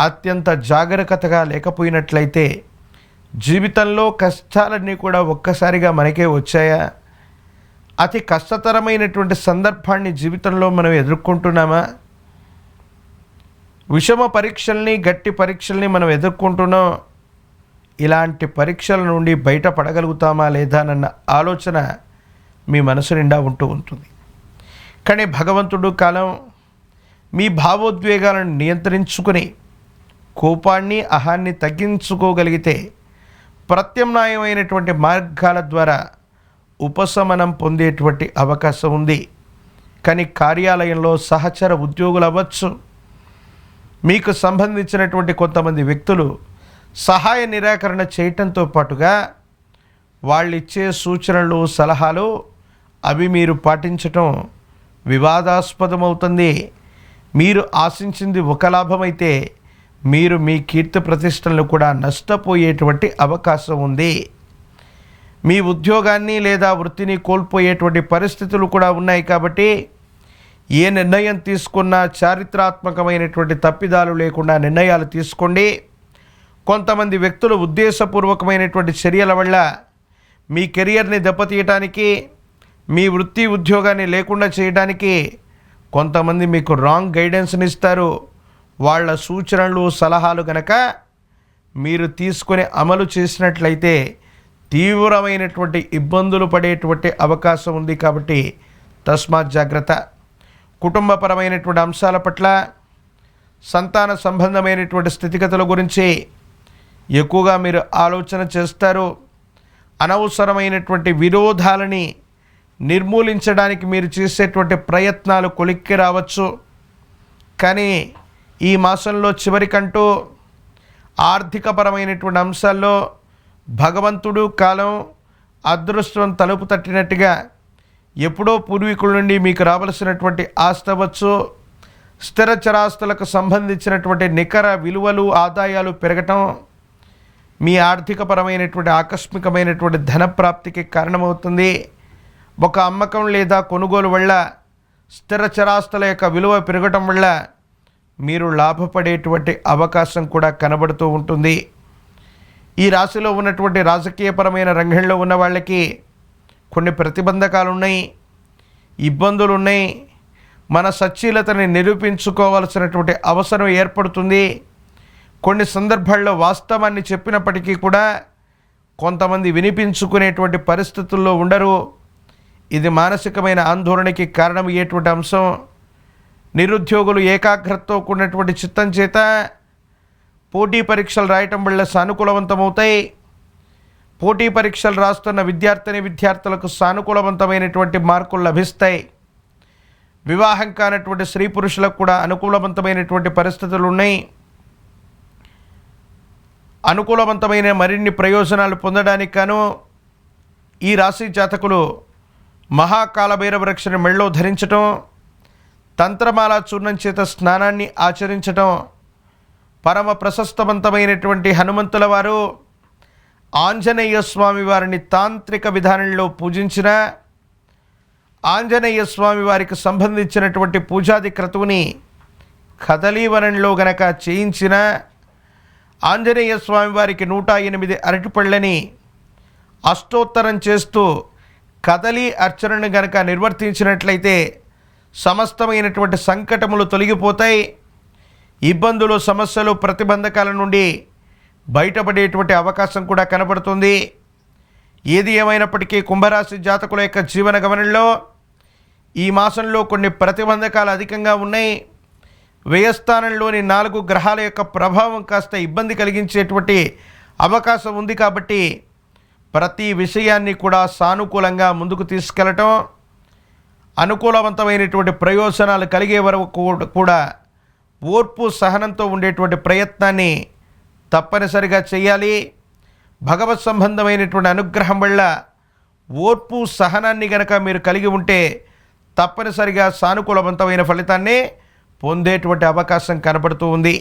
అత్యంత జాగరూకతగా లేకపోయినట్లయితే జీవితంలో కష్టాలన్నీ కూడా ఒక్కసారిగా మనకే వచ్చాయా? అతి కష్టతరమైనటువంటి సందర్భాన్ని జీవితంలో మనం ఎదుర్కొంటున్నామా? విషమ పరీక్షల్ని, గట్టి పరీక్షల్ని మనం ఎదుర్కొంటున్నాం. ఇలాంటి పరీక్షల నుండి బయటపడగలుగుతామా లేదా అన్న ఆలోచన మీ మనసు నిండా ఉంటూ ఉంటుంది. కానీ భగవంతుడు కాలం మీ భావోద్వేగాలను నియంత్రించుకుని కోపాన్ని, అహాన్ని తగ్గించుకోగలిగితే ప్రత్యామ్నాయమైనటువంటి మార్గాల ద్వారా ఉపశమనం పొందేటువంటి అవకాశం ఉంది. కానీ కార్యాలయంలో సహచర ఉద్యోగులు అవ్వచ్చు, మీకు సంబంధించినటువంటి కొంతమంది వ్యక్తులు సహాయ నిరాకరణ చేయటంతో పాటుగా వాళ్ళు ఇచ్చే సూచనలు, సలహాలు అవి మీరు పాటించటం వివాదాస్పదమవుతుంది. మీరు ఆశించింది ఒక లాభమైతే మీరు మీ కీర్తి ప్రతిష్టలను కూడా నష్టపోయేటువంటి అవకాశం ఉంది. మీ ఉద్యోగాన్ని లేదా వృత్తిని కోల్పోయేటువంటి పరిస్థితులు కూడా ఉన్నాయి. కాబట్టి ఏ నిర్ణయం తీసుకున్నా చారిత్రాత్మకమైనటువంటి తప్పిదాలు లేకుండా నిర్ణయాలు తీసుకోండి. కొంతమంది వ్యక్తులు ఉద్దేశపూర్వకమైనటువంటి చర్యల వల్ల మీ కెరియర్ని దెబ్బతీయటానికి, మీ వృత్తి ఉద్యోగాన్ని లేకుండా చేయడానికి కొంతమంది మీకు రాంగ్ గైడెన్స్ని ఇస్తారు. వాళ్ళ సూచనలు, సలహాలు కనుక మీరు తీసుకొని అమలు చేసినట్లయితే తీవ్రమైనటువంటి ఇబ్బందులు పడేటువంటి అవకాశం ఉంది. కాబట్టి తస్మాత్ జాగ్రత్త. కుటుంబపరమైనటువంటి అంశాల పట్ల, సంతాన సంబంధమైనటువంటి స్థితిగతుల గురించి ఎక్కువగా మీరు ఆలోచన చేస్తారు. అనవసరమైనటువంటి విరోధాలని నిర్మూలించడానికి మీరు చేసేటువంటి ప్రయత్నాలు కొలిక్కి రావచ్చు. కానీ ఈ మాసంలో చివరికంటూ ఆర్థికపరమైనటువంటి అంశాల్లో భగవంతుడు కాలం అదృష్టం తలుపు తట్టినట్టుగా ఎప్పుడో పూర్వీకుల నుండి మీకు రావలసినటువంటి ఆస్తి అవ్వచ్చు, స్థిర చరాస్తులకు సంబంధించినటువంటి నికర విలువలు, ఆదాయాలు పెరగటం మీ ఆర్థికపరమైనటువంటి ఆకస్మికమైనటువంటి ధనప్రాప్తికి కారణమవుతుంది. ఒక అమ్మకం లేదా కొనుగోలు వల్ల స్థిర చరాస్తుల యొక్క విలువ పెరగటం వల్ల మీరు లాభపడేటువంటి అవకాశం కూడా కనబడుతూ ఉంటుంది. ఈ రాశిలో ఉన్నటువంటి రాజకీయపరమైన రంగంలో ఉన్న వాళ్ళకి కొన్ని ప్రతిబంధకాలు ఉన్నాయి, ఇబ్బందులు ఉన్నాయి. మన సచ్చీలతని నిరూపించుకోవాల్సినటువంటి అవసరం ఏర్పడుతుంది. కొన్ని సందర్భాల్లో వాస్తవాన్ని చెప్పినప్పటికీ కూడా కొంతమంది వినిపించుకునేటువంటి పరిస్థితుల్లో ఉండరు. ఇది మానసికమైన ఆందోళనకి కారణమయ్యేటువంటి అంశం. నిరుద్యోగులు ఏకాగ్రతతో కూడినటువంటి చిత్తం చేత పోటీ పరీక్షలు రాయటం వల్ల సానుకూలవంతమవుతాయి. పోటీ పరీక్షలు రాస్తున్న విద్యార్థులకు సానుకూలవంతమైనటువంటి మార్కులు లభిస్తాయి. వివాహం కానటువంటి స్త్రీ పురుషులకు కూడా అనుకూలవంతమైనటువంటి పరిస్థితులు ఉన్నాయి. అనుకూలవంతమైన మరిన్ని ప్రయోజనాలు పొందడానికి గాను ఈ రాశి జాతకులు మహాకాలభైరవ వృక్షాన్ని మెళ్ళో ధరించటం, తంత్రమాల చూర్ణం చేత స్నానాన్ని ఆచరించటం, పరమ ప్రశస్తవంతమైనటువంటి హనుమంతుల వారు ఆంజనేయ స్వామి వారిని తాంత్రిక విధానంలో పూజించిన, ఆంజనేయ స్వామి వారికి సంబంధించినటువంటి పూజాది క్రతువుని కదలీవనంలో గనక చేయించిన, ఆంజనేయ స్వామి వారికి 108 అరటిపళ్ళని అష్టోత్తరం చేస్తూ కదలి అర్చనను గనక నిర్వర్తించినట్లయితే సమస్తమైనటువంటి సంకటములు తొలగిపోతాయి. ఇబ్బందులు, సమస్యలు, ప్రతిబంధకాల నుండి బయటపడేటువంటి అవకాశం కూడా కనబడుతుంది. ఏది ఏమైనప్పటికీ కుంభరాశి జాతకుల యొక్క జీవన గమనంలో ఈ మాసంలో కొన్ని ప్రతిబంధకాలు అధికంగా ఉన్నాయి. వ్యయస్థానంలోని 4 గ్రహాల యొక్క ప్రభావం కాస్త ఇబ్బంది కలిగించేటువంటి అవకాశం ఉంది. కాబట్టి ప్రతి విషయాన్ని కూడా సానుకూలంగా ముందుకు తీసుకెళ్ళటం, అనుకూలవంతమైనటువంటి ప్రయోజనాలు కలిగే వరకు కూడా ఓర్పు సహనంతో ఉండేటువంటి ప్రయత్నాన్ని తప్పనిసరిగా చేయాలి. భగవత్ సంబంధమైనటువంటి అనుగ్రహం వల్ల ఓర్పు సహనాన్ని గనక మీరు కలిగి ఉంటే తప్పనిసరిగా సానుకూలవంతమైన ఫలితాన్ని పొందేటువంటి అవకాశం కనబడుతూ ఉంది.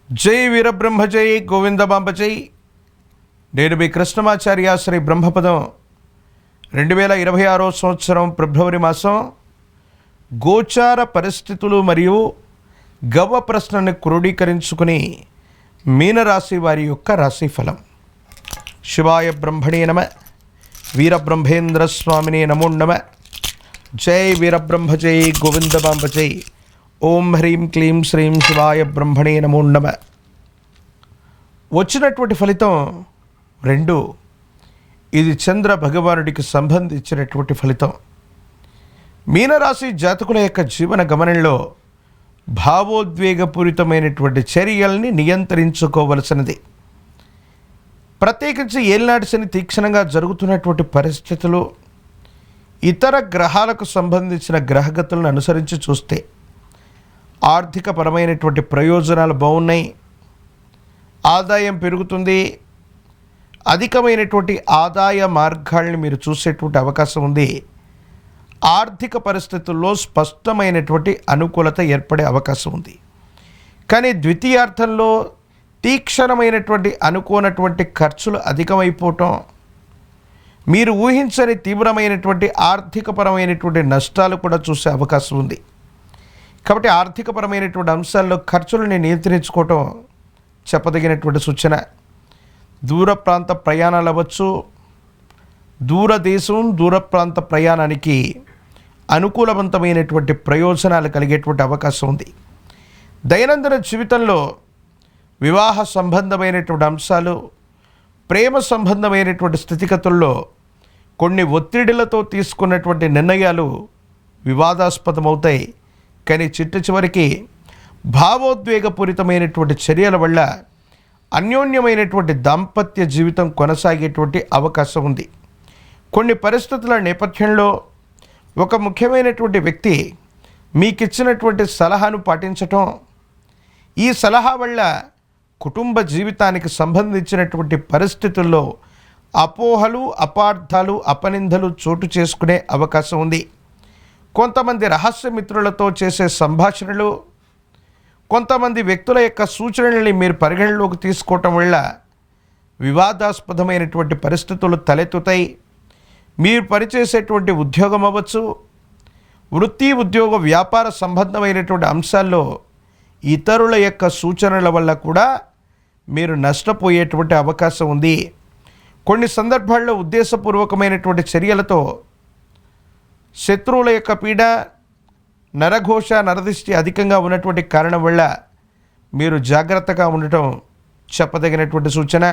జై వీరబ్రహ్మ జై, గోవిందమాంబ జై. నేను మీ కృష్ణమాచార్య, శ్రీ బ్రహ్మపదం. 2026 సంవత్సరం ఫిబ్రవరి మాసం గోచార పరిస్థితులు మరియు గవ్వ ప్రశ్నని క్రోడీకరించుకుని మీనరాశి వారి యొక్క రాశిఫలం. శివాయ బ్రహ్మణే నమ, వీరబ్రహ్మేంద్ర స్వామినే నమో నమ. జై వీరబ్రహ్మ జై, గోవిందమాంబ జై. ఓం హ్రీం క్లీం శ్రీం శివాయ బ్రహ్మణే నమో నమ. వచ్చినటువంటి ఫలితం 2. ఇది చంద్ర భగవానుడికి సంబంధించినటువంటి ఫలితం. మీనరాశి జాతకుల యొక్క జీవన గమనంలో భావోద్వేగపూరితమైనటువంటి చర్యల్ని నియంత్రించుకోవలసినది. ప్రత్యేకించి ఏలినాటి శని తీక్షణంగా జరుగుతున్నటువంటి పరిస్థితులు, ఇతర గ్రహాలకు సంబంధించిన గ్రహగతులను అనుసరించి చూస్తే ఆర్థికపరమైనటువంటి ప్రయోజనాలు బాగున్నాయి. ఆదాయం పెరుగుతుంది. అధికమైనటువంటి ఆదాయ మార్గాల్ని మీరు చూసేటువంటి అవకాశం ఉంది. ఆర్థిక పరిస్థితుల్లో స్పష్టమైనటువంటి అనుకూలత ఏర్పడే అవకాశం ఉంది. కానీ ద్వితీయార్థంలో తీక్షణమైనటువంటి అనుకోనటువంటి ఖర్చులు అధికమైపోవటం, మీరు ఊహించని తీవ్రమైనటువంటి ఆర్థికపరమైనటువంటి నష్టాలు కూడా చూసే అవకాశం ఉంది. కాబట్టి ఆర్థికపరమైనటువంటి అంశాల్లో ఖర్చులను నియంత్రించుకోవటం చెప్పదగినటువంటి సూచన. దూర ప్రాంత ప్రయాణాలు అవ్వచ్చు. దూరదేశం, దూర ప్రాంత ప్రయాణానికి అనుకూలవంతమైనటువంటి ప్రయోజనాలు కలిగేటువంటి అవకాశం ఉంది. దైనందిన జీవితంలో వివాహ సంబంధమైనటువంటి అంశాలు, ప్రేమ సంబంధమైనటువంటి స్థితిగతుల్లో కొన్ని ఒత్తిడిలతో తీసుకున్నటువంటి నిర్ణయాలు వివాదాస్పదమవుతాయి. కానీ చివరికి భావోద్వేగపూరితమైనటువంటి చర్యల వల్ల అన్యోన్యమైనటువంటి దాంపత్య జీవితం కొనసాగేటువంటి అవకాశం ఉంది. కొన్ని పరిస్థితుల నేపథ్యంలో ఒక ముఖ్యమైనటువంటి వ్యక్తి మీకిచ్చినటువంటి సలహాను పాటించటం, ఈ సలహా వల్ల కుటుంబ జీవితానికి సంబంధించినటువంటి పరిస్థితుల్లో అపోహలు, అపార్థాలు, అపనిందలు చోటు చేసుకునే అవకాశం ఉంది. కొంతమంది రహస్య మిత్రులతో చేసే సంభాషణలు, కొంతమంది వ్యక్తుల యొక్క సూచనల్ని మీరు పరిగణలోకి తీసుకోవటం వల్ల వివాదాస్పదమైనటువంటి పరిస్థితులు తలెత్తుతాయి. మీరు పనిచేసేటువంటి ఉద్యోగం అవ్వచ్చు, వృత్తి, ఉద్యోగ, వ్యాపార సంబంధమైనటువంటి అంశాల్లో ఇతరుల యొక్క సూచనల వల్ల కూడా మీరు నష్టపోయేటువంటి అవకాశం ఉంది. కొన్ని సందర్భాల్లో ఉద్దేశపూర్వకమైనటువంటి చర్యలతో శత్రువుల యొక్క పీడ, నరఘోష, నరదిష్టి అధికంగా ఉన్నటువంటి కారణం వల్ల మీరు జాగ్రత్తగా ఉండటం చెప్పదగినటువంటి సూచన.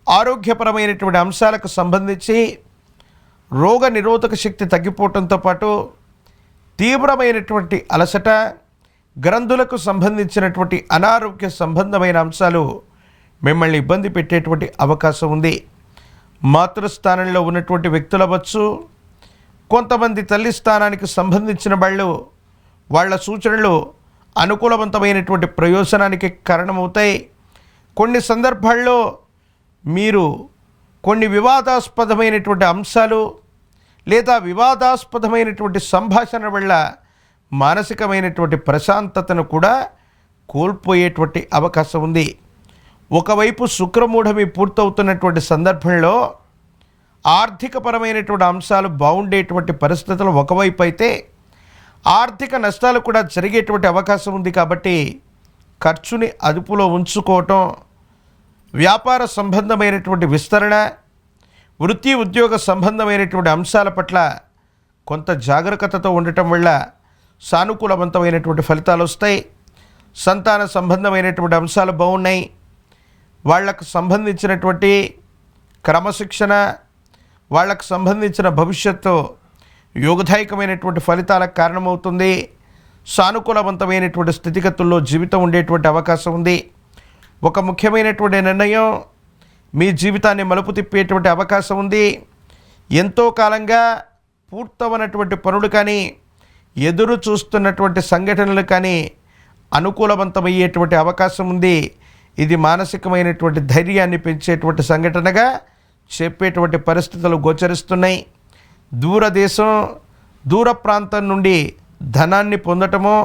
ఆరోగ్యపరమైనటువంటి అంశాలకు సంబంధించి రోగ నిరోధక శక్తి తగ్గిపోవడంతో పాటు తీవ్రమైనటువంటి అలసట, గ్రంథులకు సంబంధించినటువంటి అనారోగ్య సంబంధమైన అంశాలు మిమ్మల్ని ఇబ్బంది పెట్టేటువంటి అవకాశం ఉంది. మాతృస్థానంలో ఉన్నటువంటి వ్యక్తులు అవ్వచ్చు, కొంతమంది తల్లి స్థానానికి సంబంధించిన వాళ్ళ సూచనలు అనుకూలవంతమైనటువంటి ప్రయోజనానికి కారణమవుతాయి. కొన్ని సందర్భాల్లో మీరు కొన్ని వివాదాస్పదమైనటువంటి అంశాలు లేదా వివాదాస్పదమైనటువంటి సంభాషణ వల్ల మానసికమైనటువంటి ప్రశాంతతను కూడా కోల్పోయేటువంటి అవకాశం ఉంది. ఒకవైపు శుక్రమూఢమి పూర్తవుతున్నటువంటి సందర్భంలో ఆర్థికపరమైనటువంటి అంశాలు బాగుండేటువంటి పరిస్థితులు ఒకవైపు అయితే, ఆర్థిక నష్టాలు కూడా జరిగేటువంటి అవకాశం ఉంది. కాబట్టి ఖర్చుని అదుపులో ఉంచుకోవటం, వ్యాపార సంబంధమైనటువంటి విస్తరణ, వృత్తి, ఉద్యోగ సంబంధమైనటువంటి అంశాల పట్ల కొంత జాగరూకతతో ఉండటం వల్ల సానుకూలవంతమైనటువంటి ఫలితాలు వస్తాయి. సంతాన సంబంధమైనటువంటి అంశాలు బాగున్నాయి. వాళ్లకు సంబంధించినటువంటి క్రమశిక్షణ, వాళ్లకు సంబంధించిన భవిష్యత్తు యోగదాయకమైనటువంటి ఫలితాలకు కారణమవుతుంది. సానుకూలవంతమైనటువంటి స్థితిగతుల్లో జీవితం ఉండేటువంటి అవకాశం ఉంది. ఒక ముఖ్యమైనటువంటి నిర్ణయం మీ జీవితాన్ని మలుపు తిప్పేటువంటి అవకాశం ఉంది. ఎంతో కాలంగా పూర్తవనటువంటి పనులు కానీ, ఎదురు చూస్తున్నటువంటి సంఘటనలు కానీ అనుకూలవంతమయ్యేటువంటి అవకాశం ఉంది. ఇది మానసికమైనటువంటి ధైర్యాన్ని పెంచేటువంటి సంఘటనగా చెప్పేటువంటి పరిస్థితులు గోచరిస్తున్నాయి. దూరదేశం, దూర ప్రాంతం నుండి ధనాన్ని పొందటమో,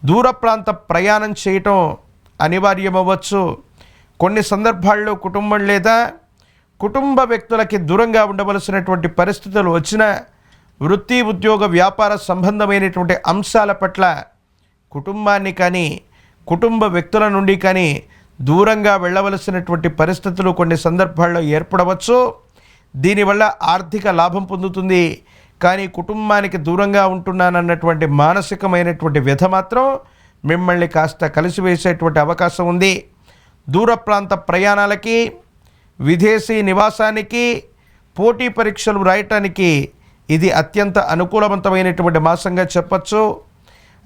దూర ప్రాంత ప్రయాణం చేయటం అనివార్యమవ్వచ్చు. కొన్ని సందర్భాల్లో కుటుంబం లేదా కుటుంబ వ్యక్తులకి దూరంగా ఉండవలసినటువంటి పరిస్థితులు వచ్చిన, వృత్తి, ఉద్యోగ, వ్యాపార సంబంధమైనటువంటి అంశాల పట్ల కుటుంబాన్ని కానీ, కుటుంబ వ్యక్తుల నుండి కానీ దూరంగా వెళ్ళవలసినటువంటి పరిస్థితులు కొన్ని సందర్భాల్లో ఏర్పడవచ్చు. దీనివల్ల ఆర్థిక లాభం పొందుతుంది. కానీ కుటుంబానికి దూరంగా ఉంటున్నానన్నటువంటి మానసికమైనటువంటి వ్యధ మాత్రం మిమ్మల్ని కాస్త కలిసివేసేటువంటి అవకాశం ఉంది. దూర ప్రాంత ప్రయాణాలకి, విదేశీ నివాసానికి, పోటీ పరీక్షలు రాయటానికి ఇది అత్యంత అనుకూలవంతమైనటువంటి మాసంగా చెప్పచ్చు.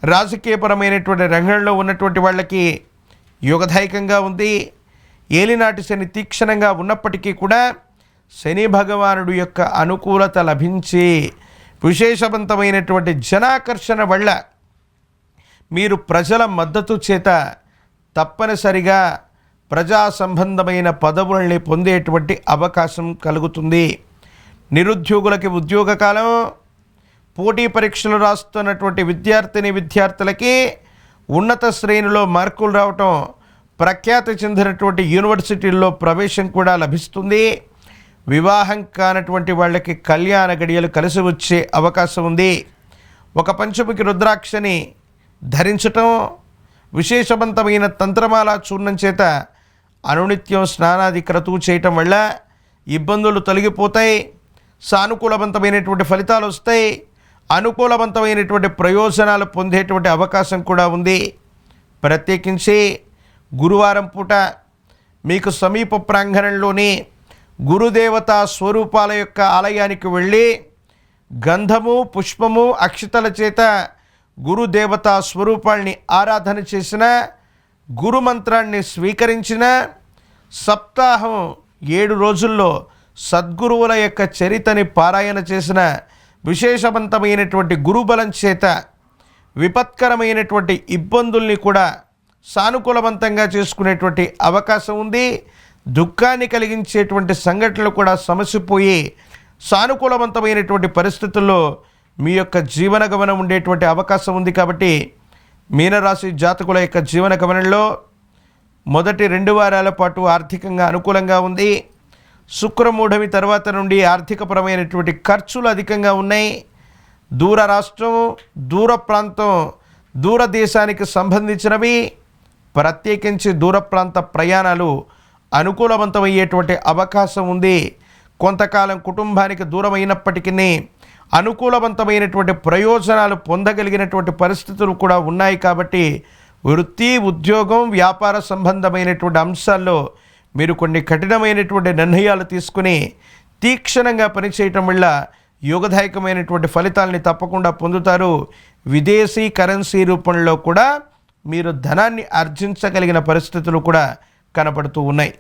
రాజకీయపరమైనటువంటి రంగంలో ఉన్నటువంటి వాళ్ళకి యోగదాయకంగా ఉంది. ఏలినాటి శని తీక్షణంగా ఉన్నప్పటికీ కూడా శని భగవానుడు యొక్క అనుకూలత లభించి విశేషవంతమైనటువంటి జనాకర్షణ వల్ల మీరు ప్రజల మద్దతు చేత తప్పనిసరిగా ప్రజా సంబంధమైన పదవుల్ని పొందేటువంటి అవకాశం కలుగుతుంది. నిరుద్యోగులకి ఉద్యోగ కాలం, పోటీ పరీక్షలు రాస్తున్నటువంటి విద్యార్థులకి ఉన్నత శ్రేణిలో మార్కులు రావటం, ప్రఖ్యాతి చెందినటువంటి యూనివర్సిటీల్లో ప్రవేశం కూడా లభిస్తుంది. వివాహం కానటువంటి వాళ్ళకి కళ్యాణ గడియలు కలిసి వచ్చే అవకాశం ఉంది. ఒక పంచముఖి రుద్రాక్షని ధరించటం, విశేషవంతమైన తంత్రమాల చూర్ణం చేత అనునిత్యం స్నానాది క్రతువు చేయటం వల్ల ఇబ్బందులు తొలగిపోతాయి. సానుకూలవంతమైనటువంటి ఫలితాలు వస్తాయి. అనుకూలవంతమైనటువంటి ప్రయోజనాలు పొందేటువంటి అవకాశం కూడా ఉంది. ప్రత్యేకించి గురువారం పూట మీకు సమీప ప్రాంగణంలోని గురుదేవతా స్వరూపాల యొక్క ఆలయానికి వెళ్ళి గంధము, పుష్పము, అక్షతల చేత గురుదేవతా స్వరూపాల్ని ఆరాధన చేసిన, గురుమంత్రాన్ని స్వీకరించిన, సప్తాహం 7 రోజుల్లో సద్గురువుల యొక్క చరితని పారాయణ చేసిన, విశేషవంతమైనటువంటి గురుబలం చేత విపత్కరమైనటువంటి ఇబ్బందుల్ని కూడా సానుకూలవంతంగా చేసుకునేటువంటి అవకాశం ఉంది. దుఃఖాన్ని కలిగించేటువంటి సంఘటనలు కూడా సమసిపోయి సానుకూలవంతమైనటువంటి పరిస్థితుల్లో మీ యొక్క జీవన గమనం ఉండేటువంటి అవకాశం ఉంది. కాబట్టి మీనరాశి జాతకుల యొక్క జీవన గమనంలో మొదటి 2 వారాల పాటు ఆర్థికంగా అనుకూలంగా ఉంది. శుక్రమూఢమి తర్వాత నుండి ఆర్థికపరమైనటువంటి ఖర్చులు అధికంగా ఉన్నాయి. దూర రాష్ట్రం, దూర ప్రాంతం, దూరదేశానికి సంబంధించినవి, ప్రత్యేకించి దూర ప్రాంత ప్రయాణాలు అనుకూలవంతమయ్యేటువంటి అవకాశం ఉంది. కొంతకాలం కుటుంబానికి దూరమైనప్పటికీ అనుకూలవంతమైనటువంటి ప్రయోజనాలు పొందగలిగినటువంటి పరిస్థితులు కూడా ఉన్నాయి. కాబట్టి వృత్తి, ఉద్యోగం, వ్యాపార సంబంధమైనటువంటి అంశాల్లో మీరు కొన్ని కఠినమైనటువంటి నిర్ణయాలు తీసుకుని తీక్షణంగా పనిచేయటం వల్ల యోగదాయకమైనటువంటి ఫలితాలని తప్పకుండా పొందుతారు. విదేశీ కరెన్సీ రూపంలో కూడా మీరు ధనాన్ని ఆర్జించగలిగిన పరిస్థితులు కూడా కనపడుతూ ఉన్నాయి.